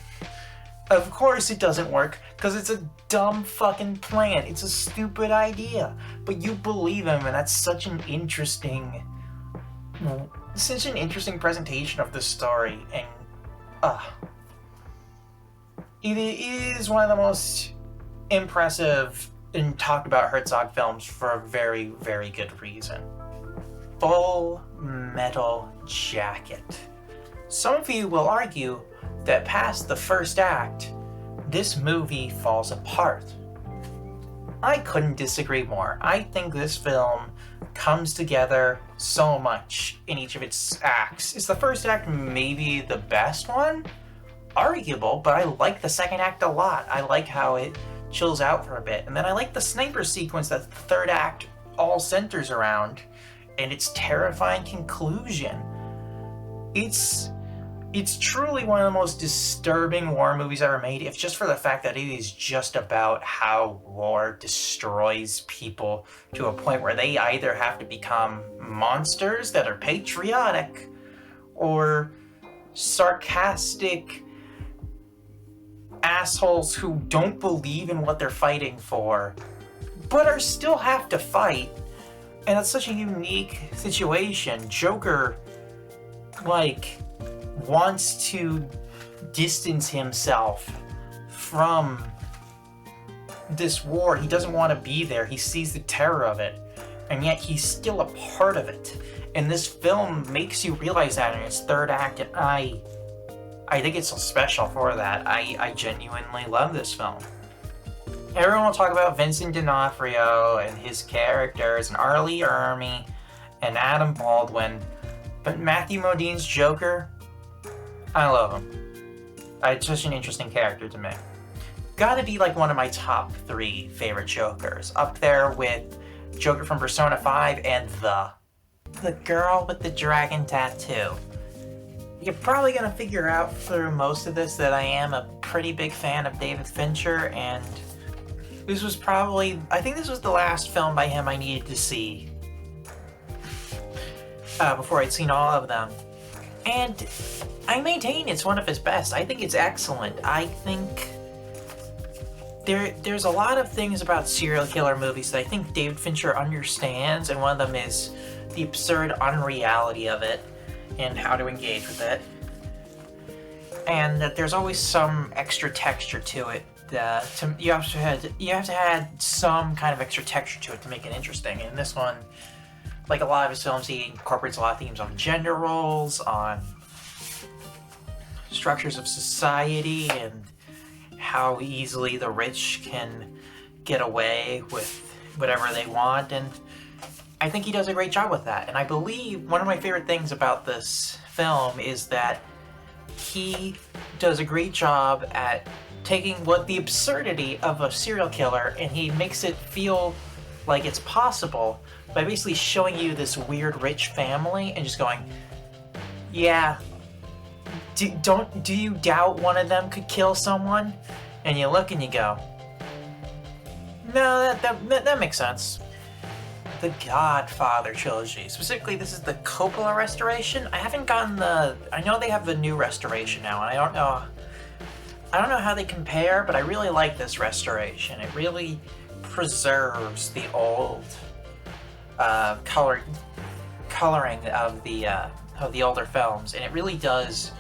Of course it doesn't work, because it's a dumb fucking plan. It's a stupid idea. But you believe him, and that's such an interesting presentation of the story. And it is one of the most impressive and talked about Herzog films for a very, very good reason. Full Metal Jacket. Some of you will argue that past the first act, this movie falls apart. I couldn't disagree more. I think this film comes together so much in each of its acts. Is the first act maybe the best one? Arguable, but I like the second act a lot. I like how it chills out for a bit. And then I like the sniper sequence that the third act all centers around, and its terrifying conclusion. It's truly one of the most disturbing war movies ever made, if just for the fact that it is just about how war destroys people to a point where they either have to become monsters that are patriotic or sarcastic assholes who don't believe in what they're fighting for but still have to fight. And it's such a unique situation. Joker, like, wants to distance himself from this war. He doesn't want to be there. He sees the terror of it, and yet he's still a part of it. And this film makes you realize that in its third act, and I think it's so special for that. I genuinely love this film. Everyone will talk about Vincent D'Onofrio and his characters, and R. Lee Ermey, and Adam Baldwin, but Matthew Modine's Joker, I love him. It's such an interesting character to me. Gotta be like one of my top 3 favorite Jokers, up there with Joker from Persona 5 and the girl with the dragon tattoo. You're probably gonna figure out through most of this that I am a pretty big fan of David Fincher, and this was probably, I think this was the last film by him I needed to see before I'd seen all of them. And I maintain it's one of his best. I think it's excellent. I think there's a lot of things about serial killer movies that I think David Fincher understands, and one of them is the absurd unreality of it and how to engage with it. And that there's always some extra texture to it. You have to add some kind of extra texture to it to make it interesting. And this one, like a lot of his films, he incorporates a lot of themes on gender roles, on structures of society, and how easily the rich can get away with whatever they want. And I think he does a great job with that. And I believe one of my favorite things about this film is that he does a great job at taking the absurdity of a serial killer, and he makes it feel like it's possible by basically showing you this weird rich family and just going, yeah, do you doubt one of them could kill someone? And you look and you go, no, that makes sense. The Godfather trilogy, specifically this is the Coppola restoration. I haven't gotten I know they have the new restoration now, and I don't know how they compare, but I really like this restoration. It really preserves the old coloring of the older films, and it really does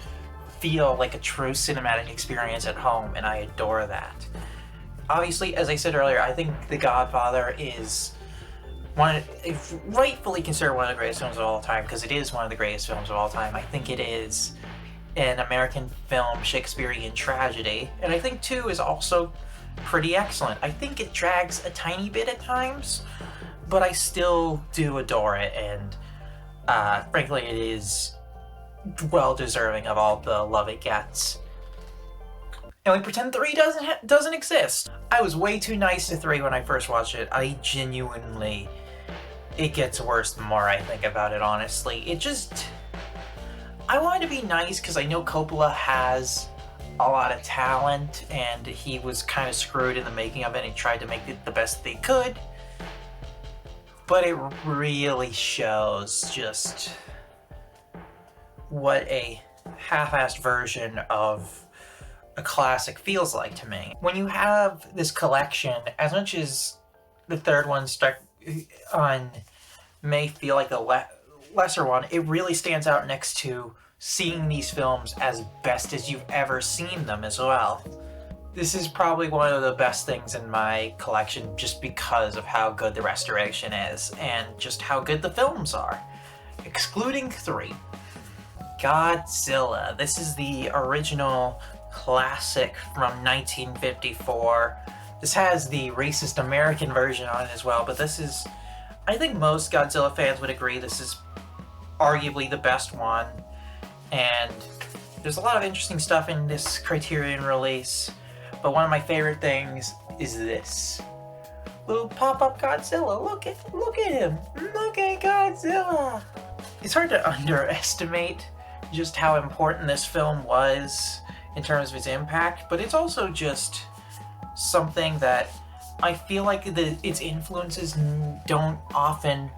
feel like a true cinematic experience at home, and I adore that. Obviously, as I said earlier, I think The Godfather is rightfully considered one of the greatest films of all time, because it is one of the greatest films of all time. I think it is an American film Shakespearean tragedy, and I think 2 is also pretty excellent. I think it drags a tiny bit at times, but I still do adore it, and frankly it is well deserving of all the love it gets. And we pretend 3 doesn't exist. I was way too nice to 3 when I first watched it. I genuinely, it gets worse the more I think about it, honestly. I wanted to be nice because I know Coppola has a lot of talent, and he was kind of screwed in the making of it, and he tried to make it the best they could. But it really shows just what a half-assed version of a classic feels like to me. When you have this collection, as much as the third one may feel like the lesser one, it really stands out next to seeing these films as best as you've ever seen them as well. This is probably one of the best things in my collection just because of how good the restoration is and just how good the films are. Excluding 3. Godzilla. This is the original classic from 1954. This has the racist American version on it as well, but this is, I think most Godzilla fans would agree, this is arguably the best one. And there's a lot of interesting stuff in this Criterion release, but one of my favorite things is this. Little pop-up Godzilla, look at him, look at Godzilla! It's hard to underestimate just how important this film was in terms of its impact, but it's also just something that I feel like its influences don't often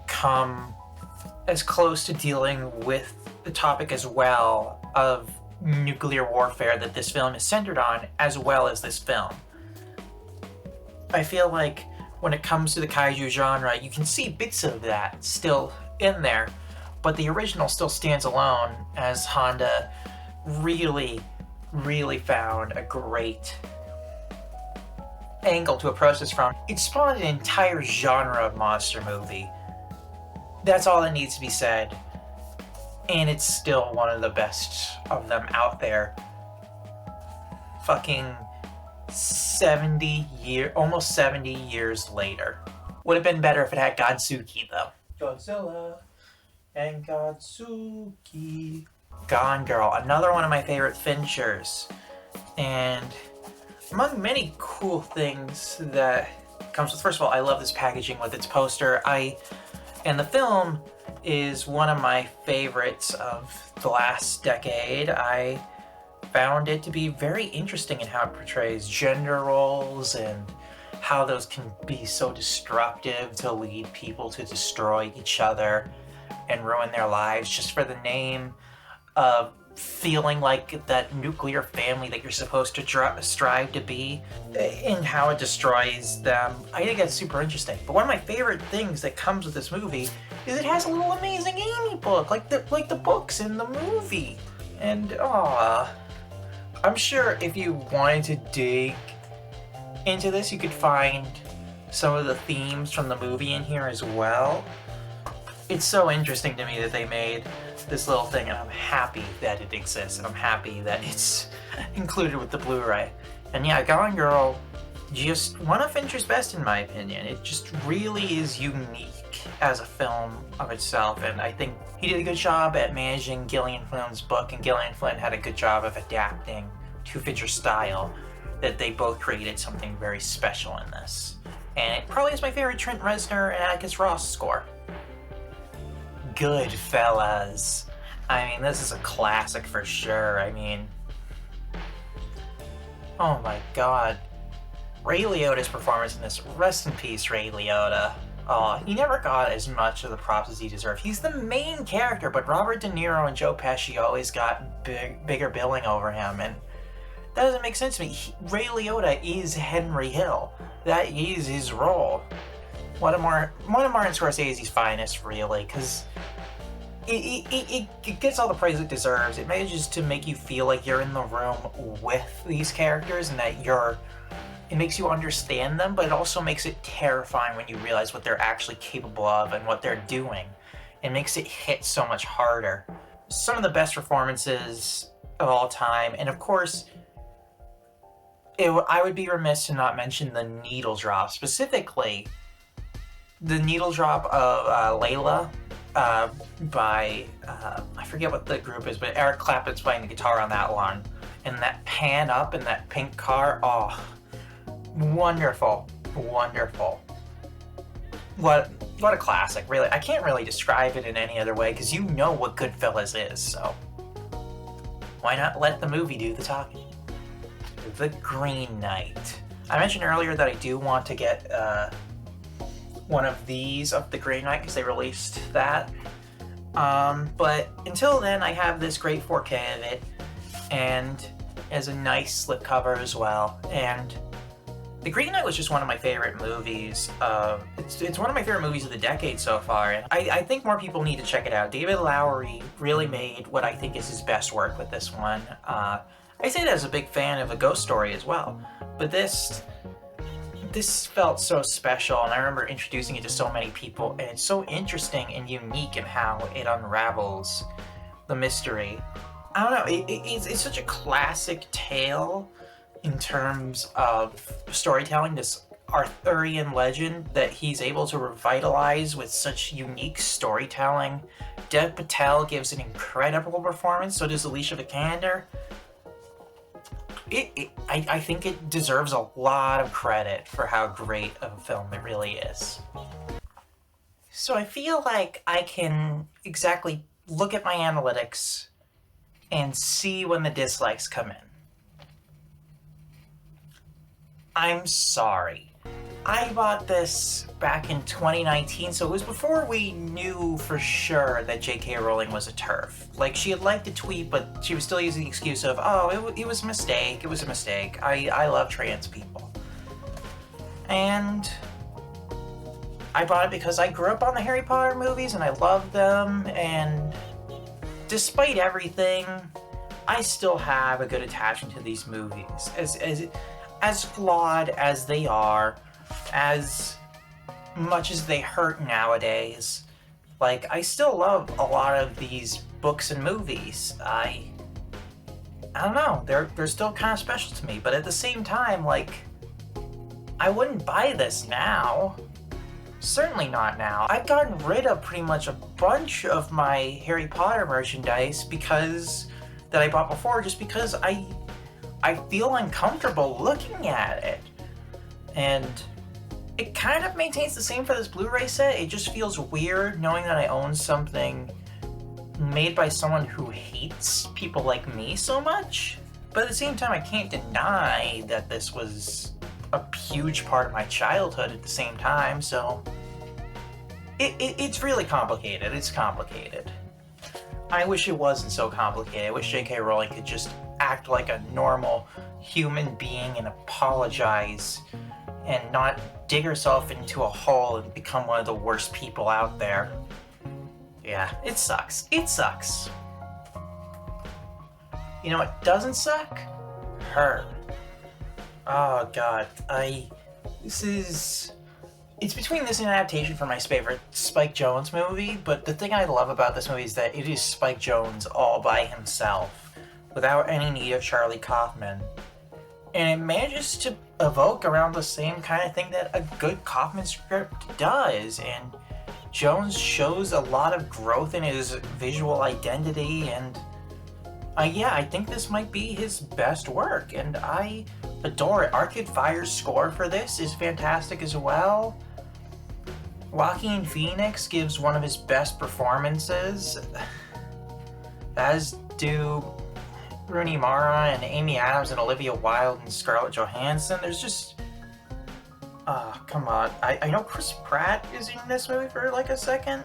come as close to dealing with the topic as well of nuclear warfare that this film is centered on, as well as this film. I feel like when it comes to the kaiju genre, you can see bits of that still in there, but the original still stands alone as Honda really found a great angle to approach this from. It spawned an entire genre of monster movie. That's all that needs to be said. And it's still one of the best of them out there. Fucking almost 70 years later. Would have been better if it had Godzuki though. Godzilla and Godzuki. Gone Girl, another one of my favorite Finchers. And among many cool things that comes with, first of all, I love this packaging with its poster. And the film is one of my favorites of the last decade. I found it to be very interesting in how it portrays gender roles and how those can be so destructive to lead people to destroy each other and ruin their lives just for the name of feeling like that nuclear family that you're supposed to strive to be, and how it destroys them. I think that's super interesting. But one of my favorite things that comes with this movie is it has a little Amazing Amy book, like the books in the movie. And I'm sure if you wanted to dig into this, you could find some of the themes from the movie in here as well. It's so interesting to me that they made this little thing, and I'm happy that it exists, and I'm happy that it's included with the Blu-ray. And yeah, Gone Girl, just one of Fincher's best in my opinion. It just really is unique as a film of itself, and I think he did a good job at managing Gillian Flynn's book, and Gillian Flynn had a good job of adapting to Fincher's style, that they both created something very special in this. And it probably is my favorite Trent Reznor and Atticus Ross score. Goodfellas. I mean, this is a classic for sure. I mean, oh my god. Ray Liotta's performance in this, rest in peace, Ray Liotta. Oh, he never got as much of the props as he deserved. He's the main character, but Robert De Niro and Joe Pesci always got bigger billing over him, and that doesn't make sense to me. Ray Liotta is Henry Hill. That is his role. One of Martin Scorsese's finest, really, because it gets all the praise it deserves. It manages to make you feel like you're in the room with these characters, and that it makes you understand them, but it also makes it terrifying when you realize what they're actually capable of and what they're doing. It makes it hit so much harder. Some of the best performances of all time, and of course, I would be remiss to not mention the needle drop, specifically the needle drop of Layla by, I forget what the group is, but Eric Clapton's playing the guitar on that one. And that pan up in that pink car, oh, wonderful, wonderful. What a classic, really. I can't really describe it in any other way, because you know what Goodfellas is, so why not let the movie do the talking? The Green Knight. I mentioned earlier that I do want to get one of these of the Green Knight, because they released that. But until then, I have this great 4K of it, and as a nice slipcover as well. And The Green Knight was just one of my favorite movies. It's one of my favorite movies of the decade so far, and I think more people need to check it out. David Lowery really made what I think is his best work with this one. I say that as a big fan of A Ghost Story as well, but this felt so special, and I remember introducing it to so many people, and it's so interesting and unique in how it unravels the mystery. I don't know, it's such a classic tale in terms of storytelling, this Arthurian legend that he's able to revitalize with such unique storytelling. Dev Patel gives an incredible performance, so does Alicia Vikander. I think it deserves a lot of credit for how great of a film it really is. So I feel like I can exactly look at my analytics and see when the dislikes come in. I'm sorry. I bought this back in 2019, so it was before we knew for sure that J.K. Rowling was a TERF. Like, she had liked the tweet, but she was still using the excuse of, oh, it was a mistake, it was a mistake. I love trans people. And I bought it because I grew up on the Harry Potter movies and I loved them, and despite everything, I still have a good attachment to these movies. As flawed as they are, as much as they hurt nowadays, like, I still love a lot of these books and movies. I don't know, they're still kind of special to me, but at the same time, like, I wouldn't buy this now. Certainly not now. I've gotten rid of pretty much a bunch of my Harry Potter merchandise that I bought before, just because I feel uncomfortable looking at it. And it kind of maintains the same for this Blu-ray set. It just feels weird knowing that I own something made by someone who hates people like me so much. But at the same time, I can't deny that this was a huge part of my childhood at the same time, so it's really complicated. It's complicated. I wish it wasn't so complicated. I wish J.K. Rowling could just act like a normal human being and apologize and not dig herself into a hole and become one of the worst people out there. Yeah, it sucks. It sucks. You know what doesn't suck? Her. Oh god, it's between this and an adaptation for my favorite Spike Jonze movie, but the thing I love about this movie is that it is Spike Jonze all by himself, without any need of Charlie Kaufman. And it manages to evoke around the same kind of thing that a good Kaufman script does, and Jonze shows a lot of growth in his visual identity, and yeah, I think this might be his best work, and I adore it. Arcade Fire's score for this is fantastic as well. Joaquin Phoenix gives one of his best performances, as do Rooney Mara and Amy Adams and Olivia Wilde and Scarlett Johansson. There's just... come on. I know Chris Pratt is in this movie for like a second,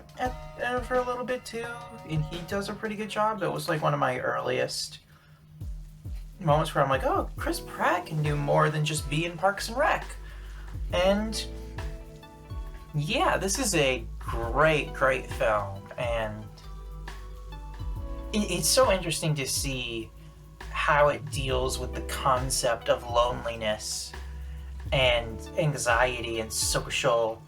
for a little bit too, and he does a pretty good job. It was like one of my earliest moments where I'm like, oh, Chris Pratt can do more than just be in Parks and Rec. And yeah, this is a great, great film, and it's so interesting to see how it deals with the concept of loneliness and anxiety and social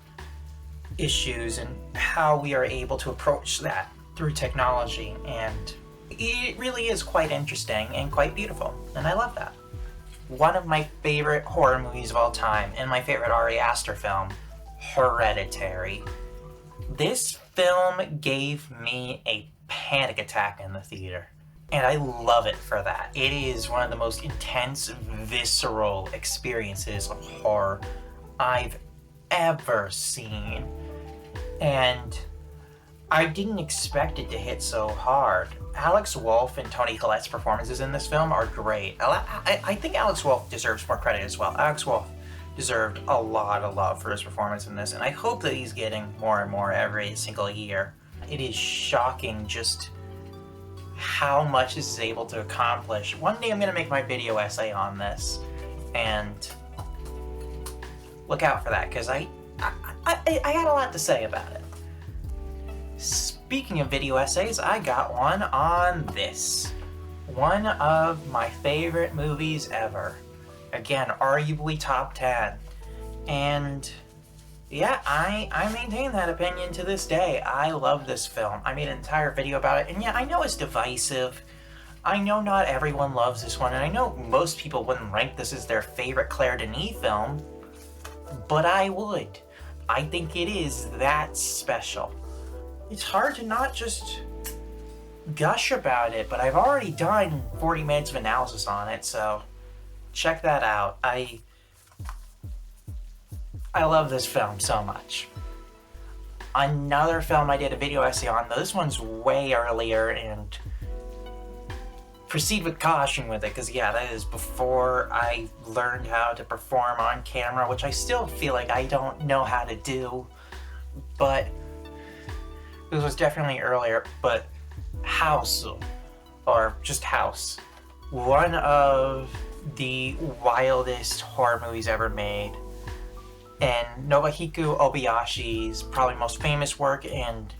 issues, and how we are able to approach that through technology. And it really is quite interesting and quite beautiful, and I love that. One of my favorite horror movies of all time, and my favorite Ari Aster film, Hereditary. This film gave me a panic attack in the theater, and I love it for that. It is one of the most intense, visceral experiences of horror I've ever seen, and I didn't expect it to hit so hard. Alex Wolff and Toni Collette's performances in this film are great. I think Alex Wolff deserves more credit as well. Alex Wolff deserved a lot of love for his performance in this, and I hope that he's getting more and more every single year. It is shocking just how much this is able to accomplish. One day I'm going to make my video essay on this, and look out for that, because I got a lot to say about it. Speaking of video essays, I got one on this. One of my favorite movies ever. Again, arguably top 10. And yeah, I maintain that opinion to this day. I love this film. I made an entire video about it, and yeah, I know it's divisive. I know not everyone loves this one, and I know most people wouldn't rank this as their favorite Claire Denis film, but I would. I think it is that special. It's hard to not just gush about it, but I've already done 40 minutes of analysis on it, so check that out. I love this film so much. Another film I did a video essay on, though this one's way earlier, and proceed with caution with it, because yeah, that is before I learned how to perform on camera, which I still feel like I don't know how to do, but this was definitely earlier. But House, or just House, one of the wildest horror movies ever made. and Nobuhiko Obayashi's probably most famous work, and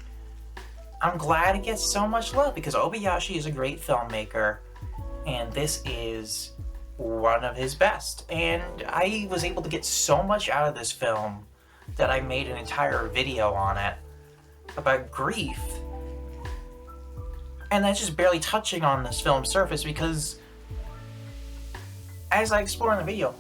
I'm glad it gets so much love because Obayashi is a great filmmaker, and this is one of his best. And I was able to get so much out of this film that I made an entire video on it about grief. And that's just barely touching on this film's surface because, as I explore in the video,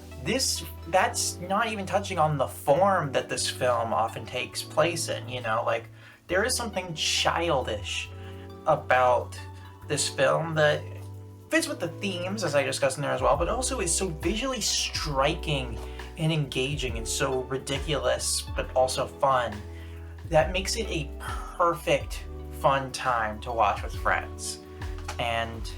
that's not even touching on the form that this film often takes place in, you know? Like, there is something childish about this film that fits with the themes, as I discussed in there as well, but also is so visually striking and engaging and so ridiculous, but also fun, that makes it a perfect fun time to watch with friends. And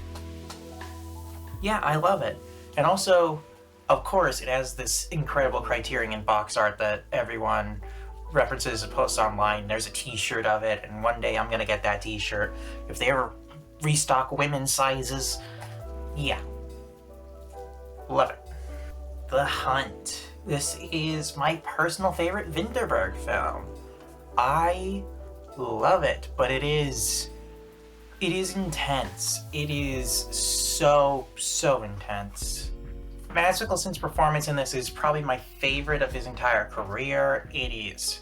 yeah, I love it. And also, of course, it has this incredible Criterion box art that everyone references and posts online. There's a t-shirt of it, and one day I'm gonna get that t-shirt. If they ever restock women's sizes, yeah. Love it. The Hunt. This is my personal favorite Vinterberg film. I love it, but it is intense. It is so intense. Mads Mikkelsen's performance in this is probably my favorite of his entire career. It is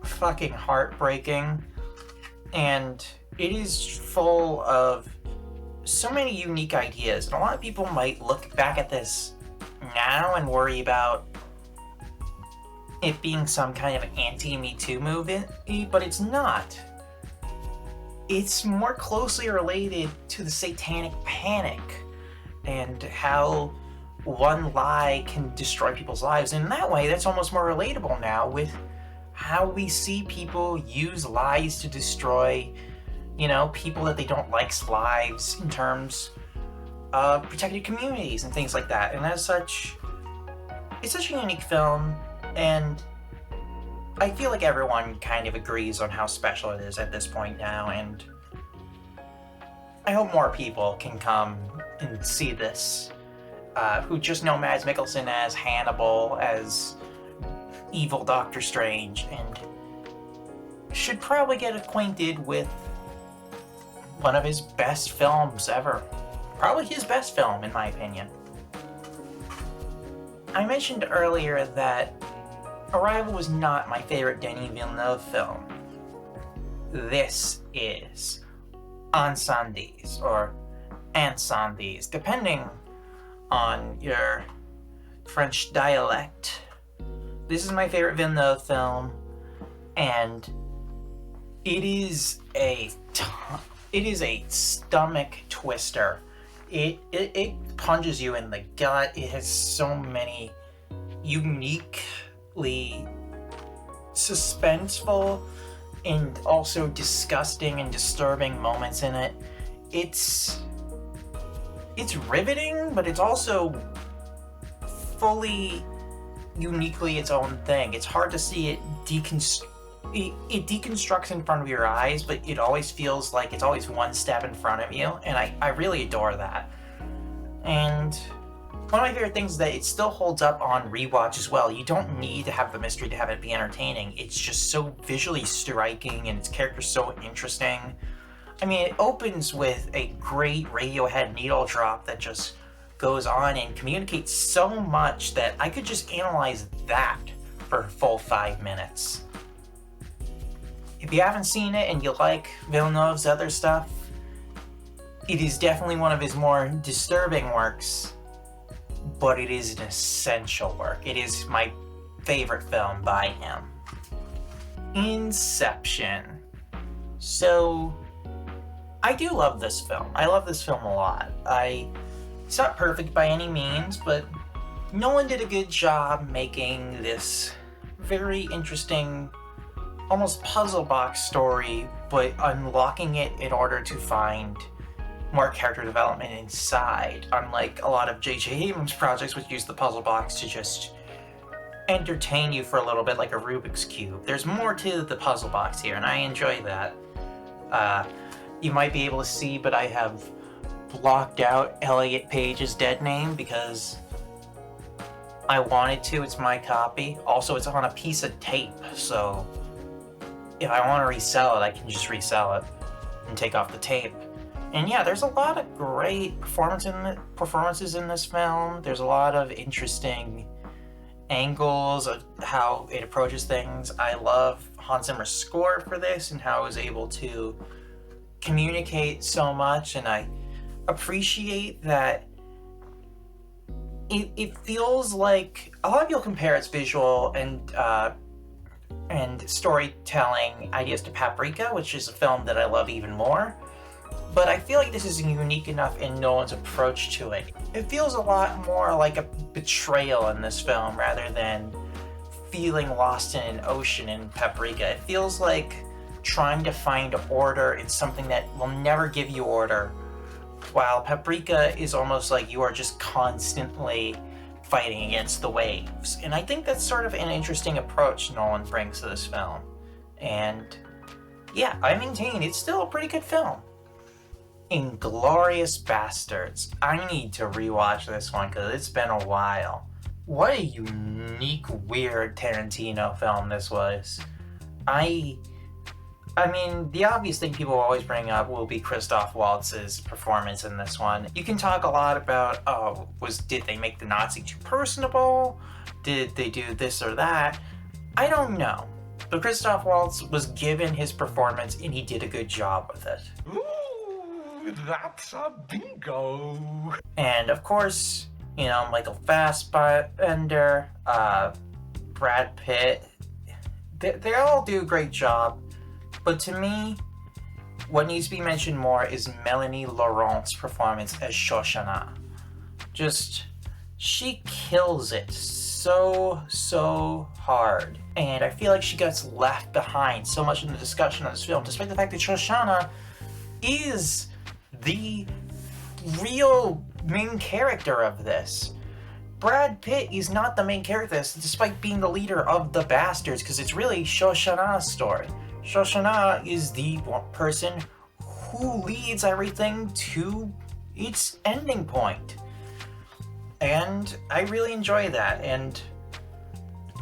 fucking heartbreaking, and it is full of so many unique ideas. And a lot of people might look back at this now and worry about it being some kind of anti-Me Too movement, but it's not. It's more closely related to the satanic panic and how one lie can destroy people's lives. And in that way, that's almost more relatable now with how we see people use lies to destroy, you know, people that they don't like's lives in terms of protected communities and things like that. And as such, it's such a unique film, and I feel like everyone kind of agrees on how special it is at this point now, and I hope more people can come and see this, who just know Mads Mikkelsen as Hannibal, as evil Doctor Strange, and should probably get acquainted with one of his best films ever. Probably his best film, in my opinion. I mentioned earlier that Arrival was not my favorite Denis Villeneuve film. This is Incendies, or Incendies, depending on your French dialect. This is my favorite Villeneuve film, and it is a stomach twister. It punches you in the gut. It has so many uniquely suspenseful and also disgusting and disturbing moments in it. It's riveting, but it's also fully uniquely its own thing. It's hard to see it it deconstructs in front of your eyes, but it always feels like it's always one step in front of you, and I really adore that. And one of my favorite things is that it still holds up on rewatch as well. You don't need to have the mystery to have it be entertaining. It's just so visually striking, and its character's so interesting. I mean, it opens with a great Radiohead needle drop that just goes on and communicates so much that I could just analyze that for a full 5 minutes. If you haven't seen it and you like Villeneuve's other stuff, it is definitely one of his more disturbing works, but it is an essential work. It is my favorite film by him. Inception. So, I do love this film. I love this film a lot. It's not perfect by any means, but Nolan did a good job making this very interesting, almost puzzle box story, but unlocking it in order to find more character development inside, unlike a lot of J.J. Abrams projects which use the puzzle box to just entertain you for a little bit like a Rubik's Cube. There's more to the puzzle box here, and I enjoy that. You might be able to see, but I have blocked out Elliot Page's dead name because I wanted to, it's my copy. Also, it's on a piece of tape, so if I want to resell it, I can just resell it and take off the tape. And yeah, there's a lot of great performances in this film. There's a lot of interesting angles of how it approaches things. I love Hans Zimmer's score for this and how it was able to communicate so much, and I appreciate that it feels like a lot of people compare its visual and storytelling ideas to Paprika, which is a film that I love even more. But I feel like this is unique enough in Nolan's approach to it. It feels a lot more like a betrayal in this film rather than feeling lost in an ocean in Paprika. It feels like trying to find order in something that will never give you order, while Paprika is almost like you are just constantly fighting against the waves. And I think that's sort of an interesting approach Nolan brings to this film. And yeah, I maintain it's still a pretty good film. Inglourious Bastards. I need to rewatch this one because it's been a while. What a unique, weird Tarantino film this was. I mean, the obvious thing people always bring up will be Christoph Waltz's performance in this one. You can talk a lot about, did they make the Nazi too personable? Did they do this or that? I don't know. But Christoph Waltz was given his performance and he did a good job with it. Ooh, that's a bingo. And of course, you know, Michael Fassbender, Brad Pitt, they all do a great job. But to me, what needs to be mentioned more is Melanie Laurent's performance as Shoshana. She kills it so hard. And I feel like she gets left behind so much in the discussion of this film, despite the fact that Shoshana is the real main character of this. Brad Pitt is not the main character, despite being the leader of the Bastards, because it's really Shoshana's story. Shoshana is the person who leads everything to its ending point. And I really enjoy that. And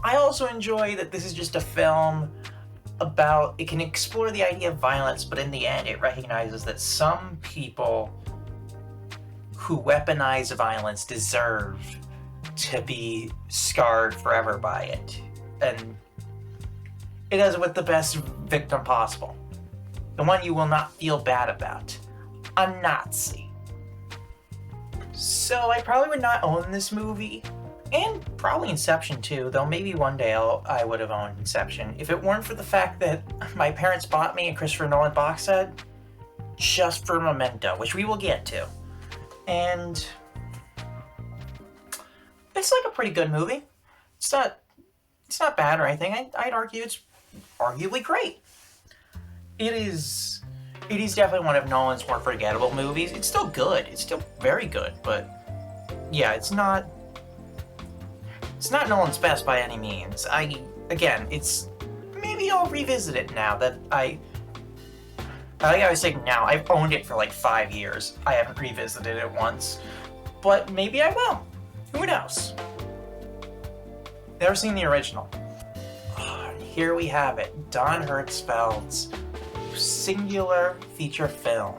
I also enjoy that this is just a film about, it can explore the idea of violence, but in the end it recognizes that some people who weaponize violence deserve to be scarred forever by it. And it does it with the best victim possible. The one you will not feel bad about. A Nazi. So I probably would not own this movie. And probably Inception too, though maybe one day I would have owned Inception if it weren't for the fact that my parents bought me a Christopher Nolan box set just for Memento, which we will get to. And it's like a pretty good movie. It's not bad or anything. I'd argue it's arguably great. It is definitely one of Nolan's more forgettable movies. It's still good. It's still very good, but yeah, it's not Nolan's best by any means. It's maybe I'll revisit it now that I think I was saying now. I've owned it for like 5 years. I haven't revisited it once, but maybe I will. Who knows? Never seen the original. Here we have it, Don Hertzfeld's singular feature film.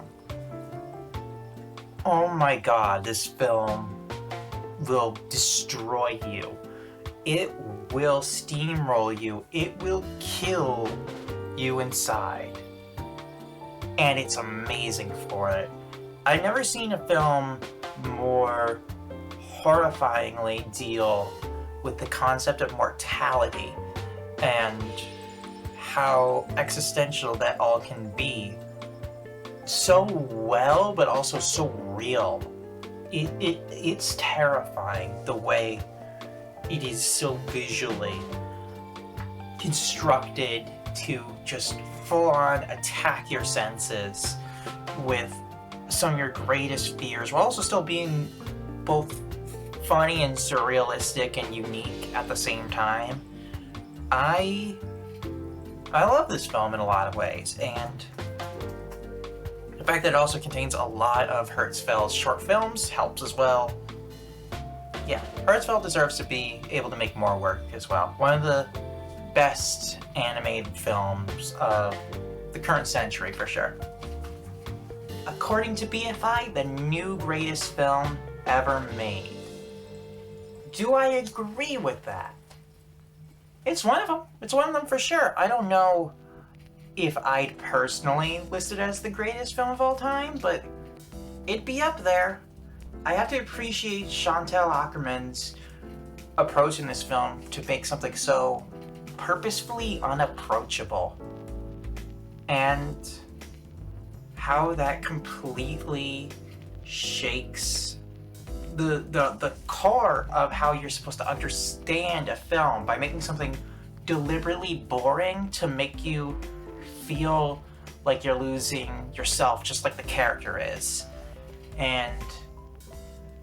Oh my god, this film will destroy you. It will steamroll you. It will kill you inside. And it's amazing for it. I've never seen a film more horrifyingly deal with the concept of mortality and how existential that all can be so well, but also so real. It's terrifying the way it is so visually constructed to just full-on attack your senses with some of your greatest fears, while also still being both funny and surrealistic and unique at the same time. I love this film in a lot of ways, and the fact that it also contains a lot of Hertzfeld's short films helps as well. yeah, Hertzfeld deserves to be able to make more work as well. One of the best animated films of the current century, for sure. According to BFI, the new greatest film ever made. Do I agree with that? It's one of them. It's one of them for sure. I don't know if I'd personally list it as the greatest film of all time, but it'd be up there. I have to appreciate Chantal Akerman's approach in this film to make something so purposefully unapproachable. And how that completely shakes the core of how you're supposed to understand a film by making something deliberately boring to make you feel like you're losing yourself, just like the character is. And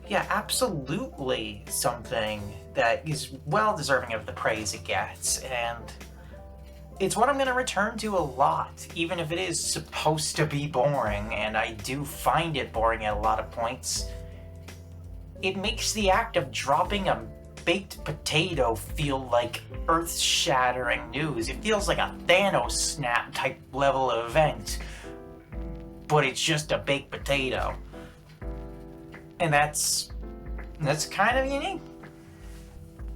yeah, absolutely something that is well deserving of the praise it gets, and it's what I'm going to return to a lot, even if it is supposed to be boring, and I do find it boring at a lot of points. It makes the act of dropping a baked potato feel like earth-shattering news. It feels like a Thanos snap type level event, but it's just a baked potato. And that's kind of unique.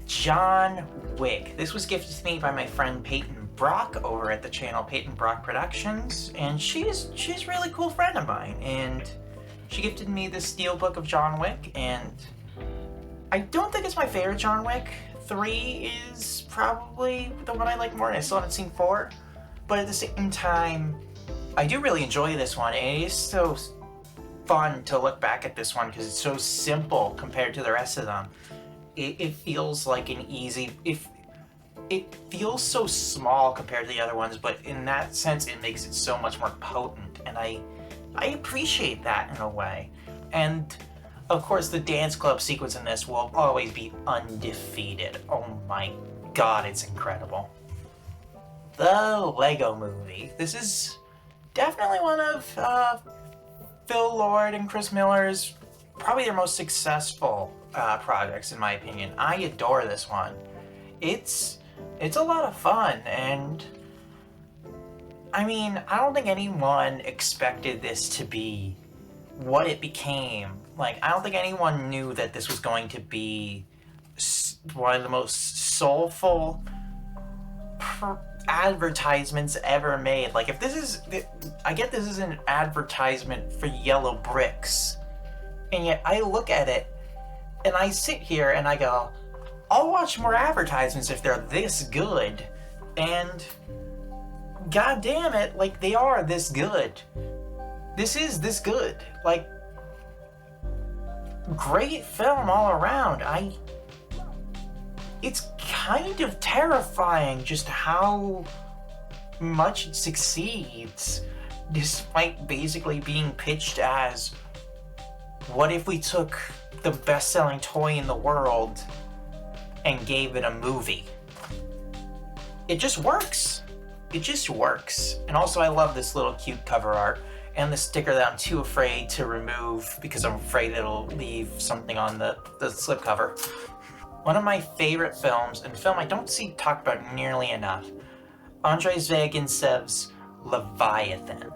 John Wick. This was gifted to me by my friend Peyton Brock over at the channel Peyton Brock Productions, and she's a really cool friend of mine, and she gifted me this steelbook of John Wick, and I don't think it's my favorite John Wick. 3 is probably the one I like more, and I still haven't seen 4, but at the same time, I do really enjoy this one, and it is so fun to look back at this one because it's so simple compared to the rest of them. It feels like an easy... It feels so small compared to the other ones, but in that sense, it makes it so much more potent, and I appreciate that in a way. And of course, the dance club sequence in this will always be undefeated. Oh my god, it's incredible. The Lego Movie. This is definitely one of Phil Lord and Chris Miller's probably their most successful projects, in my opinion. I adore this one. It's a lot of fun, and I mean, I don't think anyone expected this to be what it became. Like, I don't think anyone knew that this was going to be one of the most soulful advertisements ever made. Like, if this is... I get this is an advertisement for yellow bricks, and yet I look at it, and I sit here and I go, I'll watch more advertisements if they're this good. And god damn it, like, they are this good. This is this good. Like, great film all around. It's kind of terrifying just how much it succeeds, despite basically being pitched as, what if we took the best-selling toy in the world and gave it a movie? It just works. It just works. And also, I love this little cute cover art and the sticker that I'm too afraid to remove because I'm afraid it'll leave something on the slipcover. One of my favorite films, and a film I don't see talked about nearly enough, Andrei Zvyagintsev Leviathan.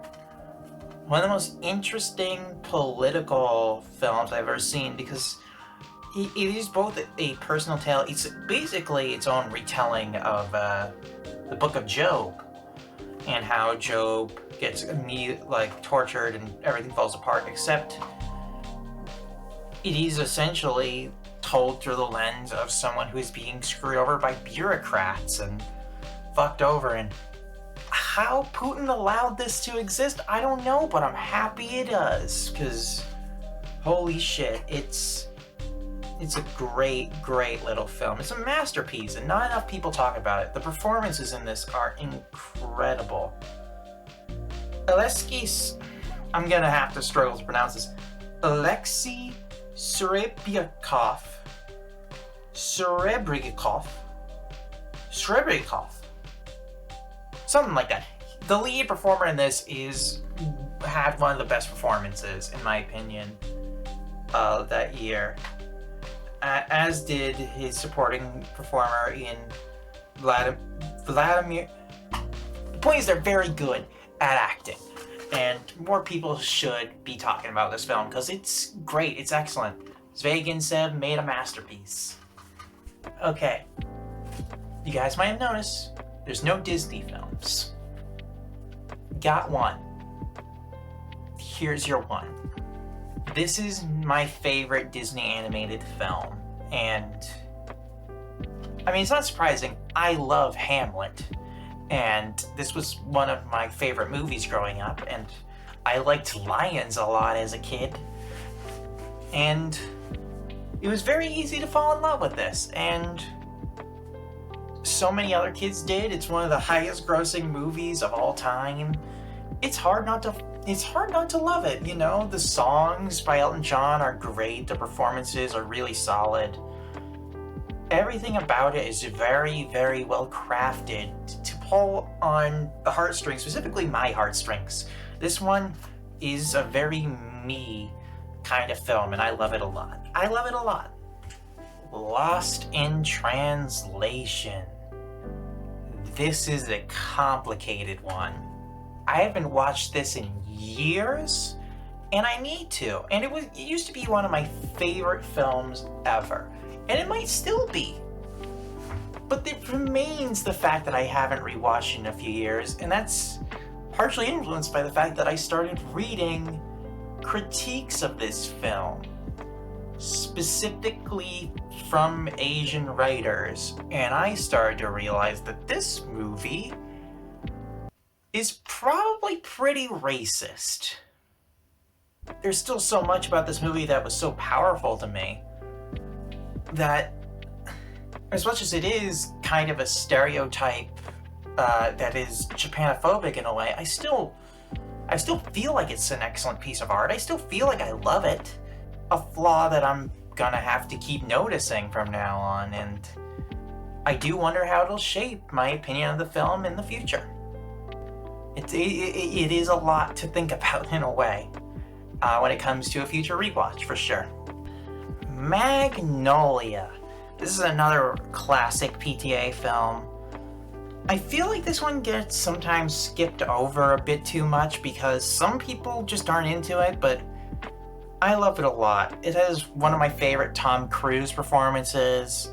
One of the most interesting political films I've ever seen because it is both a personal tale. It's basically its own retelling of the Book of Job, and how Job gets tortured and everything falls apart, except it is essentially told through the lens of someone who is being screwed over by bureaucrats and fucked over. And how Putin allowed this to exist, I don't know, but I'm happy it does, because holy shit, it's a great, great little film. It's a masterpiece, and not enough people talk about it. The performances in this are incredible. I'm gonna have to struggle to pronounce this. Alexei Serebryakov. Something like that. The lead performer in this had one of the best performances, in my opinion, that year. as did his supporting performer in Vladimir. The point is, they're very good at acting, and more people should be talking about this film because it's great, it's excellent. Zvyaginsev made a masterpiece. Okay, you guys might have noticed there's no Disney films. Got one. Here's your one. This is my favorite Disney animated film, and I mean, it's not surprising. I love Hamlet, and this was one of my favorite movies growing up, and I liked lions a lot as a kid, and it was very easy to fall in love with this, and so many other kids did. It's one of the highest grossing movies of all time. It's hard not to love it, you know? The songs by Elton John are great, the performances are really solid. Everything about it is very, very well crafted to pull on the heartstrings, specifically my heartstrings. This one is a very me kind of film, and I love it a lot. I love it a lot. Lost in Translation. This is a complicated one. I haven't watched this in years, and I need to. And it used to be one of my favorite films ever, and it might still be. But it remains the fact that I haven't rewatched it in a few years, and that's partially influenced by the fact that I started reading critiques of this film, specifically from Asian writers, and I started to realize that this movie is probably pretty racist. There's still so much about this movie that was so powerful to me that, as much as it is kind of a stereotype that is Japanophobic in a way, I still feel like it's an excellent piece of art. I still feel like I love it. A flaw that I'm gonna have to keep noticing from now on, and I do wonder how it'll shape my opinion of the film in the future. It is a lot to think about in a way when it comes to a future rewatch, for sure. Magnolia. This is another classic PTA film. I feel like this one gets sometimes skipped over a bit too much because some people just aren't into it, but I love it a lot. It has one of my favorite Tom Cruise performances.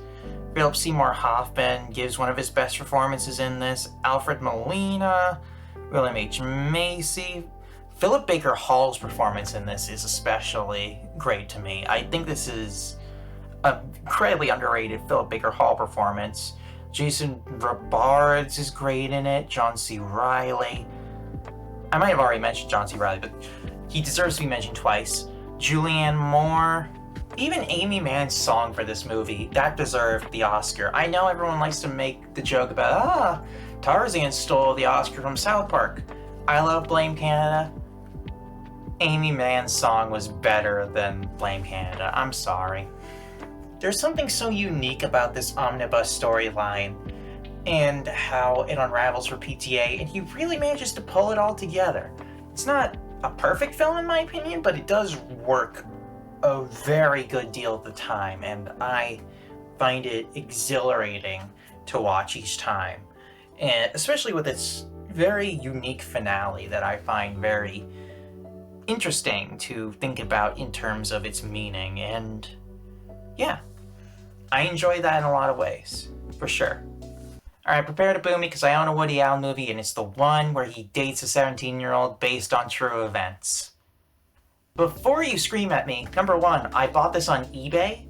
Philip Seymour Hoffman gives one of his best performances in this. Alfred Molina, William H. Macy. Philip Baker Hall's performance in this is especially great to me. I think this is an incredibly underrated Philip Baker Hall performance. Jason Robards is great in it. John C. Reilly. I might have already mentioned John C. Reilly, but he deserves to be mentioned twice. Julianne Moore. Even Amy Mann's song for this movie, that deserved the Oscar. I know everyone likes to make the joke about, Tarzan stole the Oscar from South Park. I love Blame Canada. Amy Mann's song was better than Blame Canada. I'm sorry. There's something so unique about this omnibus storyline and how it unravels for PTA, and he really manages to pull it all together. It's not a perfect film in my opinion, but it does work a very good deal of the time, and I find it exhilarating to watch each time. And especially with its very unique finale that I find very interesting to think about in terms of its meaning, and yeah, I enjoy that in a lot of ways, for sure. Alright, prepare to boo me because I own a Woody Allen movie and it's the one where he dates a 17-year-old based on true events. Before you scream at me, number one, I bought this on eBay,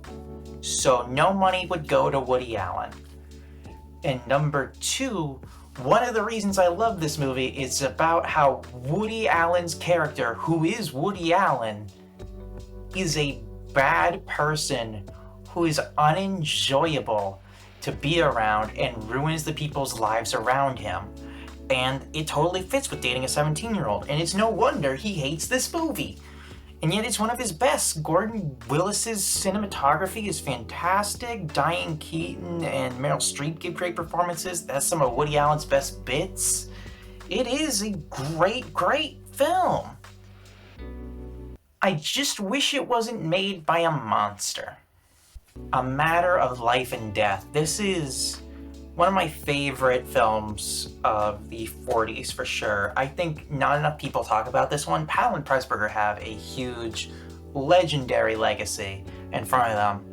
so no money would go to Woody Allen. And number two, one of the reasons I love this movie is about how Woody Allen's character, who is Woody Allen, is a bad person who is unenjoyable to be around and ruins the people's lives around him. And it totally fits with dating a 17-year-old, and it's no wonder he hates this movie. And yet it's one of his best. Gordon Willis's cinematography is fantastic. Diane Keaton and Meryl Streep give great performances. That's some of Woody Allen's best bits. It is a great, great film. I just wish it wasn't made by a monster. A matter of life and death. This is one of my favorite films of the 40s for sure. I think not enough people talk about this one. Powell and Pressburger have a huge, legendary legacy in front of them.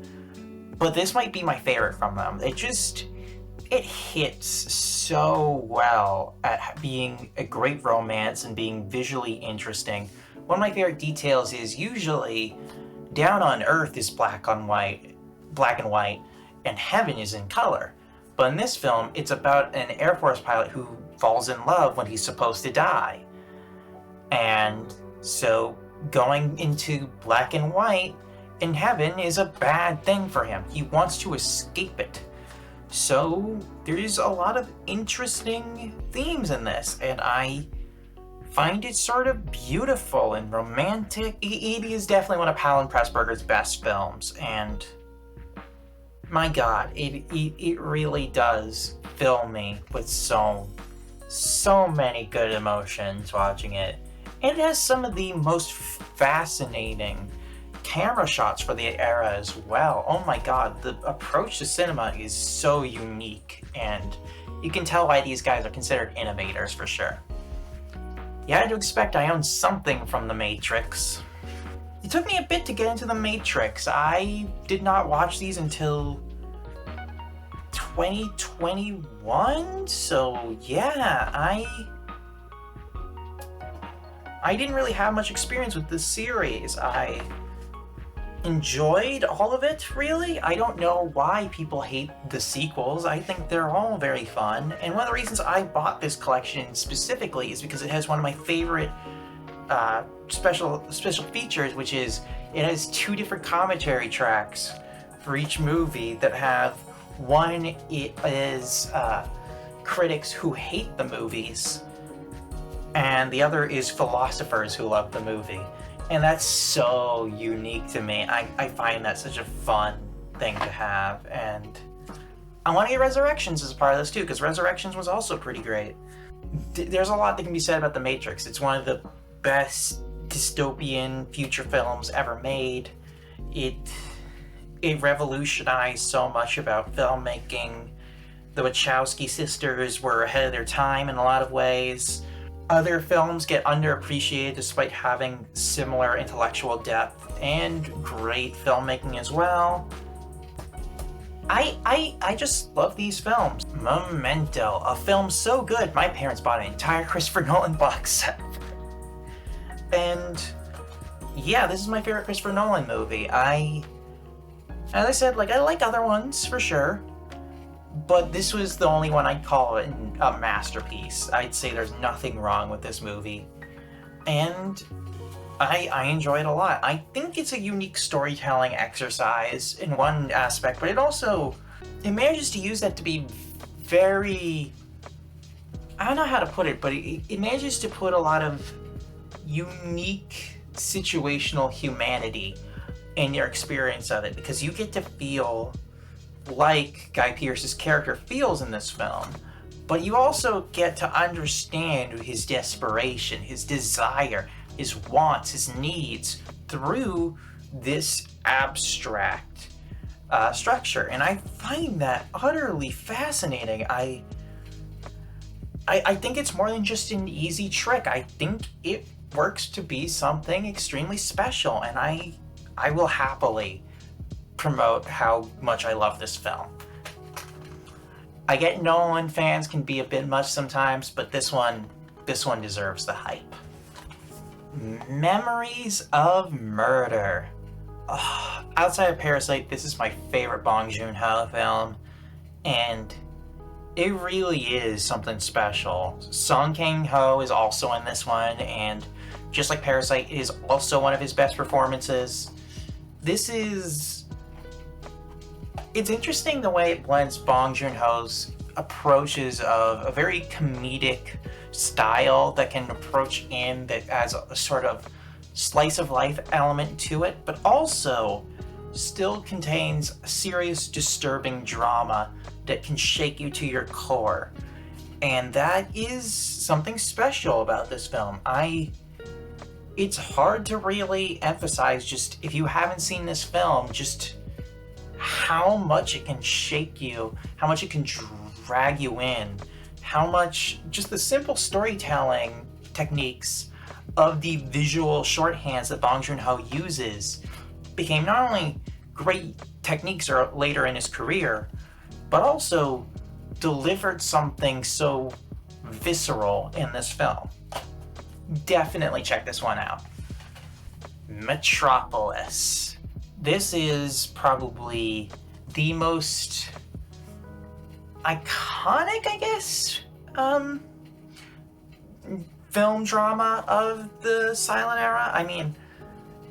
But this might be my favorite from them. It hits so well at being a great romance and being visually interesting. One of my favorite details is usually down on Earth is black and white, and heaven is in color. But in this film, it's about an Air Force pilot who falls in love when he's supposed to die. And so going into black and white in heaven is a bad thing for him. He wants to escape it. So there's a lot of interesting themes in this, and I find it sort of beautiful and romantic. It is definitely one of Powell and Pressburger's best films, and my God, it really does fill me with so many good emotions watching it. And it has some of the most fascinating camera shots for the era as well. Oh my God, the approach to cinema is so unique, and you can tell why these guys are considered innovators for sure. You had to expect I owned something from The Matrix. It took me a bit to get into The Matrix. I did not watch these until 2021, so yeah, I didn't really have much experience with this series. I enjoyed all of it, really. I don't know why people hate the sequels. I think they're all very fun, and one of the reasons I bought this collection specifically is because it has one of my favorite special features, which is it has 2 different commentary tracks for each movie that have one is critics who hate the movies, and the other is philosophers who love the movie. And that's so unique to me. I find that such a fun thing to have, and I want to get Resurrections as part of this too, because Resurrections was also pretty great. There's a lot that can be said about The Matrix. It's one of the best dystopian future films ever made. It revolutionized so much about filmmaking. The Wachowski sisters were ahead of their time in a lot of ways. Other films get underappreciated despite having similar intellectual depth and great filmmaking as well. I just love these films. Memento, a film so good my parents bought an entire Christopher Nolan box set. And yeah, this is my favorite Christopher Nolan movie. As I said, I like other ones for sure, but this was the only one I'd call it a masterpiece. I'd say there's nothing wrong with this movie, and I enjoy it a lot. I think it's a unique storytelling exercise in one aspect, but it manages to use that to be very, I don't know how to put it, but it manages to put a lot of unique situational humanity in your experience of it, because you get to feel like Guy Pearce's character feels in this film, but you also get to understand his desperation, his desire, his wants, his needs through this abstract structure, and I find that utterly fascinating. I think it's more than just an easy trick. I think it works to be something extremely special, and I will happily promote how much I love this film. I get Nolan fans can be a bit much sometimes, but this one deserves the hype. Memories of Murder. Outside of Parasite, this is my favorite Bong Joon-ho film, and it really is something special. Song Kang-ho is also in this one, and just like Parasite, it is also one of his best performances. It's interesting the way it blends Bong Joon-ho's approaches of a very comedic style that can approach in that has a sort of slice of life element to it, but also still contains a serious, disturbing drama that can shake you to your core. And that is something special about this film. It's hard to really emphasize, just if you haven't seen this film, just how much it can shake you, how much it can drag you in, how much just the simple storytelling techniques of the visual shorthands that Bong Joon-ho uses became not only great techniques later in his career, but also delivered something so visceral in this film. Definitely check this one out. Metropolis. This is probably the most iconic, I guess, film drama of the silent era. I mean,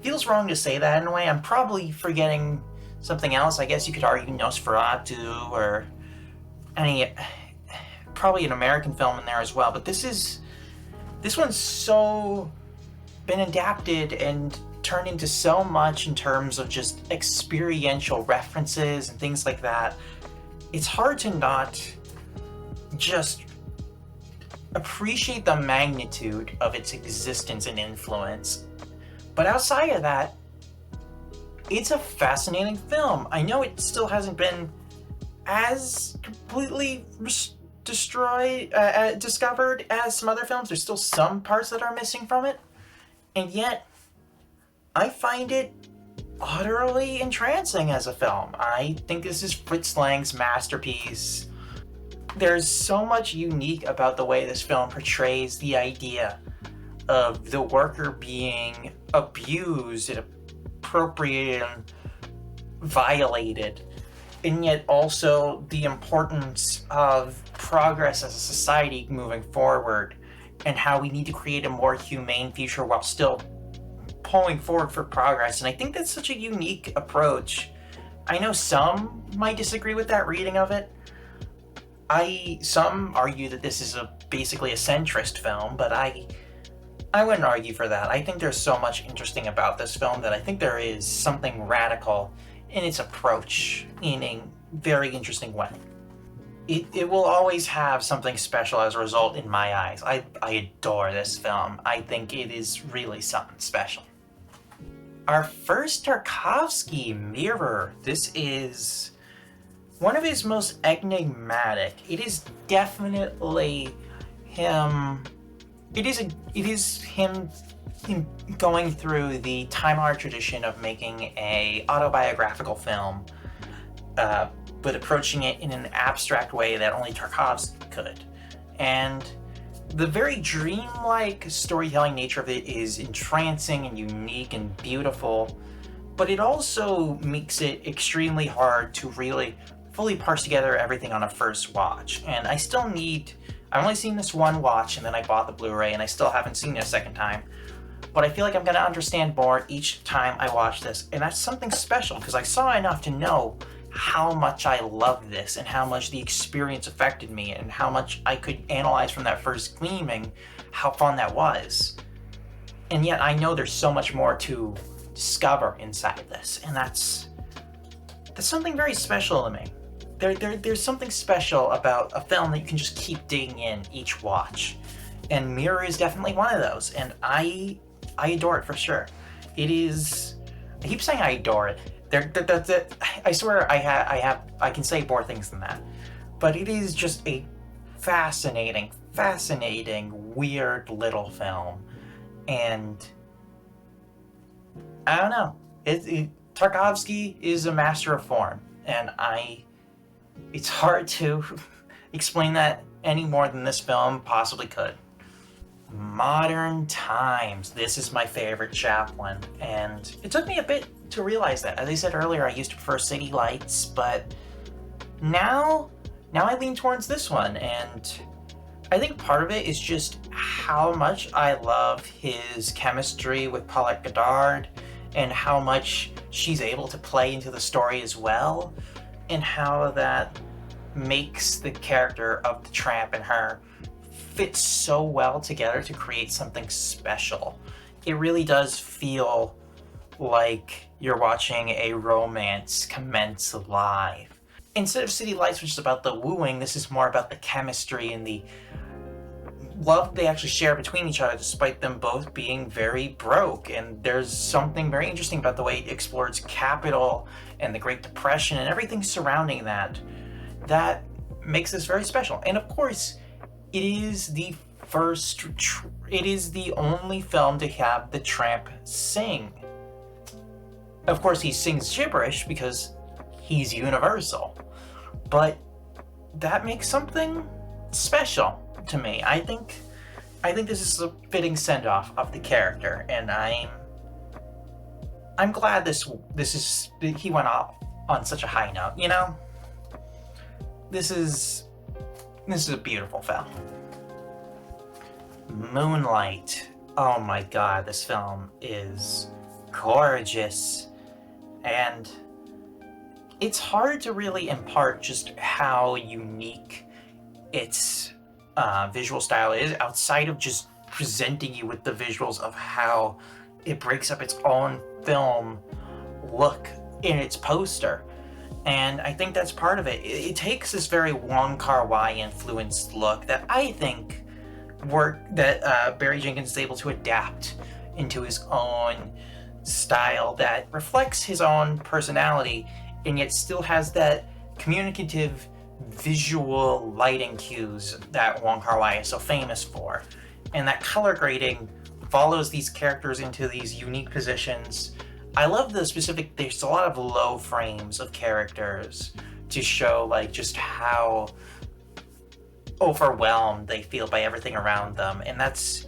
feels wrong to say that in a way. I'm probably forgetting something else. I guess you could argue Nosferatu or probably an American film in there as well. But this one's so been adapted and turned into so much in terms of just experiential references and things like that. It's hard to not just appreciate the magnitude of its existence and influence. But outside of that, it's a fascinating film. I know it still hasn't been as completely discovered as some other films. There's still some parts that are missing from it. And yet, I find it utterly entrancing as a film. I think this is Fritz Lang's masterpiece. There's so much unique about the way this film portrays the idea of the worker being abused and appropriated and violated, and yet also the importance of progress as a society moving forward and how we need to create a more humane future while still pulling forward for progress. And I think that's such a unique approach. I know some might disagree with that reading of it. Some argue that this is basically a centrist film, but I wouldn't argue for that. I think there's so much interesting about this film that I think there is something radical in its approach in a very interesting way. It will always have something special as a result in my eyes. I adore this film. I think it is really something special. Our first Tarkovsky, Mirror. This is one of his most enigmatic. It is definitely him. It is him going through the time-honored tradition of making a autobiographical film, but approaching it in an abstract way that only Tarkovsky could. And the very dreamlike storytelling nature of it is entrancing and unique and beautiful, but it also makes it extremely hard to really fully parse together everything on a first watch. And I've only seen this one watch, and then I bought the Blu-ray, and I still haven't seen it a second time. But I feel like I'm going to understand more each time I watch this, and that's something special, because I saw enough to know how much I love this, and how much the experience affected me, and how much I could analyze from that first gleaming how fun that was. And yet I know there's so much more to discover inside this, and that's something very special to me. There's something special about a film that you can just keep digging in each watch. And Mirror is definitely one of those, and I adore it for sure. It is... I keep saying I adore it. I swear I can say more things than that. But it is just a fascinating, weird little film. And I don't know. Tarkovsky is a master of form, and it's hard to explain that any more than this film possibly could. Modern Times. This is my favorite Chaplin, and it took me a bit to realize that. As I said earlier, I used to prefer City Lights, but now I lean towards this one, and I think part of it is just how much I love his chemistry with Paulette Goddard, and how much she's able to play into the story as well, and how that makes the character of the tramp and her fit so well together to create something special. It really does feel like you're watching a romance commence live. Instead of City Lights, which is about the wooing, this is more about the chemistry and the love they actually share between each other, despite them both being very broke. And there's something very interesting about the way it explores capital and the Great Depression and everything surrounding that makes this very special. And of course, it is the only film to have the tramp sing. Of course, he sings gibberish because he's universal, but that makes something special to me. I think this is a fitting send-off of the character, and I'm glad he went off on such a high note. You know, this is a beautiful film. Moonlight. Oh my God, this film is gorgeous, and it's hard to really impart just how unique its visual style is outside of just presenting you with the visuals of how it breaks up its own film look in its poster. And I think that's part of it. It takes this very Wong Kar-wai influenced look that I think Barry Jenkins is able to adapt into his own style that reflects his own personality and yet still has that communicative visual lighting cues that Wong Kar-wai is so famous for. And that color grading follows these characters into these unique positions. I love there's a lot of low frames of characters to show like just how overwhelmed they feel by everything around them, and it's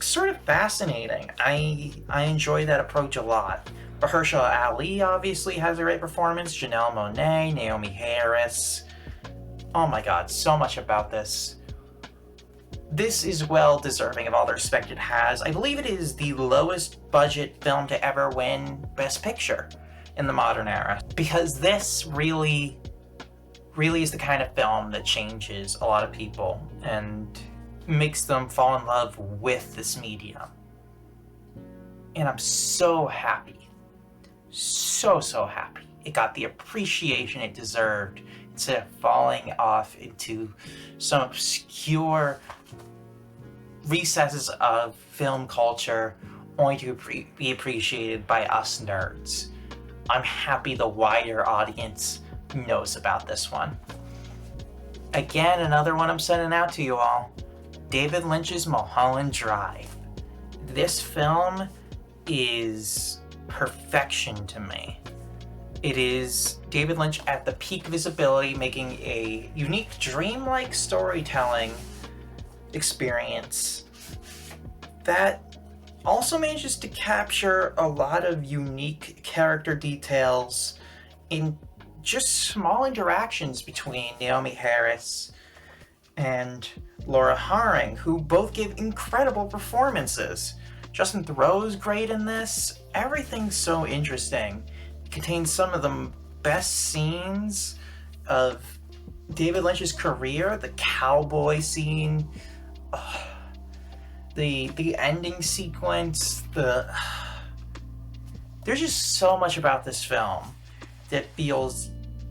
sort of fascinating. I enjoy that approach a lot. Mahershala Ali obviously has a great performance. Janelle Monáe, Naomi Harris. Oh my God, so much about this. This is well deserving of all the respect it has. I believe it is the lowest budget film to ever win Best Picture in the modern era, because this really is the kind of film that changes a lot of people and makes them fall in love with this medium. And I'm so happy. So happy. It got the appreciation it deserved instead of falling off into some obscure recesses of film culture only to be appreciated by us nerds. I'm happy the wider audience knows about this one. Again, another one I'm sending out to you all. David Lynch's Mulholland Drive. This film is perfection to me. It is David Lynch at the peak of his ability, making a unique dreamlike storytelling experience that also manages to capture a lot of unique character details in just small interactions between Naomi Harris and Laura Harring, who both give incredible performances. Justin Theroux's great in this. Everything's so interesting. It contains some of the best scenes of David Lynch's career. The cowboy scene, the ending sequence, there's just so much about this film that feels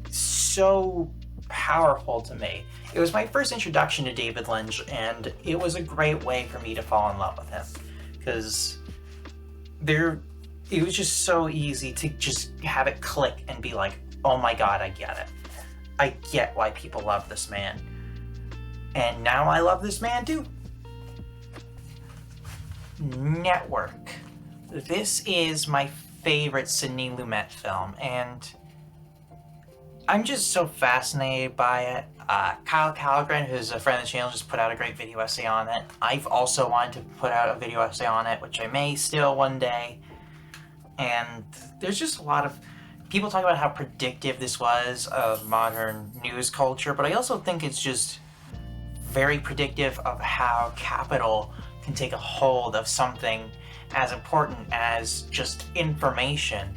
so powerful to me. It was my first introduction to David Lynch, and it was a great way for me to fall in love with him, because it was just so easy to just have it click and be like, oh my God, I get it. I get why people love this man. And now I love this man too. Network. This is my favorite Sidney Lumet film, and I'm just so fascinated by it. Kyle Calgren, who's a friend of the channel, just put out a great video essay on it. I've also wanted to put out a video essay on it, which I may still one day. And there's just a lot of people talk about how predictive this was of modern news culture, but I also think it's just very predictive of how capital can take a hold of something as important as just information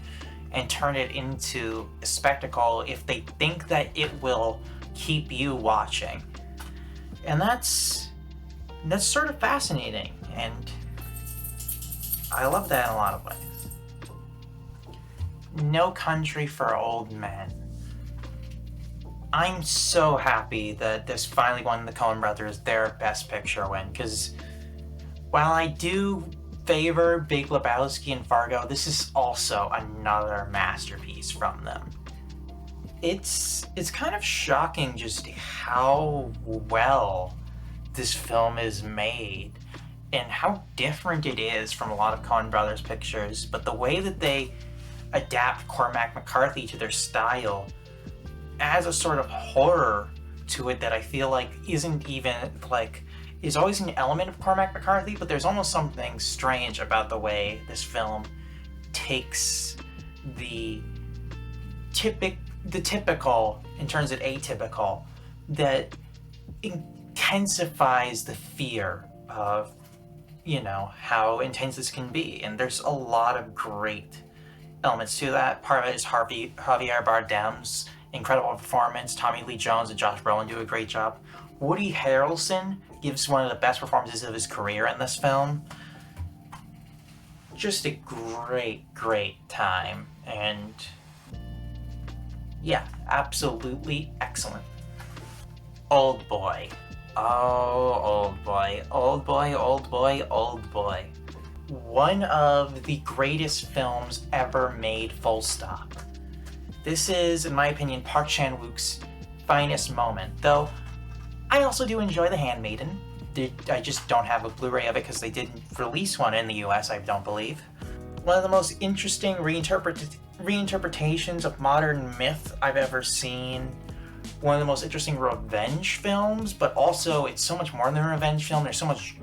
and turn it into a spectacle if they think that it will keep you watching. And that's sort of fascinating, and I love that in a lot of ways. No Country for Old Men. I'm so happy that this finally won the Coen Brothers their Best Picture win, because while I do favor Big Lebowski and Fargo, this is also another masterpiece from them. It's kind of shocking just how well this film is made and how different it is from a lot of Coen Brothers pictures, but the way that they adapt Cormac McCarthy to their style adds a sort of horror to it that I feel like isn't even like is always an element of Cormac McCarthy, but there's almost something strange about the way this film takes the typical in terms of atypical, that intensifies the fear of, you know, how intense this can be. And there's a lot of great elements to that. Part of it is Javier Bardem's incredible performance. Tommy Lee Jones and Josh Brolin do a great job. Woody Harrelson gives one of the best performances of his career in this film. Just a great time, and yeah, absolutely excellent. Old Boy. Oh, Old Boy. Old Boy, Old Boy, Old Boy. One of the greatest films ever made, full stop. This is, in my opinion, Park Chan-wook's finest moment, though I also do enjoy The Handmaiden. I just don't have a Blu-ray of it because they didn't release one in the US, I don't believe. One of the most interesting reinterpretations of modern myth I've ever seen. One of the most interesting revenge films, but also it's so much more than a revenge film. There's so much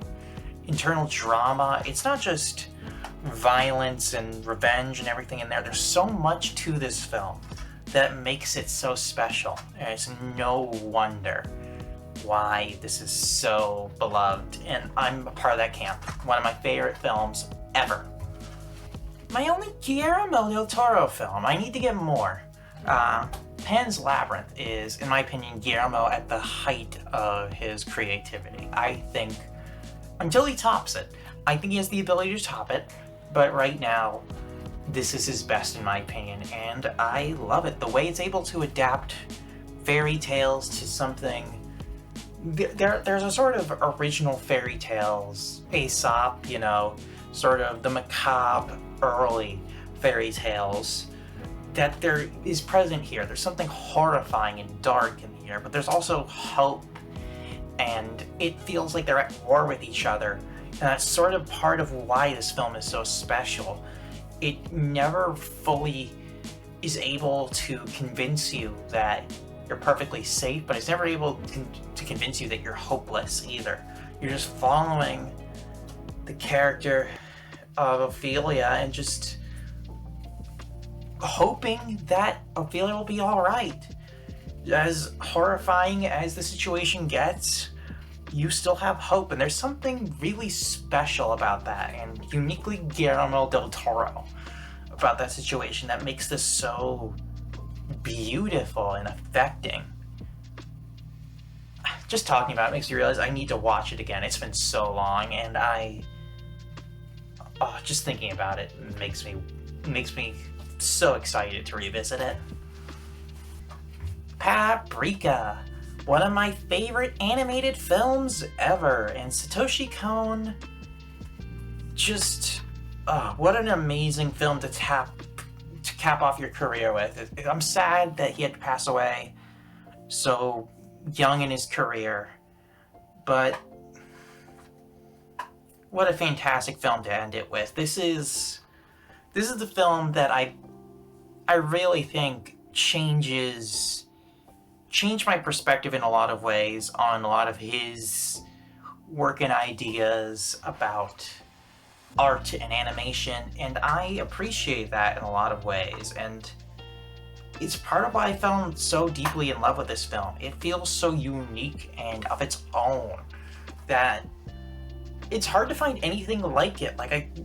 internal drama. It's not just violence and revenge and everything in there. There's so much to this film that makes it so special. And it's no wonder why this is so beloved, and I'm a part of that camp. One of my favorite films ever. My only Guillermo del Toro film. I need to get more. Pan's Labyrinth is, in my opinion, Guillermo at the height of his creativity. I think, until he tops it, I think he has the ability to top it, but right now, this is his best in my opinion, and I love it. The way it's able to adapt fairy tales to something. There's a sort of original fairy tales, Aesop, you know, sort of the macabre early fairy tales that there is present here. There's something horrifying and dark in here, but there's also hope, and it feels like they're at war with each other, and that's sort of part of why this film is so special. It never fully is able to convince you that you're perfectly safe, but it's never able to convince you that you're hopeless either. You're just following the character of Ophelia and just hoping that Ophelia will be alright. As horrifying as the situation gets, you still have hope, and there's something really special about that, and uniquely Guillermo del Toro about that situation that makes this so beautiful and affecting. Just talking about it makes me realize I need to watch it again. It's been so long, and just thinking about it makes me so excited to revisit it. Paprika, one of my favorite animated films ever, and Satoshi Kon, just what an amazing film to cap off your career with. I'm sad that he had to pass away so young in his career, but what a fantastic film to end it with. This is the film that I really think changed my perspective in a lot of ways on a lot of his work and ideas about art and animation, and I appreciate that in a lot of ways, and it's part of why I fell so deeply in love with this film. It feels so unique and of its own that it's hard to find anything like it.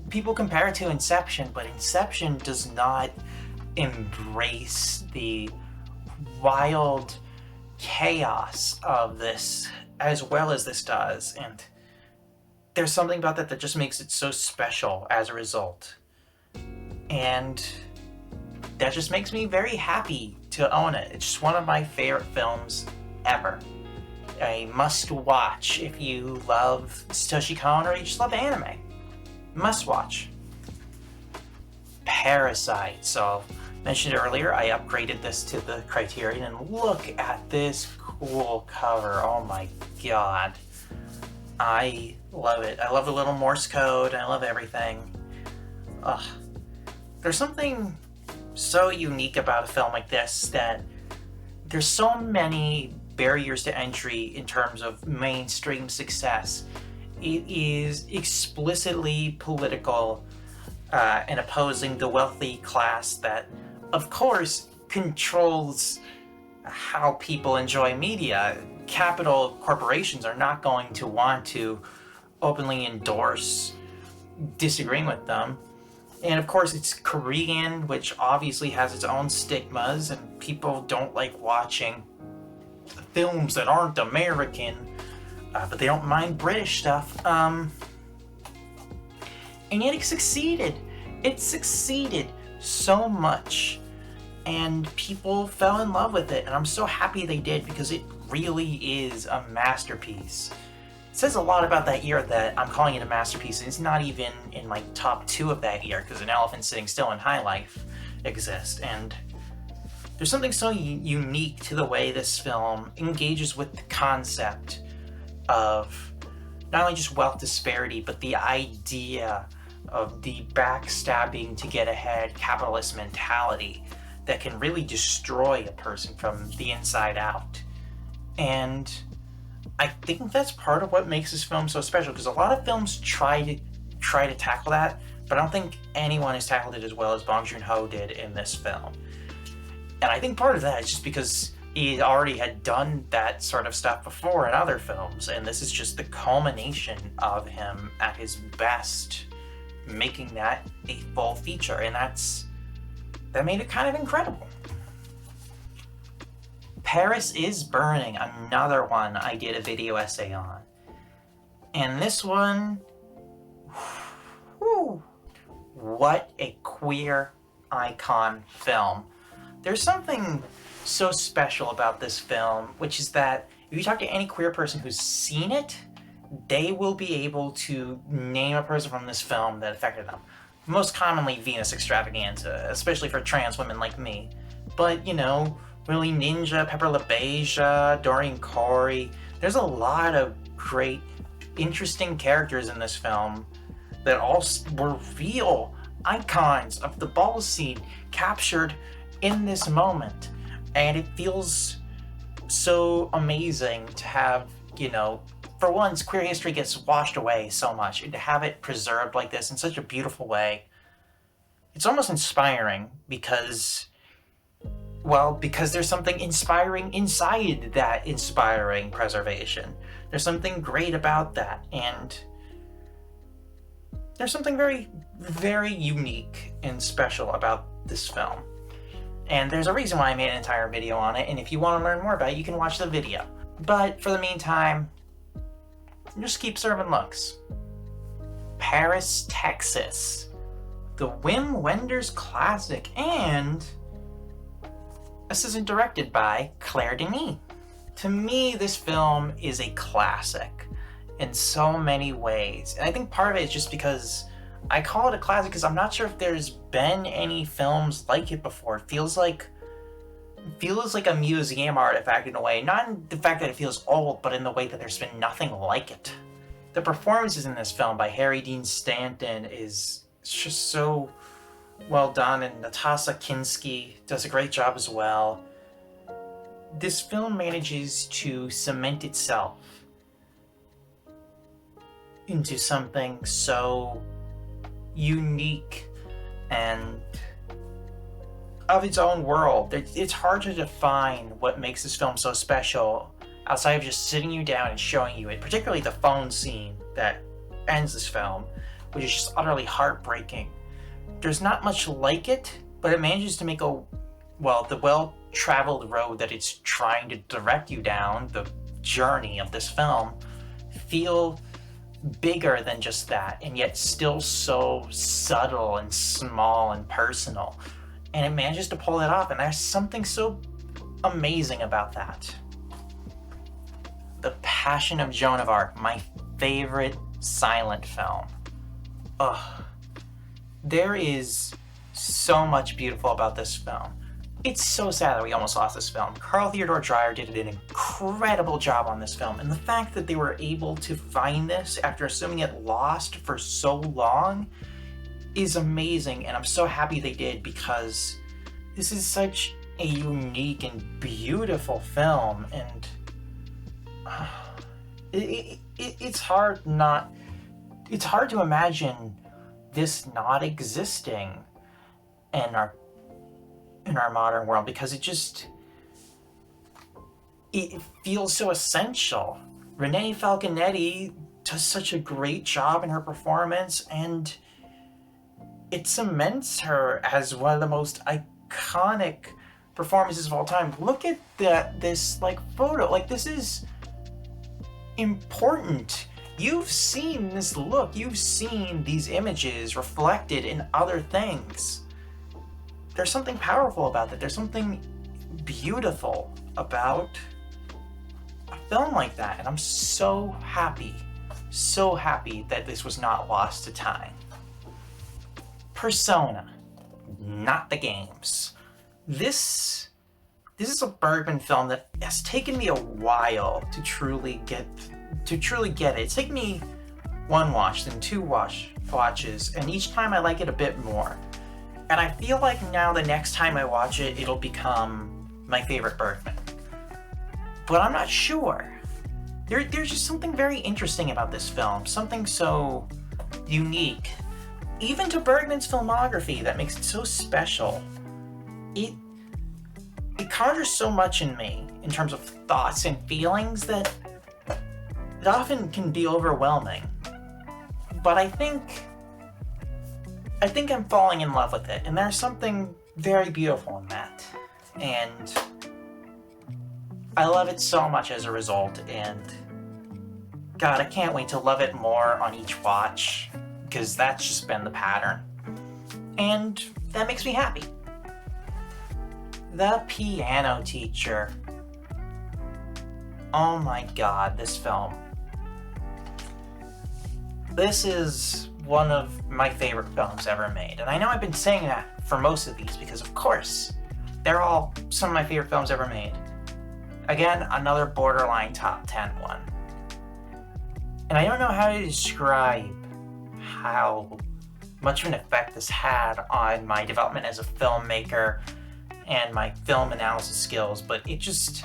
People compare it to Inception, but Inception does not embrace the wild chaos of this as well as this does, and there's something about that just makes it so special as a result, and that just makes me very happy to own it. It's just one of my favorite films ever. A must watch if you love Satoshi Kon or you just love anime. Must watch. Parasite. So, mentioned earlier, I upgraded this to the Criterion, and look at this cool cover. Oh my god. I love it. I love the little Morse code. I love everything. Ugh. There's something so unique about a film like this that there's so many barriers to entry in terms of mainstream success. It is explicitly political and opposing the wealthy class that, of course, controls how people enjoy media. Capital corporations are not going to want to openly endorse disagreeing with them. And of course it's Korean, which obviously has its own stigmas, and people don't like watching films that aren't American, but they don't mind British stuff. And yet it succeeded. It succeeded so much, and people fell in love with it, and I'm so happy they did, because it really is a masterpiece. It says a lot about that year that I'm calling it a masterpiece, and it's not even in my top 2 of that year, because An Elephant Sitting Still and High Life exist. And there's something so unique to the way this film engages with the concept of not only just wealth disparity, but the idea of the backstabbing to get ahead capitalist mentality that can really destroy a person from the inside out. And I think that's part of what makes this film so special, because a lot of films try to tackle that, but I don't think anyone has tackled it as well as Bong Joon-ho did in this film. And I think part of that is just because he already had done that sort of stuff before in other films, and this is just the culmination of him at his best, making that a full feature, and that made it kind of incredible. Paris is Burning, another one I did a video essay on. And this one, whew, what a queer icon film. There's something so special about this film, which is that if you talk to any queer person who's seen it, they will be able to name a person from this film that affected them. Most commonly Venus Extravaganza, especially for trans women like me. But, you know, Willie Ninja, Pepper LaBeija, Doreen Corey. There's a lot of great, interesting characters in this film that all were real icons of the ball scene captured in this moment. And it feels so amazing to have, you know, for once, queer history gets washed away so much, and to have it preserved like this in such a beautiful way, it's almost inspiring because there's something inspiring inside that inspiring preservation. There's something great about that, and there's something very, very unique and special about this film. And there's a reason why I made an entire video on it, and if you want to learn more about it, you can watch the video. But for the meantime, just keep serving looks. Paris, Texas. The Wim Wenders classic, and this isn't directed by Claire Denis. To me, this film is a classic in so many ways. And I think part of it is just because I call it a classic because I'm not sure if there's been any films like it before. It feels like a museum artifact in a way. Not in the fact that it feels old, but in the way that there's been nothing like it. The performances in this film by Harry Dean Stanton is just so well done, and Natasha Kinski does a great job as well. This film manages to cement itself into something so unique and of its own world. It's hard to define what makes this film so special outside of just sitting you down and showing you it, particularly the phone scene that ends this film, which is just utterly heartbreaking. There's not much like it, but it manages to make the well-traveled road that it's trying to direct you down, the journey of this film, feel bigger than just that, and yet still so subtle and small and personal. and it manages to pull it off, and there's something so amazing about that. The Passion of Joan of Arc, my favorite silent film. Ugh. There is so much beautiful about this film. It's so sad that we almost lost this film. Carl Theodor Dreyer did an incredible job on this film, and the fact that they were able to find this after assuming it lost for so long is amazing, and I'm so happy they did, because this is such a unique and beautiful film, and it's hard to imagine this not existing in our modern world, because it feels so essential. Renee Falconetti does such a great job in her performance, and it cements her as one of the most iconic performances of all time. Look at this photo. This is important. You've seen this look. You've seen these images reflected in other things. There's something powerful about that. There's something beautiful about a film like that. And I'm so happy that this was not lost to time. Persona, not the games. This is a Bergman film that has taken me a while to truly get it. It's taken me one watch, then two watches, and each time I like it a bit more. And I feel like now the next time I watch it, it'll become my favorite Bergman. But I'm not sure. There's just something very interesting about this film, something so unique, even to Bergman's filmography, that makes it so special. It conjures so much in me in terms of thoughts and feelings that it often can be overwhelming. But I think I'm falling in love with it, and there's something very beautiful in that. And I love it so much as a result, and God, I can't wait to love it more on each watch, because that's just been the pattern. And that makes me happy. The Piano Teacher. Oh my God, this film. This is one of my favorite films ever made. And I know I've been saying that for most of these, because of course, they're all some of my favorite films ever made. Again, another borderline top 10 one. And I don't know how to describe how much of an effect this had on my development as a filmmaker and my film analysis skills, but it just...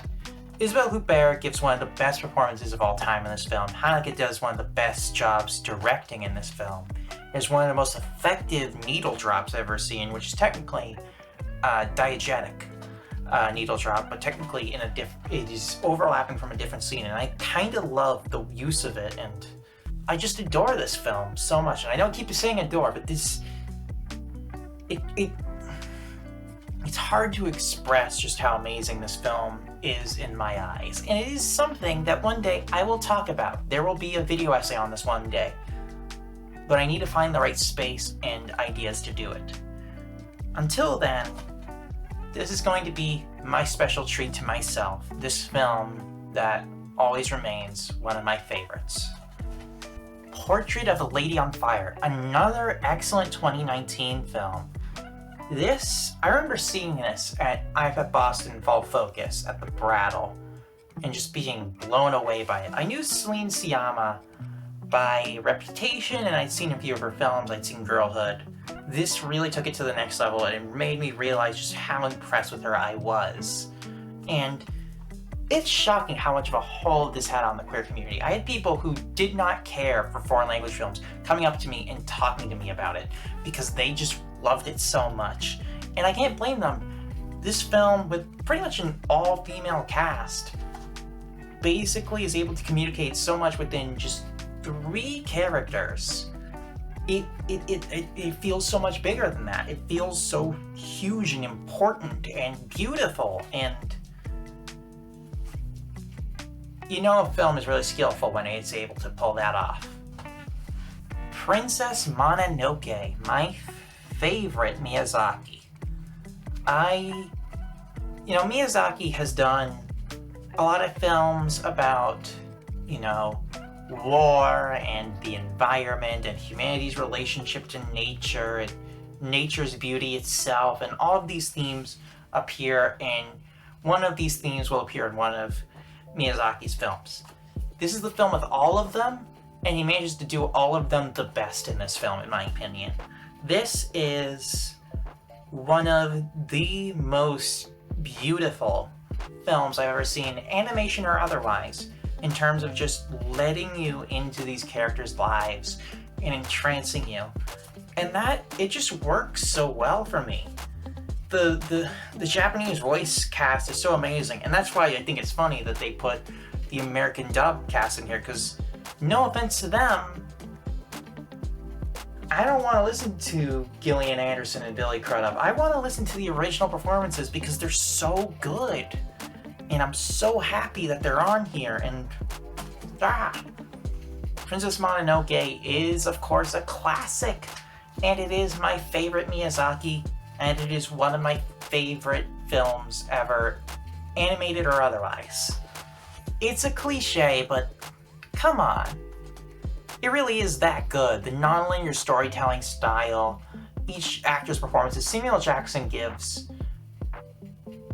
Isabelle Huppert gives one of the best performances of all time in this film. Haneke does one of the best jobs directing in this film. There's one of the most effective needle drops I've ever seen, which is technically diegetic needle drop, but technically it is overlapping from a different scene, and I kind of love the use of it, and I just adore this film so much. And I don't keep saying adore, but this... It's hard to express just how amazing this film is in my eyes. And it is something that one day I will talk about. There will be a video essay on this one day. But I need to find the right space and ideas to do it. Until then, this is going to be my special treat to myself. This film that always remains one of my favorites. Portrait of a Lady on Fire, another excellent 2019 film. I remember seeing this at IFF Boston Fall Focus at the Brattle and just being blown away by it. I knew Celine Sciamma by reputation, and I'd seen a few of her films. I'd seen Girlhood. This really took it to the next level, and it made me realize just how impressed with her I was. And it's shocking how much of a hold this had on the queer community. I had people who did not care for foreign language films coming up to me and talking to me about it because they just loved it so much. And I can't blame them. This film, with pretty much an all-female cast, basically is able to communicate so much within just 3 characters. It feels so much bigger than that. It feels so huge and important and beautiful, and you know a film is really skillful when it's able to pull that off. Princess Mononoke, my favorite Miyazaki. Miyazaki has done a lot of films about, war and the environment and humanity's relationship to nature and nature's beauty itself, and all of these themes appear in one of these themes will appear in one of Miyazaki's films. This is the film with all of them, and he manages to do all of them the best in this film, in my opinion. This is one of the most beautiful films I've ever seen, animation or otherwise, in terms of just letting you into these characters' lives and entrancing you. And it just works so well for me. The Japanese voice cast is so amazing, and that's why I think it's funny that they put the American dub cast in here, because no offense to them, I don't want to listen to Gillian Anderson and Billy Crudup. I want to listen to the original performances because they're so good. And I'm so happy that they're on here. And Princess Mononoke is, of course, a classic. And it is my favorite Miyazaki. And it is one of my favorite films ever, animated or otherwise. It's a cliche, but come on. It really is that good. The non-linear storytelling style, each actor's performances. Samuel Jackson gives.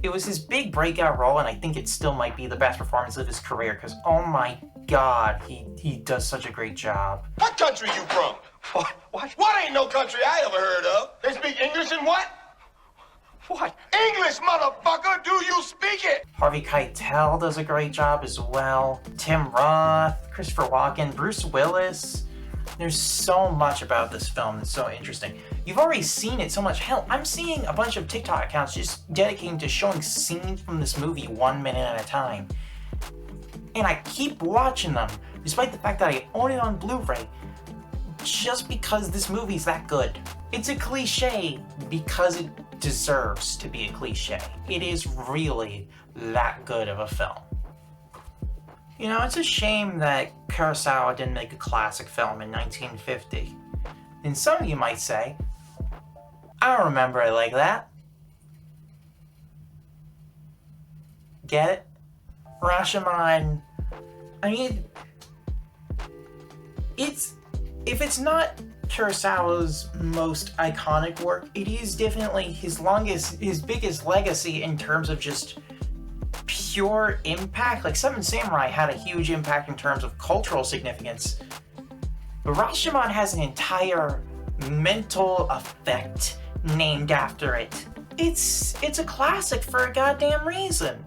It was his big breakout role, and I think it still might be the best performance of his career, because oh my god, he does such a great job. What country you from? What ain't no country I ever heard of? They speak English and what? What? English, motherfucker! Do you speak it? Harvey Keitel does a great job as well. Tim Roth, Christopher Walken, Bruce Willis. There's so much about this film that's so interesting. You've already seen it so much. Hell, I'm seeing a bunch of TikTok accounts just dedicating to showing scenes from this movie 1 minute at a time. And I keep watching them, despite the fact that I own it on Blu-ray, just because this movie's that good. It's a cliche because it deserves to be a cliche. It is really that good of a film. It's a shame that Kurosawa didn't make a classic film in 1950. And some of you might say, I don't remember it like that. Get it? Rashomon, if it's not Kurosawa's most iconic work, it is definitely his biggest legacy in terms of just pure impact. Like Seven Samurai had a huge impact in terms of cultural significance, but Rashomon has an entire mental effect named after it. It's a classic for a goddamn reason.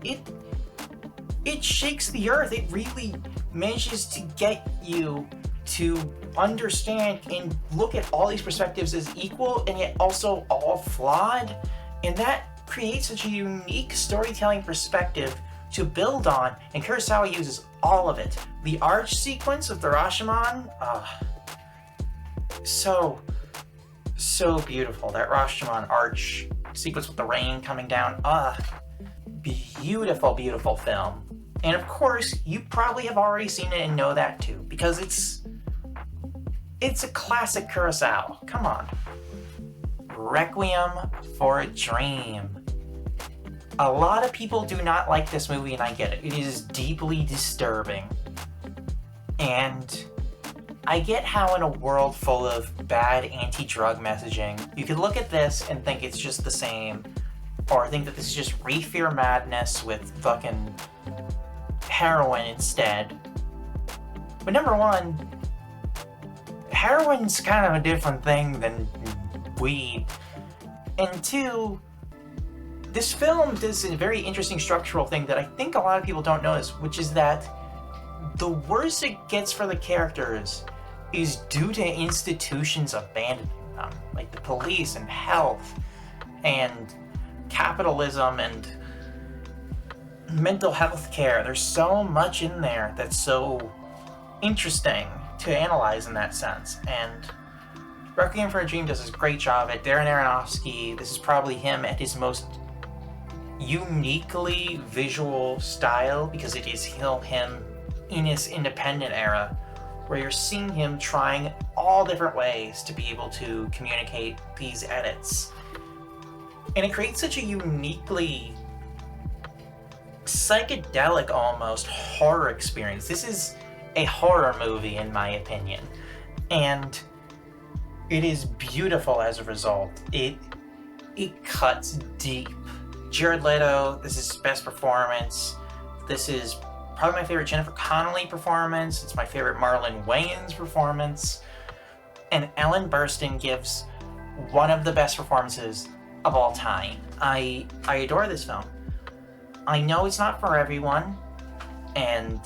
It shakes the earth. It really manages to get you to understand and look at all these perspectives as equal and yet also all flawed, and that creates such a unique storytelling perspective to build on, and Kurosawa uses all of it. The arch sequence of the Rashomon, so beautiful. That Rashomon arch sequence with the rain coming down, beautiful, beautiful film. And of course, you probably have already seen it and know that too, because it's a classic Kurosawa. Come on. Requiem for a Dream. A lot of people do not like this movie, and I get it. It is deeply disturbing. And I get how in a world full of bad anti-drug messaging, you could look at this and think it's just the same, or think that this is just reefer madness with fucking heroin instead. But number one, heroin's kind of a different thing than weed. And two, this film does a very interesting structural thing that I think a lot of people don't notice, which is that the worse it gets for the characters is due to institutions abandoning them, like the police and health and capitalism and mental health care. There's so much in there that's so interesting to analyze in that sense, and Requiem for a Dream does a great job at Darren Aronofsky. This is probably him at his most uniquely visual style, because it is still him in his independent era, where you're seeing him trying all different ways to be able to communicate these edits. And it creates such a uniquely psychedelic, almost, horror experience. This is a horror movie, in my opinion. And it is beautiful as a result. It cuts deep. Jared Leto, this is his best performance. This is probably my favorite Jennifer Connelly performance. It's my favorite Marlon Wayans performance. And Ellen Burstyn gives one of the best performances of all time. I adore this film. I know it's not for everyone, and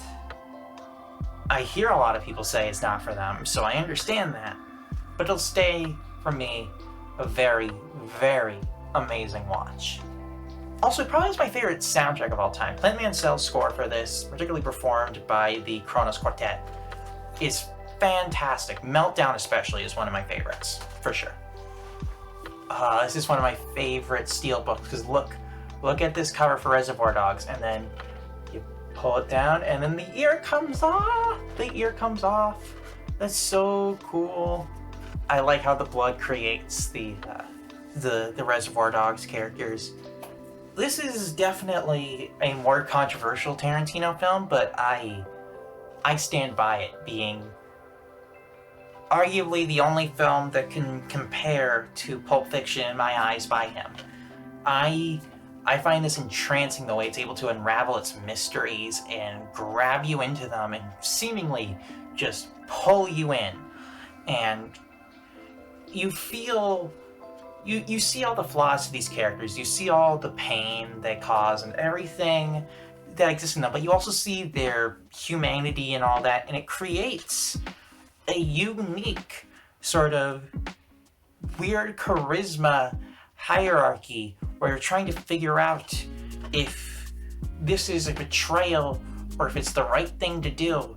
I hear a lot of people say it's not for them, so I understand that. But it'll stay, for me, a very, very amazing watch. Also, it probably is my favorite soundtrack of all time. Clint Mansell's score for this, particularly performed by the Kronos Quartet, is fantastic. Meltdown especially is one of my favorites, for sure. This is one of my favorite steelbooks, because look at this cover for Reservoir Dogs, and then you pull it down, and then the ear comes off! The ear comes off. That's so cool. I like how the blood creates the Reservoir Dogs characters. This is definitely a more controversial Tarantino film, but I stand by it being arguably the only film that can compare to Pulp Fiction in my eyes by him. I find this entrancing, the way it's able to unravel its mysteries and grab you into them and seemingly just pull you in. And you feel... You see all the flaws to these characters, you see all the pain they cause and everything that exists in them, but you also see their humanity and all that, and it creates a unique sort of weird charisma hierarchy where you're trying to figure out if this is a betrayal or if it's the right thing to do.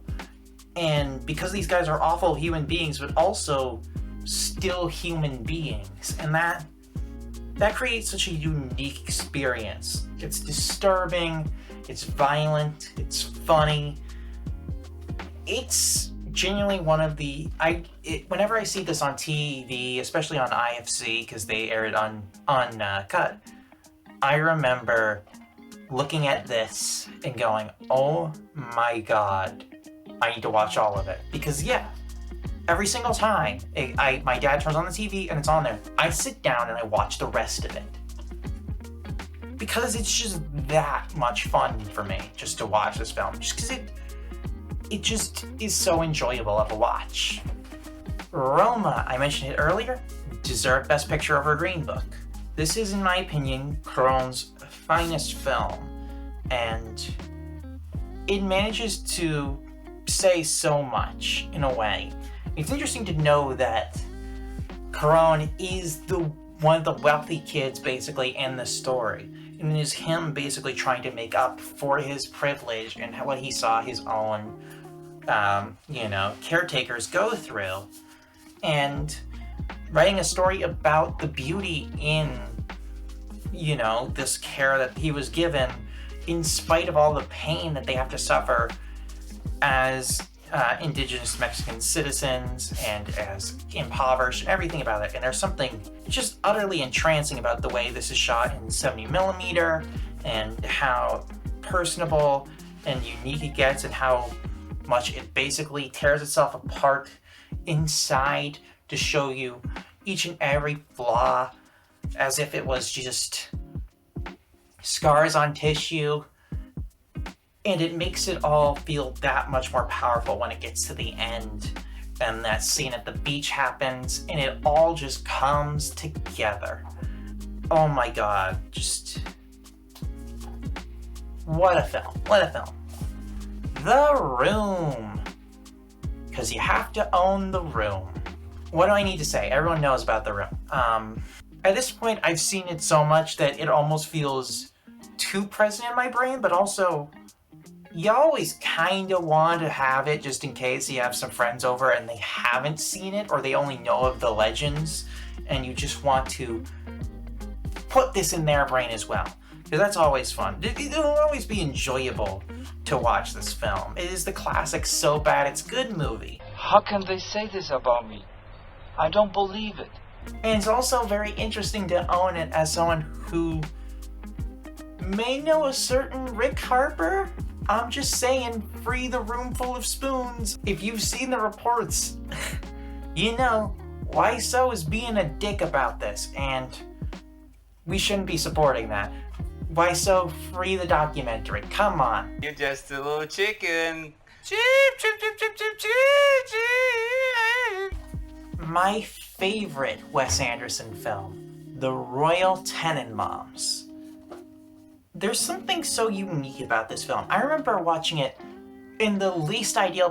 And because these guys are awful human beings, but also still human beings, and that creates such a unique experience. It's disturbing, it's violent, it's funny. It's genuinely one of the... whenever I see this on TV, especially on IFC, because they air it on Cut, I remember looking at this and going, oh my god, I need to watch all of it. Because yeah, every single time my dad turns on the TV and it's on there, I sit down and I watch the rest of it. Because it's just that much fun for me just to watch this film. Just because it just is so enjoyable of a watch. Roma, I mentioned it earlier, deserved Best Picture over Green Book. This is, in my opinion, Cuarón's finest film, and it manages to say so much in a way. It's interesting to know that Cuarón is one of the wealthy kids, basically, in the story. And it is him basically trying to make up for his privilege and what he saw his own, caretakers go through. And writing a story about the beauty in, this care that he was given, in spite of all the pain that they have to suffer as indigenous Mexican citizens and as impoverished, everything about it. And there's something just utterly entrancing about the way this is shot in 70mm and how personable and unique it gets, and how much it basically tears itself apart inside to show you each and every flaw as if it was just scars on tissue. And it makes it all feel that much more powerful when it gets to the end and that scene at the beach happens and it all just comes together. Oh my god, just... what a film. What a film. The Room. Because you have to own The Room. What do I need to say? Everyone knows about The Room. At this point, I've seen it so much that it almost feels too present in my brain, but also... you always kind of want to have it just in case you have some friends over and they haven't seen it, or they only know of the legends, and you just want to put this in their brain as well. Because that's always fun. It'll always be enjoyable to watch this film. It is the classic so bad it's good movie. How can they say this about me? I don't believe it. And it's also very interesting to own it as someone who may know a certain Rick Harper. I'm just saying, free the room full of spoons. If you've seen the reports, you know, Wiseau is being a dick about this, and we shouldn't be supporting that. Wiseau, free the documentary. Come on. You're just a little chicken. Chip, chip, chip, chip, chip, chip, chip. My favorite Wes Anderson film, The Royal Tenenbaums. There's something so unique about this film. I remember watching it in the least ideal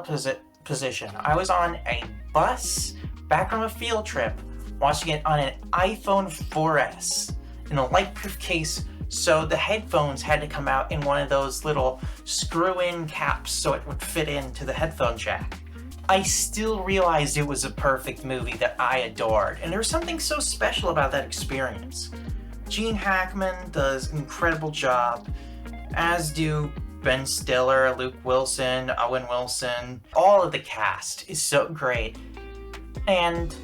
position. I was on a bus back from a field trip, watching it on an iPhone 4S in a light-proof case, so the headphones had to come out in one of those little screw-in caps so it would fit into the headphone jack. I still realized it was a perfect movie that I adored, and there was something so special about that experience. Gene Hackman does an incredible job, as do Ben Stiller, Luke Wilson, Owen Wilson. All of the cast is so great. And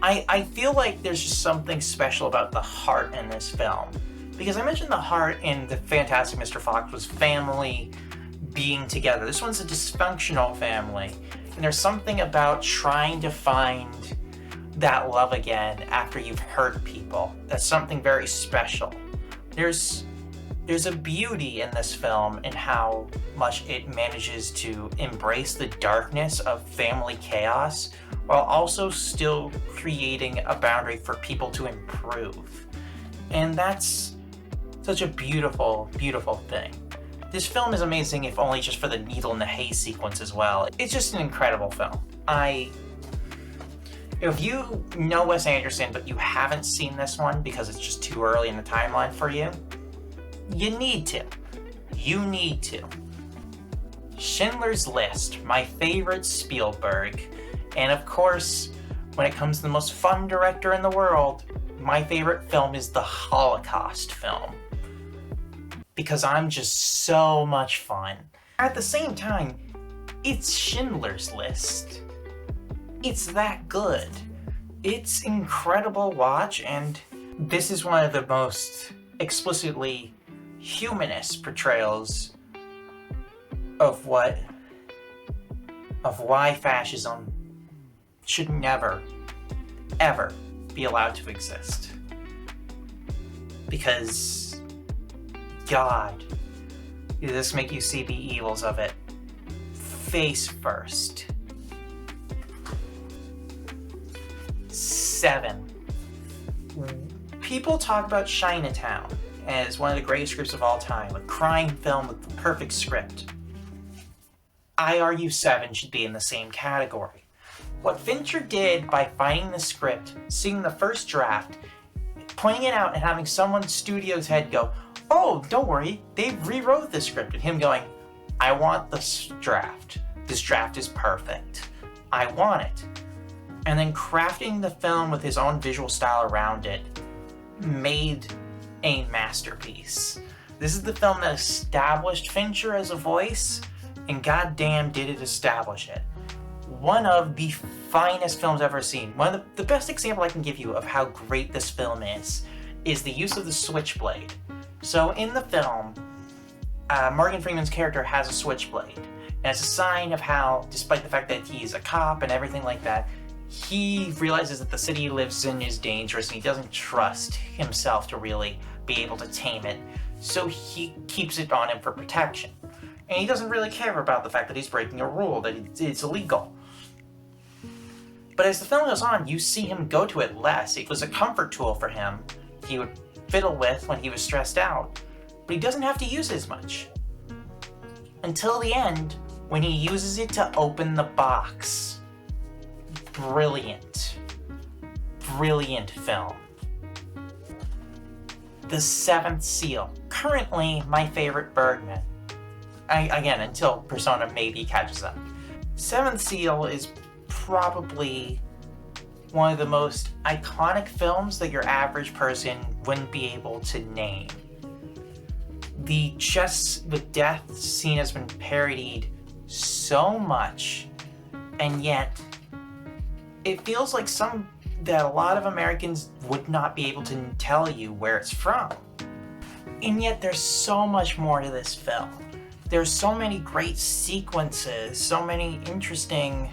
I feel like there's just something special about the heart in this film. Because I mentioned the heart in The Fantastic Mr. Fox was family being together. This one's a dysfunctional family. And there's something about trying to find that love again after you've hurt people. That's something very special. There's a beauty in this film in how much it manages to embrace the darkness of family chaos while also still creating a boundary for people to improve. And that's such a beautiful, beautiful thing. This film is amazing if only just for the needle in the hay sequence as well. It's just an incredible film. If you know Wes Anderson but you haven't seen this one because it's just too early in the timeline for you, you need to. You need to. Schindler's List, my favorite Spielberg, and of course, when it comes to the most fun director in the world, my favorite film is the Holocaust film. Because I'm just so much fun. At the same time, it's Schindler's List. It's that good. It's incredible watch, and this is one of the most explicitly humanist portrayals of why fascism should never, ever be allowed to exist. Because, God, does this make you see the evils of it face first. 7. People talk about Chinatown as one of the greatest scripts of all time, a crime film with the perfect script. I argue 7 should be in the same category. What Fincher did by finding the script, seeing the first draft, pointing it out and having someone in studio's head go, "Oh, don't worry, they rewrote the script," and him going, "I want this draft. This draft is perfect. I want it." And then crafting the film with his own visual style around it made a masterpiece. This is the film that established Fincher as a voice, and goddamn did it establish it. One of the finest films I've ever seen. One of the best example I can give you of how great this film is the use of the switchblade. So in the film, Morgan Freeman's character has a switchblade, and it's a sign of how, despite the fact that he's a cop and everything like that, he realizes that the city he lives in is dangerous and he doesn't trust himself to really be able to tame it. So he keeps it on him for protection. And he doesn't really care about the fact that he's breaking a rule, that it's illegal. But as the film goes on, you see him go to it less. It was a comfort tool for him. He would fiddle with when he was stressed out. But he doesn't have to use it as much. Until the end, when he uses it to open the box. Brilliant. Brilliant film. The Seventh Seal. Currently, my favorite Bergman. Again, until Persona maybe catches up. Seventh Seal is probably one of the most iconic films that your average person wouldn't be able to name. The Chess with Death scene has been parodied so much, and yet it feels like that a lot of Americans would not be able to tell you where it's from. And yet there's so much more to this film. There's so many great sequences, so many interesting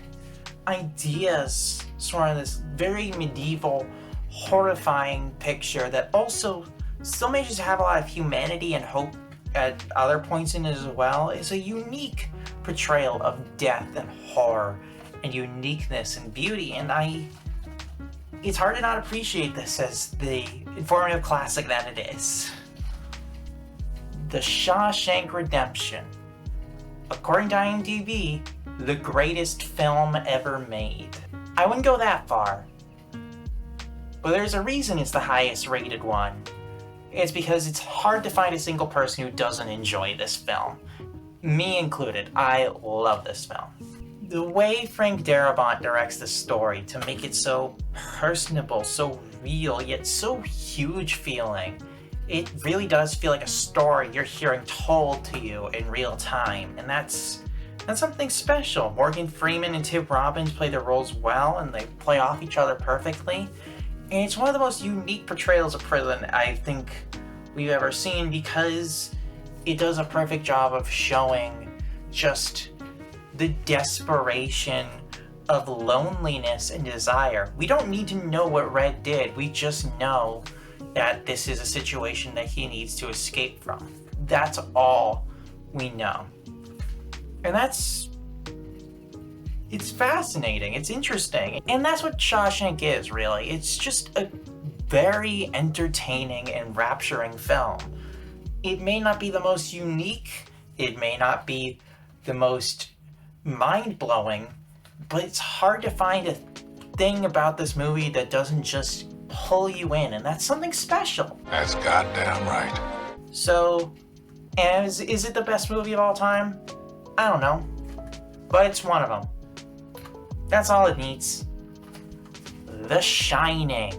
ideas, sort of this very medieval, horrifying picture that also still manages to have a lot of humanity and hope at other points in it as well. It's a unique portrayal of death and horror and uniqueness and beauty, and it's hard to not appreciate this as the informative classic that it is. The Shawshank Redemption. According to IMDb, the greatest film ever made. I wouldn't go that far, but there's a reason it's the highest rated one. It's because it's hard to find a single person who doesn't enjoy this film. Me included, I love this film. The way Frank Darabont directs the story to make it so personable, so real, yet so huge feeling, it really does feel like a story you're hearing told to you in real time, and that's something special. Morgan Freeman and Tim Robbins play their roles well, and they play off each other perfectly. And it's one of the most unique portrayals of prison I think we've ever seen, because it does a perfect job of showing just the desperation of loneliness and desire. We don't need to know what Red did, we just know that this is a situation that he needs to escape from. That's all we know. And it's fascinating, it's interesting. And that's what Shawshank is, really. It's just a very entertaining and rapturing film. It may not be the most unique, it may not be the most mind-blowing, but it's hard to find a thing about this movie that doesn't just pull you in, and that's something special. That's goddamn right. So, is it the best movie of all time? I don't know, but it's one of them. That's all it needs. The Shining.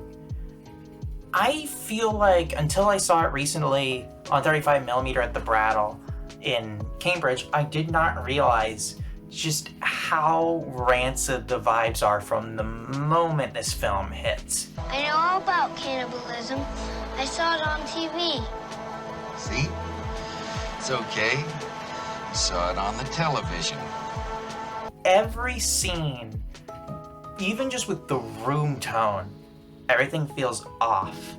I feel like until I saw it recently on 35mm at the Brattle in Cambridge, I did not realize just how rancid the vibes are from the moment this film hits. I know all about cannibalism. I saw it on TV. See? It's okay. You saw it on the television. Every scene, even just with the room tone, everything feels off.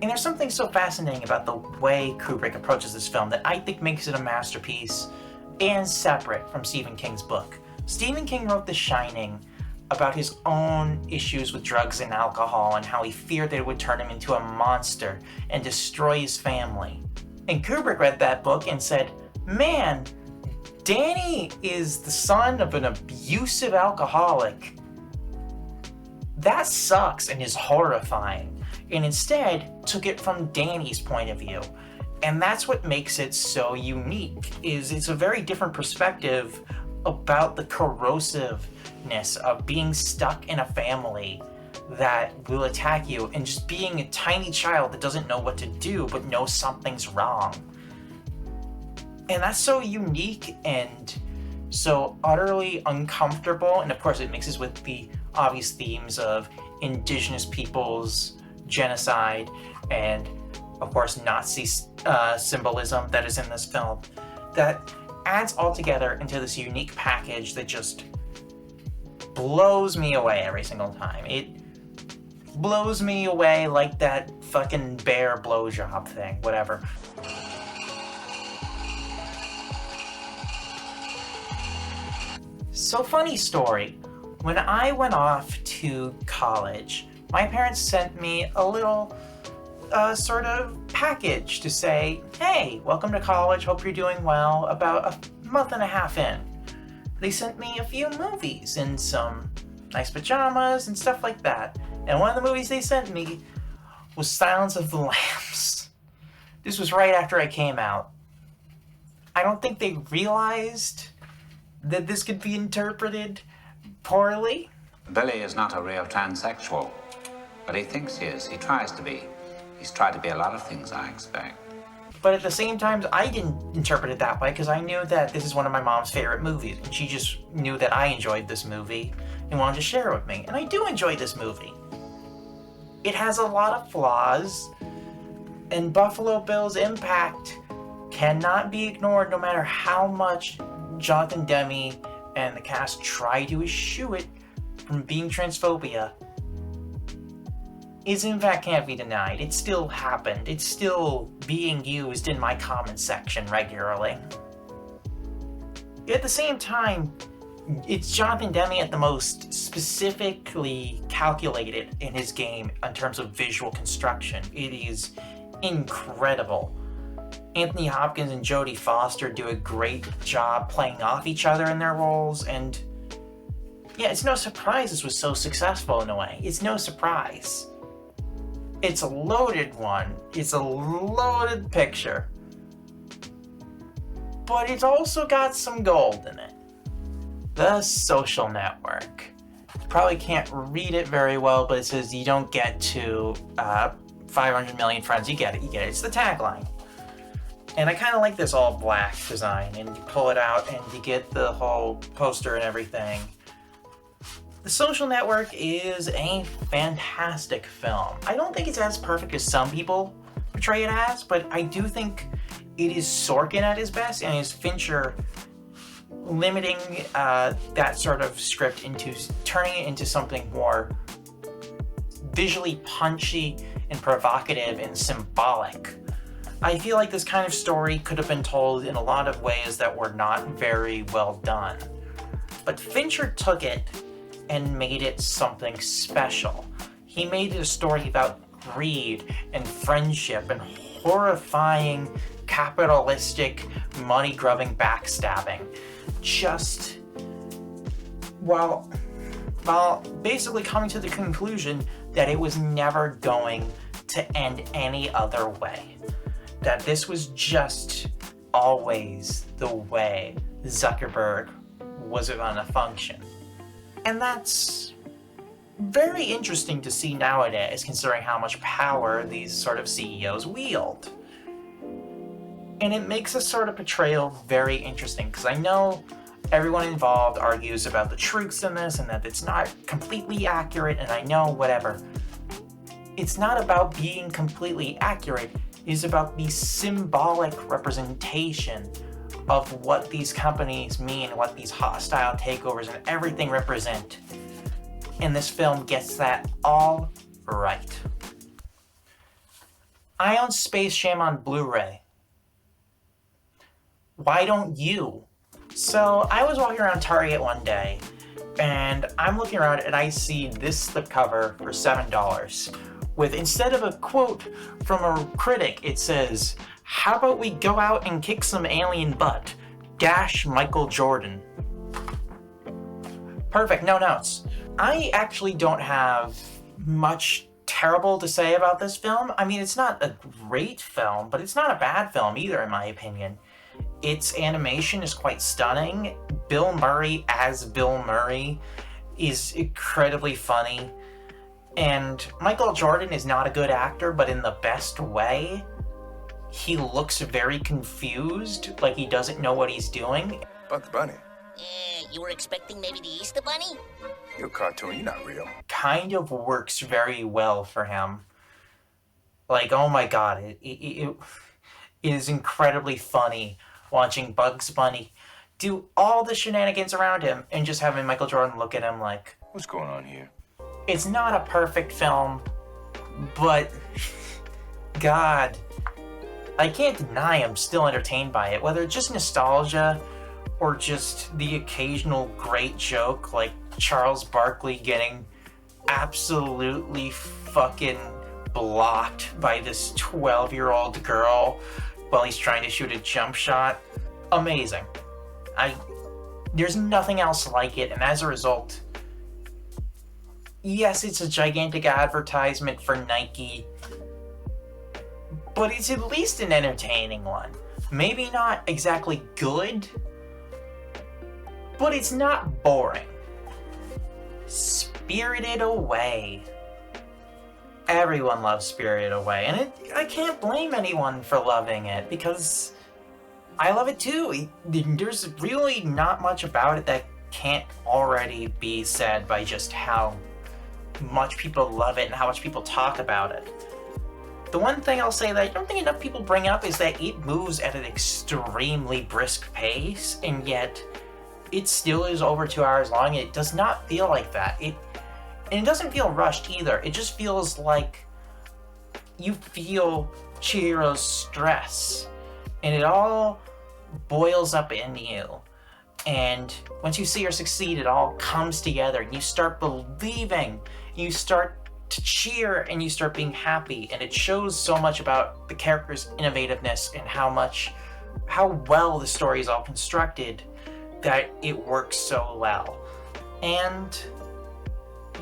And there's something so fascinating about the way Kubrick approaches this film that I think makes it a masterpiece and separate from Stephen King's book. Stephen King wrote The Shining about his own issues with drugs and alcohol and how he feared that it would turn him into a monster and destroy his family. And Kubrick read that book and said, man, Danny is the son of an abusive alcoholic. That sucks and is horrifying. And instead took it from Danny's point of view. And that's what makes it so unique, is it's a very different perspective about the corrosiveness of being stuck in a family that will attack you and just being a tiny child that doesn't know what to do but knows something's wrong. And that's so unique and so utterly uncomfortable, and of course it mixes with the obvious themes of indigenous peoples, genocide, and of course Nazi symbolism that is in this film, that adds all together into this unique package that just blows me away every single time. It blows me away like that fucking bear blowjob thing, whatever. So, funny story. When I went off to college, my parents sent me a little sort of package to say, hey, welcome to college, hope you're doing well. About a month and a half in, they sent me a few movies and some nice pajamas and stuff like that. And one of the movies they sent me was Silence of the Lambs. This was right after I came out. I don't think they realized that this could be interpreted poorly. Billy is not a real transsexual, but he thinks he is. He tries to be. He's tried to be a lot of things, I expect. But at the same time, I didn't interpret it that way because I knew that this is one of my mom's favorite movies, and she just knew that I enjoyed this movie. and wanted to share with me. And I do enjoy this movie. It has a lot of flaws, and Buffalo Bill's impact cannot be ignored no matter how much Jonathan Demme and the cast try to eschew it from being transphobia. Its impact can't be denied. It still happened. It's still being used in my comment section regularly. At the same time, it's Jonathan Demme at the most specifically calculated in his game in terms of visual construction. It is incredible. Anthony Hopkins and Jodie Foster do a great job playing off each other in their roles, and yeah, it's no surprise this was so successful in a way. It's no surprise. It's a loaded one. It's a loaded picture. But it's also got some gold in it. The Social Network. You probably can't read it very well, but it says you don't get to 500 million friends. You get it. It's the tagline. And I kind of like this all black design, and you pull it out and you get the whole poster and everything. The Social Network is a fantastic film. I don't think it's as perfect as some people portray it as, but I do think it is Sorkin at his best, and is Fincher limiting that sort of script into turning it into something more visually punchy and provocative and symbolic. I feel like this kind of story could have been told in a lot of ways that were not very well done. But Fincher took it and made it something special. He made it a story about greed and friendship and horrifying capitalistic money-grubbing backstabbing. Just while basically coming to the conclusion that it was never going to end any other way. That this was just always the way Zuckerberg was going to function. And that's very interesting to see nowadays, considering how much power these sort of CEOs wield. And it makes this sort of portrayal very interesting, because I know everyone involved argues about the truths in this and that it's not completely accurate, and I know whatever. It's not about being completely accurate, it's about the symbolic representation of what these companies mean, what these hostile takeovers and everything represent. And this film gets that all right. I own Space Jam on Blu-ray. Why don't you? So I was walking around Target one day, and I'm looking around and I see this slipcover for $7. With, instead of a quote from a critic, it says, "How about we go out and kick some alien butt? Dash Michael Jordan." Perfect, no notes. I actually don't have much terrible to say about this film. I mean, it's not a great film, but it's not a bad film either, in my opinion. Its animation is quite stunning. Bill Murray as Bill Murray is incredibly funny. And Michael Jordan is not a good actor, but in the best way. He looks very confused, like he doesn't know what he's doing. About the bunny. You were expecting maybe the Easter Bunny? You're a cartoon, you're not real. Kind of works very well for him. Like, oh my god, it is incredibly funny watching Bugs Bunny do all the shenanigans around him and just having Michael Jordan look at him like, what's going on here? It's not a perfect film, but God, I can't deny I'm still entertained by it, whether it's just nostalgia or just the occasional great joke like Charles Barkley getting absolutely fucking blocked by this 12-year-old girl while he's trying to shoot a jump shot. Amazing. There's nothing else like it, and as a result, yes, it's a gigantic advertisement for Nike, but it's at least an entertaining one. Maybe not exactly good, but it's not boring. Spirited Away. Everyone loves Spirited Away, and I can't blame anyone for loving it, because I love it too. There's really not much about it that can't already be said by just how much people love it and how much people talk about it. The one thing I'll say that I don't think enough people bring up is that it moves at an extremely brisk pace, and yet it still is over 2 hours long. It does not feel like that. And it doesn't feel rushed either. It just feels like you feel Chihiro's stress, and it all boils up in you. And once you see her succeed, it all comes together, and you start believing, you start to cheer, and you start being happy. And it shows so much about the character's innovativeness and how well the story is all constructed, that it works so well. And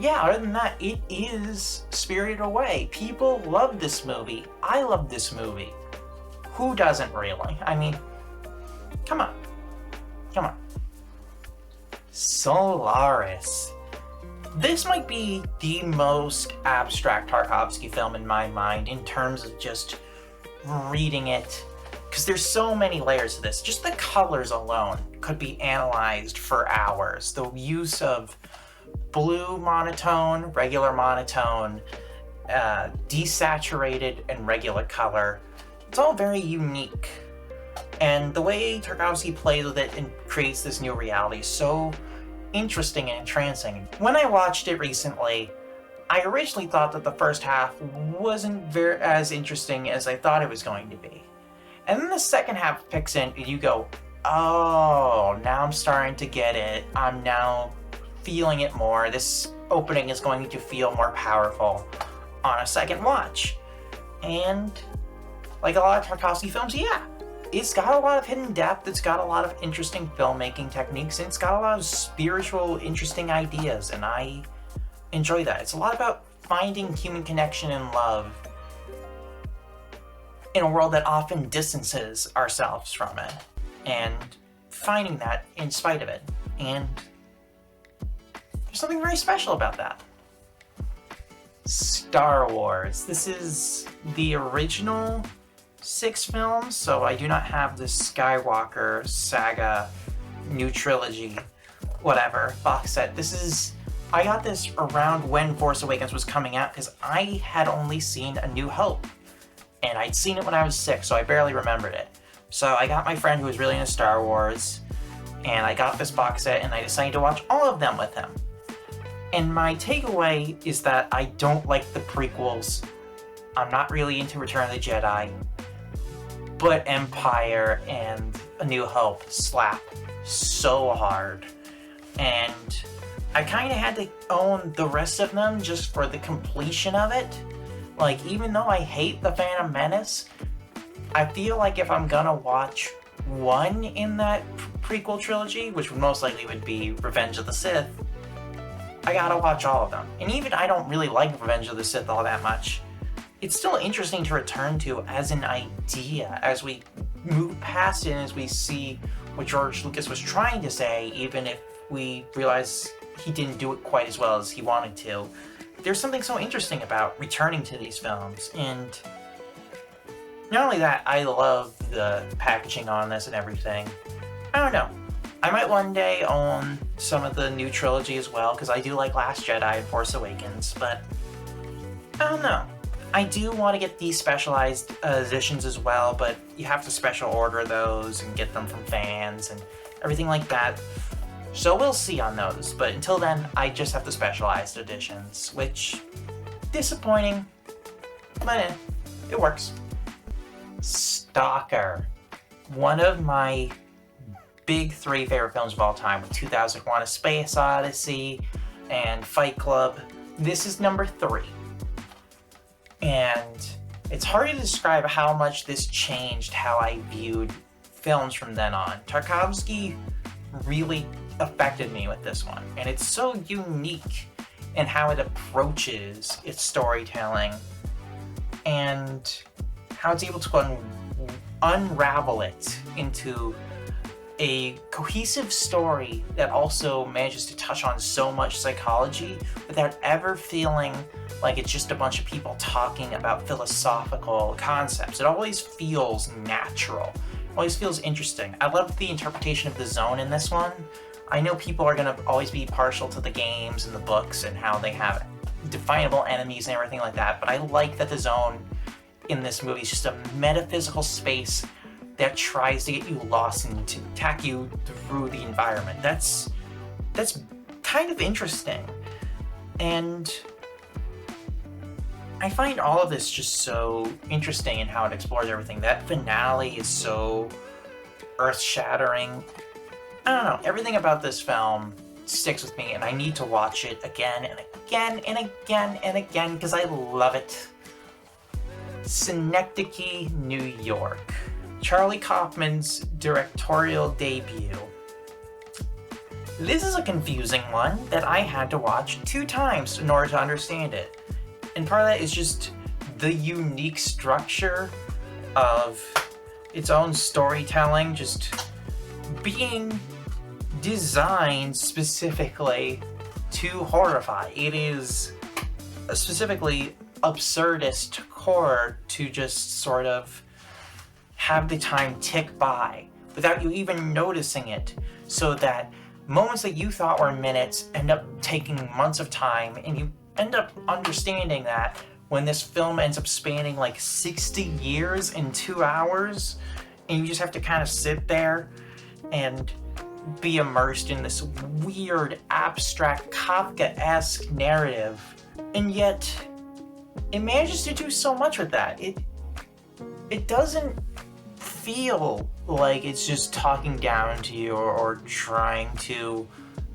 yeah, other than that, it is Spirited Away. People love this movie. I love this movie. Who doesn't really? I mean, come on. Come on. Solaris. This might be the most abstract Tarkovsky film in my mind in terms of just reading it, because there's so many layers to this. Just the colors alone could be analyzed for hours. The use of blue monotone, regular monotone, desaturated and regular color. It's all very unique. And the way Tarkovsky plays with it and creates this new reality is so interesting and entrancing. When I watched it recently, I originally thought that the first half wasn't very as interesting as I thought it was going to be. And then the second half picks in and you go, oh, now I'm starting to get it. I'm now feeling it more. This opening is going to feel more powerful on a second watch. And like a lot of Tarkovsky films, yeah, it's got a lot of hidden depth, it's got a lot of interesting filmmaking techniques, and it's got a lot of spiritual, interesting ideas, and I enjoy that. It's a lot about finding human connection and love in a world that often distances ourselves from it, and finding that in spite of it. And there's something very special about that. Star Wars. This is the original 6 films, so I do not have the Skywalker saga, new trilogy, whatever, box set. I got this around when Force Awakens was coming out, because I had only seen A New Hope, and I'd seen it when I was 6, so I barely remembered it. So I got my friend who was really into Star Wars, and I got this box set, and I decided to watch all of them with him. And my takeaway is that I don't like the prequels. I'm not really into Return of the Jedi. But Empire and A New Hope slap so hard. And I kind of had to own the rest of them just for the completion of it. Like, even though I hate The Phantom Menace, I feel like if I'm gonna watch one in that prequel trilogy, which most likely would be Revenge of the Sith, I gotta watch all of them. And even I don't really like Revenge of the Sith all that much, it's still interesting to return to as an idea as we move past it and as we see what George Lucas was trying to say, even if we realize he didn't do it quite as well as he wanted to. There's something so interesting about returning to these films, and not only that, I love the packaging on this and everything. I don't know. I might one day own some of the new trilogy as well, because I do like Last Jedi and Force Awakens, but I don't know. I do want to get these specialized editions as well, but you have to special order those and get them from fans and everything like that. So we'll see on those, but until then, I just have the specialized editions, which, disappointing, but it works. Stalker. One of my big 3 favorite films of all time, with 2001: A Space Odyssey and Fight Club. This is number 3. And it's hard to describe how much this changed how I viewed films from then on. Tarkovsky really affected me with this one, and it's so unique in how it approaches its storytelling and how it's able to unravel it into a cohesive story that also manages to touch on so much psychology without ever feeling like it's just a bunch of people talking about philosophical concepts. It always feels natural. It always feels interesting. I love the interpretation of the zone in this one. I know people are going to always be partial to the games and the books and how they have definable enemies and everything like that, but I like that the zone in this movie is just a metaphysical space that tries to get you lost and to attack you through the environment. That's kind of interesting. And I find all of this just so interesting in how it explores everything. That finale is so earth-shattering. I don't know, everything about this film sticks with me, and I need to watch it again and again and again and again because I love it. Synecdoche, New York. Charlie Kaufman's directorial debut. This is a confusing one that I had to watch 2 times in order to understand it. And part of that is just the unique structure of its own storytelling, just being designed specifically to horrify. It is a specifically absurdist horror to just sort of have the time tick by without you even noticing it, so that moments that you thought were minutes end up taking months of time, and you end up understanding that when this film ends up spanning like 60 years in 2 hours, and you just have to kind of sit there and be immersed in this weird, abstract, Kafka-esque narrative, and yet it manages to do so much with that. It doesn't feel like it's just talking down to you or trying to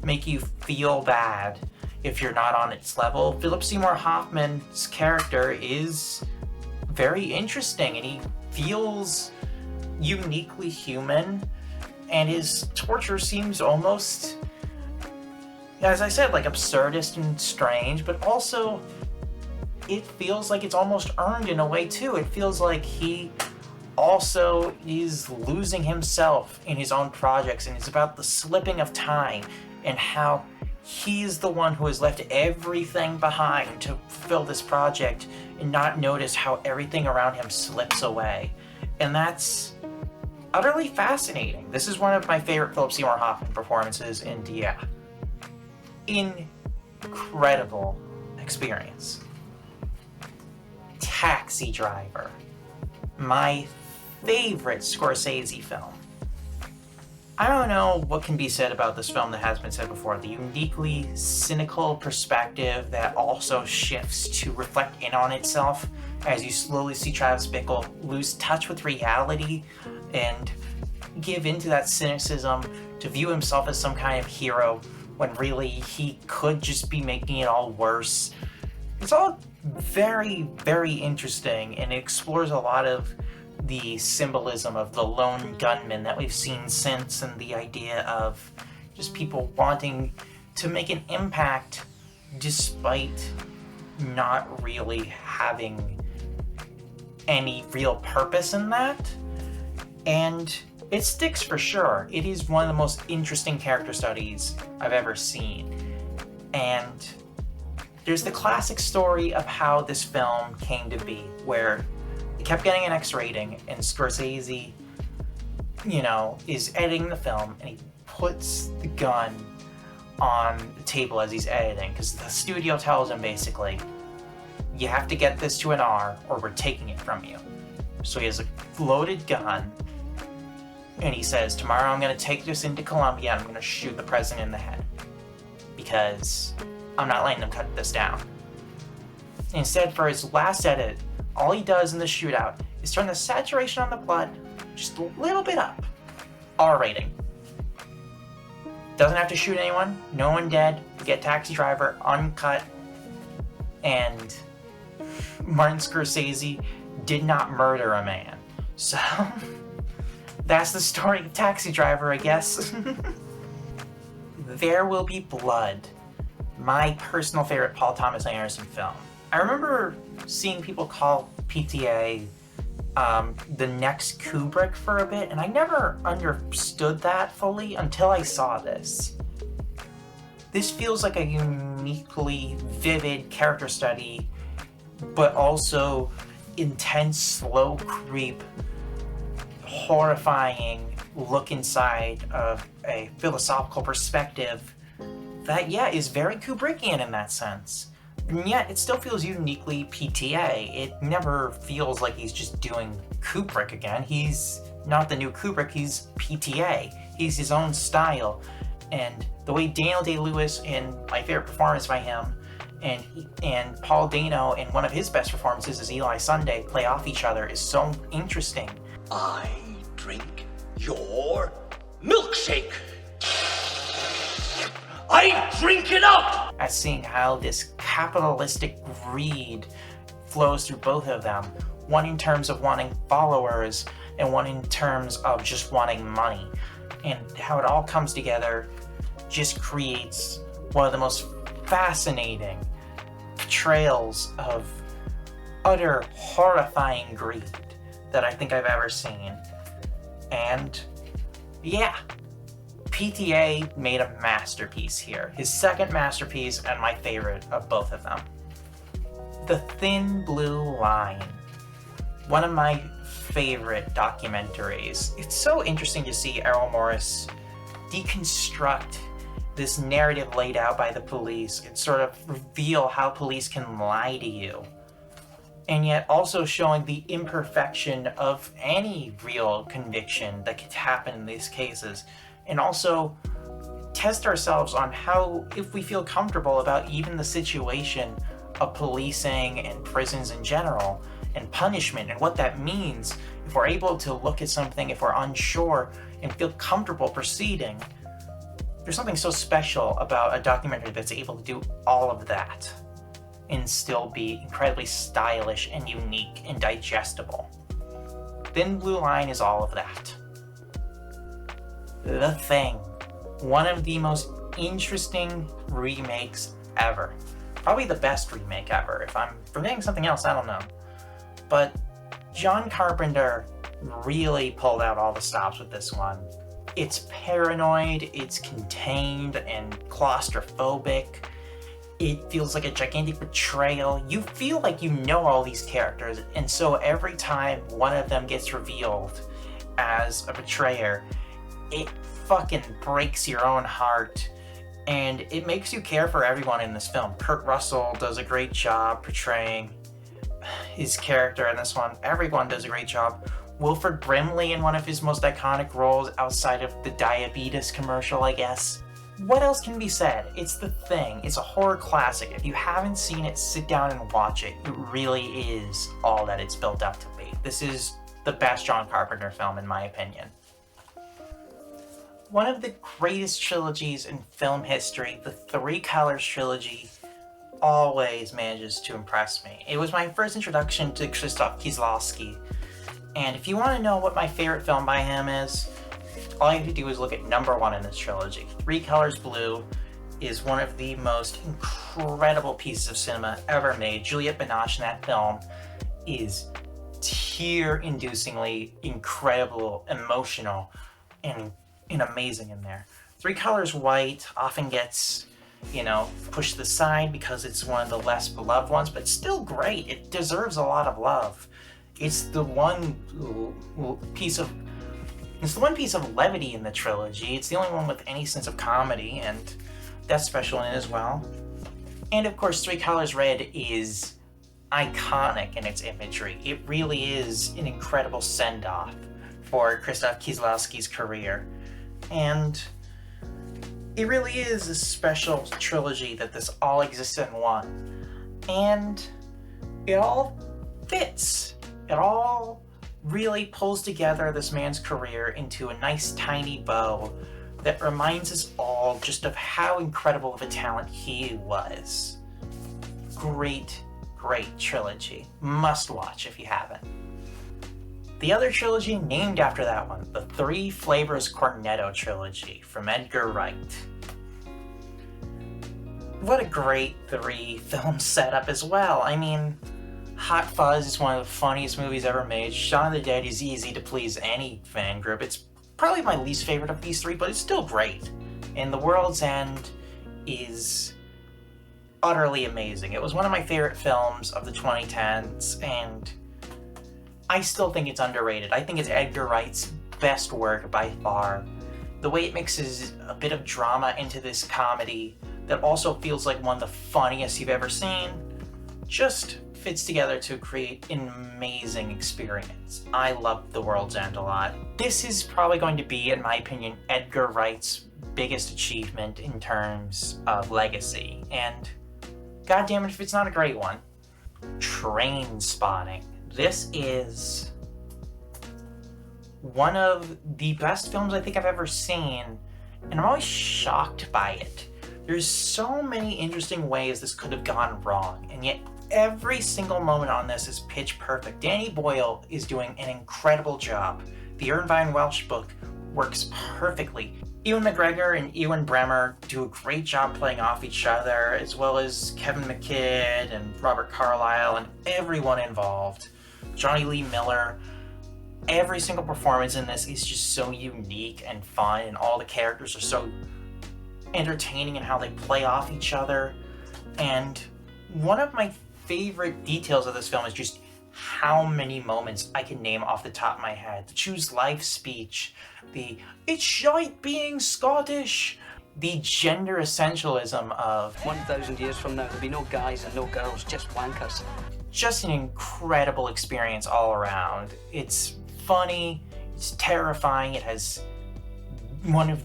make you feel bad if you're not on its level. Philip Seymour Hoffman's character is very interesting, and he feels uniquely human, and his torture seems almost, as I said, like absurdist and strange, but also it feels like it's almost earned in a way too. It feels like he also is losing himself in his own projects, and it's about the slipping of time and how he's the one who has left everything behind to fulfill this project and not notice how everything around him slips away. And that's utterly fascinating. This is one of my favorite Philip Seymour Hoffman performances, and yeah, incredible experience. Taxi Driver, my favorite Scorsese film. I don't know what can be said about this film that has been said before. The uniquely cynical perspective that also shifts to reflect in on itself as you slowly see Travis Bickle lose touch with reality and give into that cynicism to view himself as some kind of hero when really he could just be making it all worse. It's all very, very interesting, and it explores a lot of the symbolism of the lone gunman that we've seen since, and the idea of just people wanting to make an impact despite not really having any real purpose in that. And it sticks for sure. It is one of the most interesting character studies I've ever seen. And there's the classic story of how this film came to be, where it kept getting an X rating, and Scorsese, is editing the film, and he puts the gun on the table as he's editing, because the studio tells him basically, you have to get this to an R or we're taking it from you. So he has a loaded gun, and he says, tomorrow I'm going to take this into Colombia and I'm going to shoot the president in the head, because I'm not letting them cut this down. Instead, for his last edit, all he does in the shootout is turn the saturation on the blood just a little bit up. R rating. Doesn't have to shoot anyone, no one dead, get Taxi Driver uncut, and Martin Scorsese did not murder a man. So, that's the story of Taxi Driver, I guess. There Will Be Blood, my personal favorite Paul Thomas Anderson film. I remember seeing people call PTA the next Kubrick for a bit, and I never understood that fully until I saw this. This feels like a uniquely vivid character study, but also intense, slow creep, horrifying look inside of a philosophical perspective that, yeah, is very Kubrickian in that sense. And yet, it still feels uniquely PTA. It never feels like he's just doing Kubrick again. He's not the new Kubrick, he's PTA. He's his own style. And the way Daniel Day-Lewis, in my favorite performance by him, and Paul Dano in one of his best performances as Eli Sunday play off each other is so interesting. I drink your milkshake. I drink it up! At seeing how this capitalistic greed flows through both of them, one in terms of wanting followers and one in terms of just wanting money, and how it all comes together just creates one of the most fascinating portrayals of utter horrifying greed that I think I've ever seen. And yeah, PTA made a masterpiece here. His second masterpiece and my favorite of both of them. The Thin Blue Line. One of my favorite documentaries. It's so interesting to see Errol Morris deconstruct this narrative laid out by the police and sort of reveal how police can lie to you. And yet also showing the imperfection of any real conviction that could happen in these cases. And also test ourselves on how, if we feel comfortable about even the situation of policing and prisons in general, and punishment and what that means, if we're able to look at something, if we're unsure and feel comfortable proceeding. There's something so special about a documentary that's able to do all of that and still be incredibly stylish and unique and digestible. Thin Blue Line is all of that. The Thing. One of the most interesting remakes ever. Probably the best remake ever. If I'm forgetting something else, I don't know. But John Carpenter really pulled out all the stops with this one. It's paranoid, it's contained and claustrophobic. It feels like a gigantic betrayal. You feel like you know all these characters, and so every time one of them gets revealed as a betrayer, it fucking breaks your own heart, and it makes you care for everyone in this film. Kurt Russell does a great job portraying his character in this one. Everyone does a great job. Wilford Brimley in one of his most iconic roles outside of the diabetes commercial, I guess. What else can be said? It's The Thing. It's a horror classic. If you haven't seen it, sit down and watch it. It really is all that it's built up to be. This is the best John Carpenter film, in my opinion. One of the greatest trilogies in film history, the Three Colors trilogy, always manages to impress me. It was my first introduction to Krzysztof Kieslowski, and if you want to know what my favorite film by him is, all you have to do is look at number 1 in this trilogy. Three Colors Blue is one of the most incredible pieces of cinema ever made. Juliette Binoche in that film is tear-inducingly incredible, emotional, and amazing in there. Three Colors White often gets, pushed to the side because it's one of the less beloved ones, but still great. It deserves a lot of love. It's the one piece of levity in the trilogy. It's the only one with any sense of comedy, and that's special in it as well. And of course, Three Colors Red is iconic in its imagery. It really is an incredible send-off for Krzysztof Kieslowski's career. And it really is a special trilogy that this all exists in one. And it all fits. It all really pulls together this man's career into a nice tiny bow that reminds us all just of how incredible of a talent he was. Great, great trilogy. Must watch if you haven't. The other trilogy named after that one, the Three Flavors Cornetto trilogy from Edgar Wright. What a great 3 film setup as well. I mean, Hot Fuzz is one of the funniest movies ever made. Shaun of the Dead is easy to please any fan group. It's probably my least favorite of these 3, but it's still great. And The World's End is utterly amazing. It was one of my favorite films of the 2010s, and I still think it's underrated. I think it's Edgar Wright's best work by far. The way it mixes a bit of drama into this comedy that also feels like one of the funniest you've ever seen just fits together to create an amazing experience. I love The World's End a lot. This is probably going to be, in my opinion, Edgar Wright's biggest achievement in terms of legacy, and goddamn it if it's not a great one. Trainspotting. This is one of the best films I think I've ever seen, and I'm always shocked by it. There's so many interesting ways this could have gone wrong, and yet every single moment on this is pitch perfect. Danny Boyle is doing an incredible job. The Irvine Welsh book works perfectly. Ewan McGregor and Ewan Bremer do a great job playing off each other, as well as Kevin McKidd and Robert Carlyle and everyone involved. Johnny Lee Miller. Every single performance in this is just so unique and fun, and all the characters are so entertaining in how they play off each other. And one of my favorite details of this film is just how many moments I can name off the top of my head. The Choose Life speech, the "it's shite being Scottish," the gender essentialism of 1,000 years from now there'll be no guys and no girls, just wankers. Just an incredible experience all around. It's funny, it's terrifying, it has one of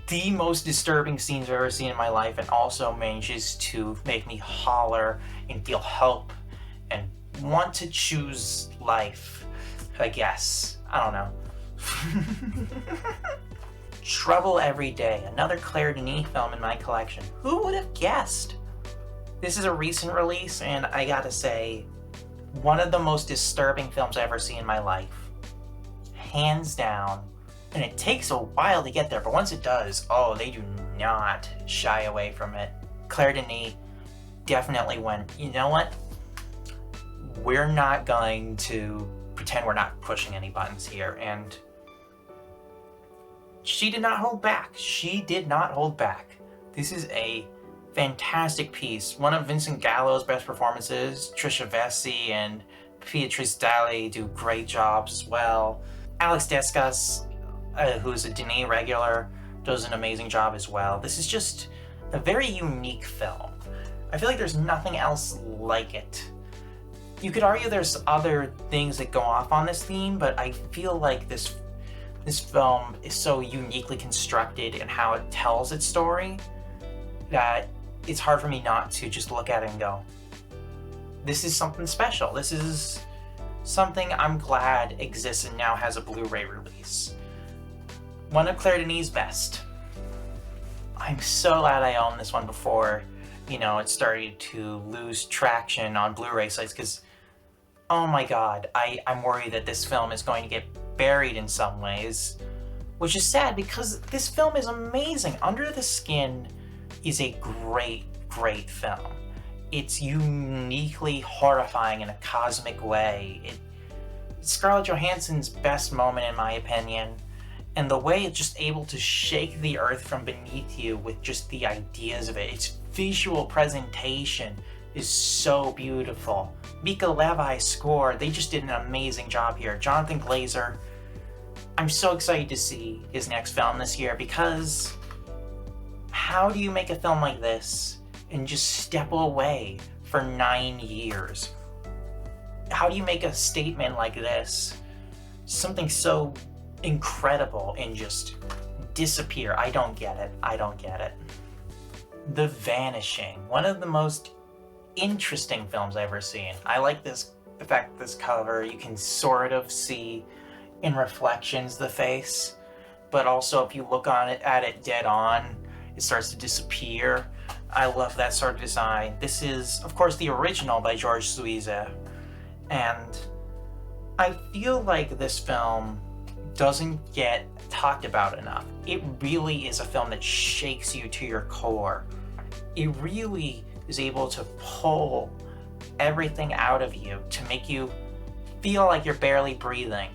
the most disturbing scenes I've ever seen in my life, and also manages to make me holler and feel hope and want to choose life, I guess. I don't know. Trouble Every Day, another Claire Denis film in my collection. Who would have guessed? This is a recent release, and I gotta say, one of the most disturbing films I've ever seen in my life. Hands down. And it takes a while to get there, but once it does, oh, they do not shy away from it. Claire Denis definitely went, you know what? We're not going to pretend we're not pushing any buttons here, and she did not hold back. She did not hold back. This is a fantastic piece. One of Vincent Gallo's best performances. Trisha Vesey and Beatrice Daly do great jobs as well. Alex Descas, who's a Denis regular, does an amazing job as well. This is just a very unique film. I feel like there's nothing else like it. You could argue there's other things that go off on this theme, but I feel like this film is so uniquely constructed in how it tells its story that it's hard for me not to just look at it and go, this is something special. This is something I'm glad exists and now has a Blu-ray release. One of Claire Denis' best. I'm so glad I owned this one before, it started to lose traction on Blu-ray sites, because, oh my god, I'm worried that this film is going to get buried in some ways, which is sad because this film is amazing. Under the Skin is a great, great film. It's uniquely horrifying in a cosmic way. It's Scarlett Johansson's best moment, in my opinion. And the way it's just able to shake the earth from beneath you with just the ideas of it. Its visual presentation is so beautiful. Mika Levi's score, they just did an amazing job here. Jonathan Glazer, I'm so excited to see his next film this year, because how do you make a film like this and just step away for 9 years? How do you make a statement like this, something so incredible, and just disappear? I don't get it. I don't get it. The Vanishing, one of the most interesting films I've ever seen. I like the fact that this cover, you can sort of see in reflections the face, but also if you look at it dead on, it starts to disappear. I love that sort of design. This is, of course, the original by George Suiza, and I feel like this film doesn't get talked about enough. It really is a film that shakes you to your core. It really is able to pull everything out of you to make you feel like you're barely breathing,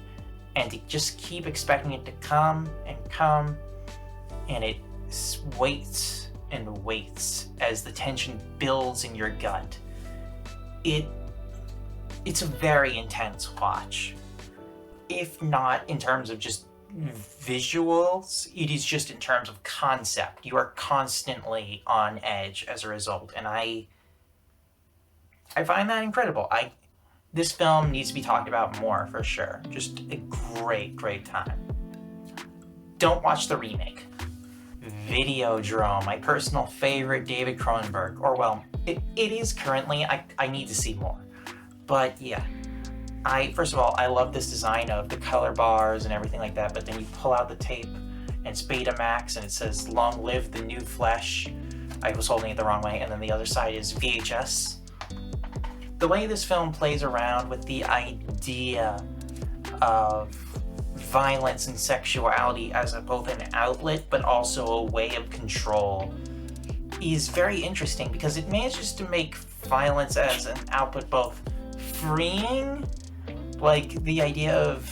and to just keep expecting it to come, and it waits and waits as the tension builds in your gut. It's a very intense watch, if not in terms of just visuals, it is just in terms of concept. You are constantly on edge as a result, and I find that incredible. This film needs to be talked about more, for sure. Just a great time. Don't watch the remake. Videodrome, my personal favorite David Cronenberg. Or, well, it is currently. I need to see more. But, yeah. First of all, I love this design of the color bars and everything like that, but then you pull out the tape, and it's Betamax, and it says, "Long live the new flesh." I was holding it the wrong way, and then the other side is VHS. The way this film plays around with the idea of violence and sexuality as both an outlet but also a way of control is very interesting, because it manages to make violence as an output both freeing, like the idea of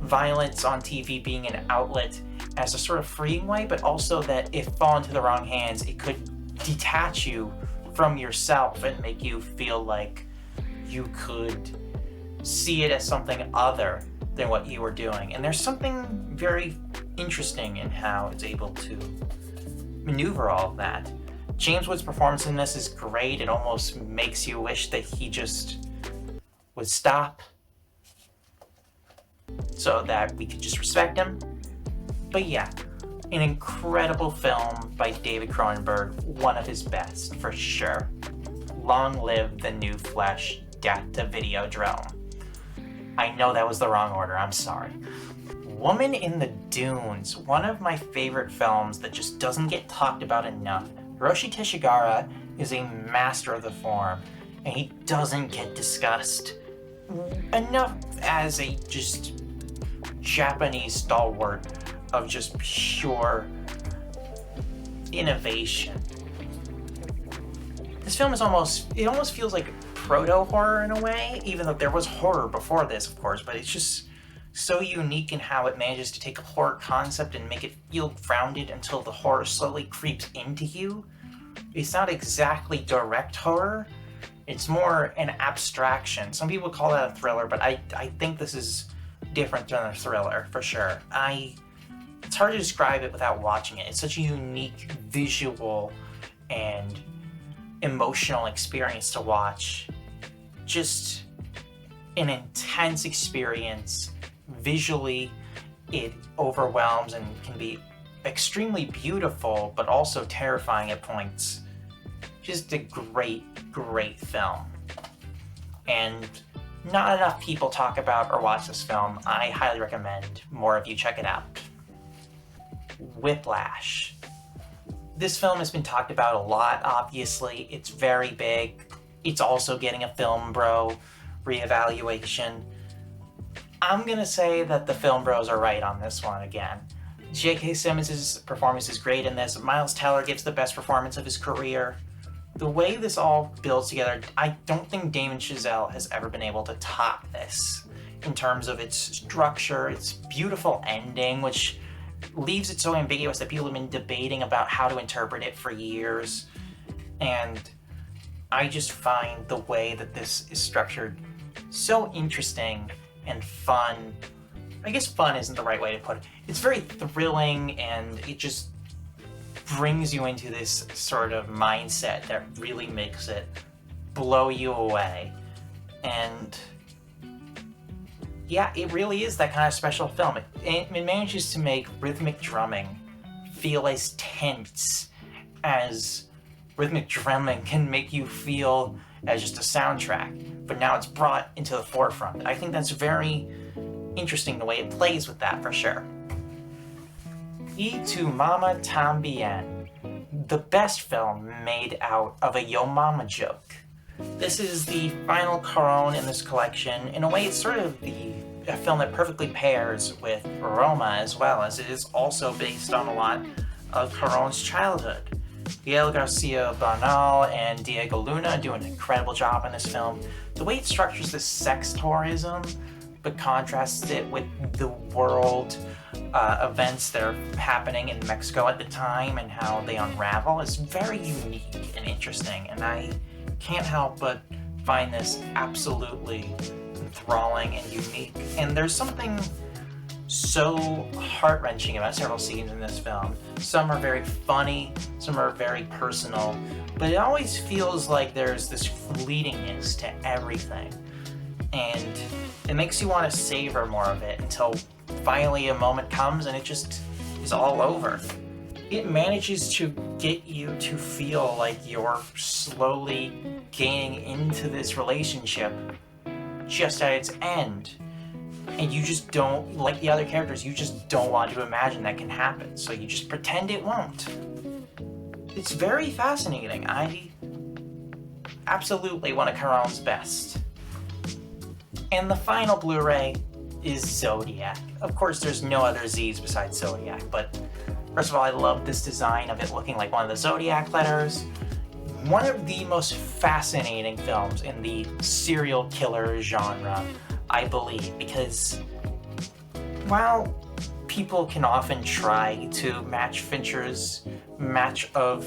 violence on TV being an outlet as a sort of freeing way, but also that if fall into the wrong hands, it could detach you from yourself and make you feel like you could see it as something other than what you were doing. And there's something very interesting in how it's able to maneuver all of that. James Woods' performance in this is great. It almost makes you wish that he just would stop so that we could just respect him. But yeah, an incredible film by David Cronenberg, one of his best, for sure. Long live the new flesh, death to Videodrome. I know that was the wrong order, I'm sorry. Woman in the Dunes, one of my favorite films that just doesn't get talked about enough. Hiroshi Teshigara is a master of the form, and he doesn't get discussed enough as a just Japanese stalwart of just pure innovation. This film is almost feels like proto-horror in a way, even though there was horror before this, of course, but it's just so unique in how it manages to take a horror concept and make it feel grounded until the horror slowly creeps into you. It's not exactly direct horror, it's more an abstraction. Some people call that a thriller, but I think this is different than a thriller, for sure. It's hard to describe it without watching it. It's such a unique visual and emotional experience to watch. Just an intense experience. Visually, it overwhelms and can be extremely beautiful, but also terrifying at points. Just a great film. And not enough people talk about or watch this film. I highly recommend more of you check it out. Whiplash. This film has been talked about a lot, obviously. It's very big. It's also getting a Film Bro reevaluation. I'm gonna say that the Film Bros are right on this one again. J.K. Simmons' performance is great in this. Miles Teller gives the best performance of his career. The way this all builds together, I don't think Damon Chazelle has ever been able to top this in terms of its structure, its beautiful ending, which leaves it so ambiguous that people have been debating about how to interpret it for years. And I just find the way that this is structured so interesting and fun. I guess fun isn't the right way to put it. It's very thrilling, and it just brings you into this sort of mindset that really makes it blow you away. And yeah, it really is that kind of special film. It manages to make rhythmic drumming feel as tense as rhythmic drumming can make you feel as just a soundtrack, but now it's brought into the forefront. I think that's very interesting the way it plays with that, for sure. Y Tu Mama Tambien, the best film made out of a Yo Mama joke. This is the final Cuarón in this collection. In a way, it's sort of a film that perfectly pairs with Roma, as well as it is also based on a lot of Cuarón's childhood. Gael Garcia Bernal and Diego Luna do an incredible job in this film. The way it structures this sex tourism, but contrasts it with the world events that are happening in Mexico at the time and how they unravel is very unique and interesting, and I can't help but find this absolutely enthralling and unique. And there's something so heart-wrenching about several scenes in this film. Some are very funny, some are very personal, but it always feels like there's this fleetingness to everything. And it makes you want to savor more of it until finally a moment comes and it just is all over. It manages to get you to feel like you're slowly gaining into this relationship just at its end. And you just don't, like the other characters, you just don't want to imagine that can happen. So you just pretend it won't. It's very fascinating. I absolutely one of Caron's best. And the final Blu-ray is Zodiac. Of course, there's no other Z's besides Zodiac, but first of all, I love this design of it looking like one of the Zodiac letters. One of the most fascinating films in the serial killer genre, I believe, because while people can often try to match Fincher's match of,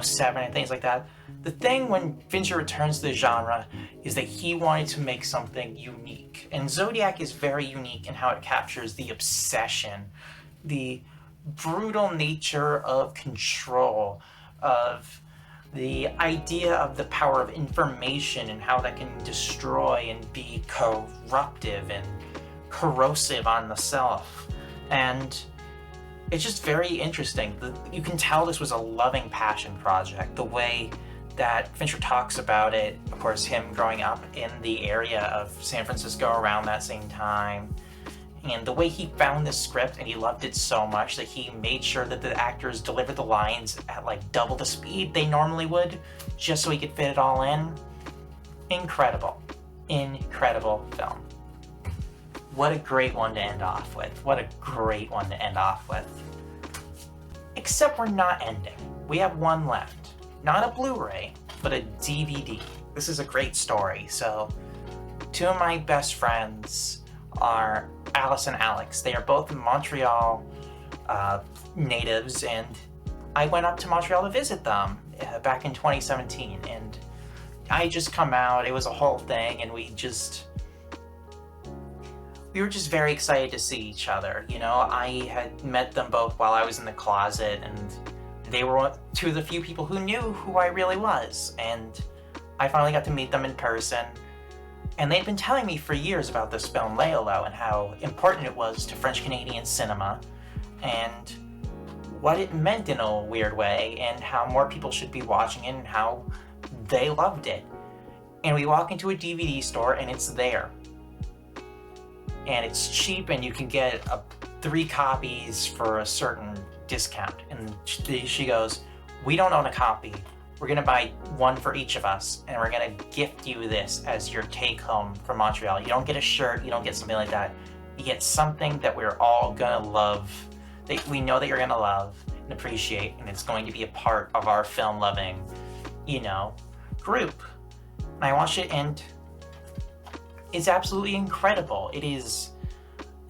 7 and things like that, the thing when Fincher returns to the genre is that he wanted to make something unique. And Zodiac is very unique in how it captures the obsession, the brutal nature of control, of the idea of the power of information and how that can destroy and be corruptive and corrosive on the self. And it's just very interesting. You can tell this was a loving passion project. The way that Fincher talks about it, of course, him growing up in the area of San Francisco around that same time, and the way he found this script and he loved it so much that he made sure that the actors delivered the lines at like double the speed they normally would, just so he could fit it all in. Incredible. Incredible film. What a great one to end off with. What a great one to end off with. Except we're not ending. We have one left. Not a Blu-ray, but a DVD. This is a great story. So, two of my best friends are Alice and Alex. They are both Montreal natives, and I went up to Montreal to visit them back in 2017, and I had just come out. It was a whole thing, and we were just very excited to see each other. I had met them both while I was in the closet, and they were two of the few people who knew who I really was, and I finally got to meet them in person. And they'd been telling me for years about this film, Leolo, and how important it was to French-Canadian cinema, and what it meant in a weird way, and how more people should be watching it, and how they loved it. And we walk into a DVD store, and it's there. And it's cheap, and you can get 3 copies for a certain discount. And she goes, "We don't own a copy. We're gonna buy one for each of us, and we're gonna gift you this as your take home from Montreal. You don't get a shirt, you don't get something like that. You get something that we're all gonna love, that we know that you're gonna love and appreciate, and it's going to be a part of our film-loving, group." And I watched it, and it's absolutely incredible. It is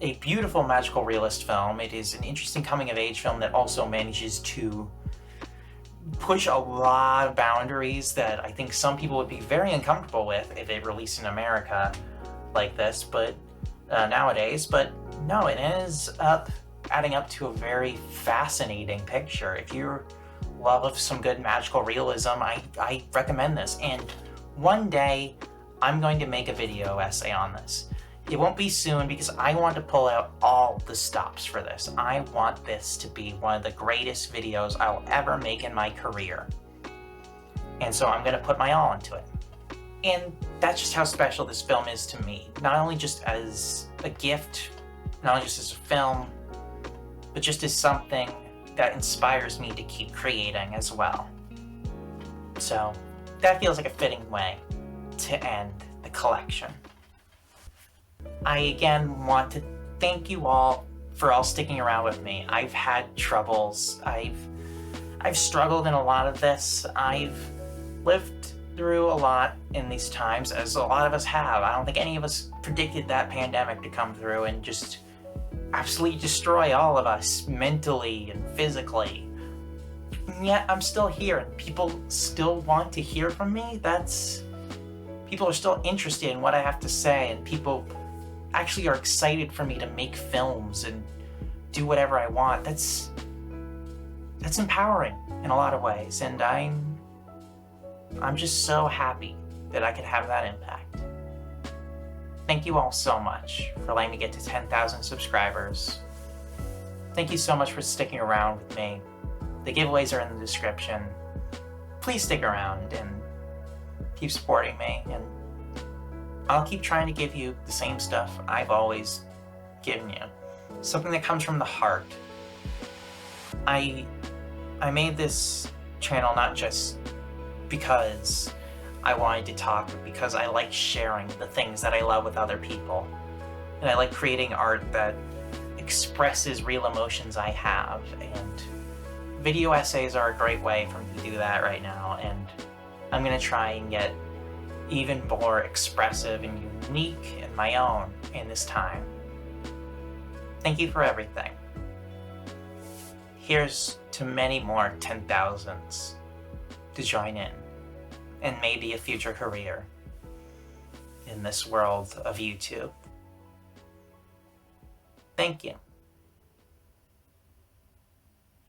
a beautiful magical realist film. It is an interesting coming-of-age film that also manages to push a lot of boundaries that I think some people would be very uncomfortable with if it released in America like this, but nowadays. But no, it ends up adding up to a very fascinating picture. If you love some good magical realism, I recommend this. And one day, I'm going to make a video essay on this. It won't be soon because I want to pull out all the stops for this. I want this to be one of the greatest videos I'll ever make in my career. And so I'm going to put my all into it. And that's just how special this film is to me. Not only just as a gift, not only just as a film, but just as something that inspires me to keep creating as well. So that feels like a fitting way to end the collection. I again want to thank you all for all sticking around with me. I've had troubles. I've struggled in a lot of this. I've lived through a lot in these times, as a lot of us have. I don't think any of us predicted that pandemic to come through and just absolutely destroy all of us mentally and physically. And yet I'm still here, and people still want to hear from me. People are still interested in what I have to say, and people actually are excited for me to make films and do whatever I want. That's empowering in a lot of ways, and I'm just so happy that I could have that impact. Thank you all so much for letting me get to 10,000 subscribers. Thank you so much for sticking around with me. The giveaways are in the description. Please stick around and keep supporting me, and I'll keep trying to give you the same stuff I've always given you. Something that comes from the heart. I made this channel not just because I wanted to talk, but because I like sharing the things that I love with other people. And I like creating art that expresses real emotions I have, and video essays are a great way for me to do that right now, and I'm gonna try and get even more expressive and unique and my own in this time. Thank you for everything. Here's to many more 10,000s to join in, and maybe a future career in this world of YouTube. Thank you.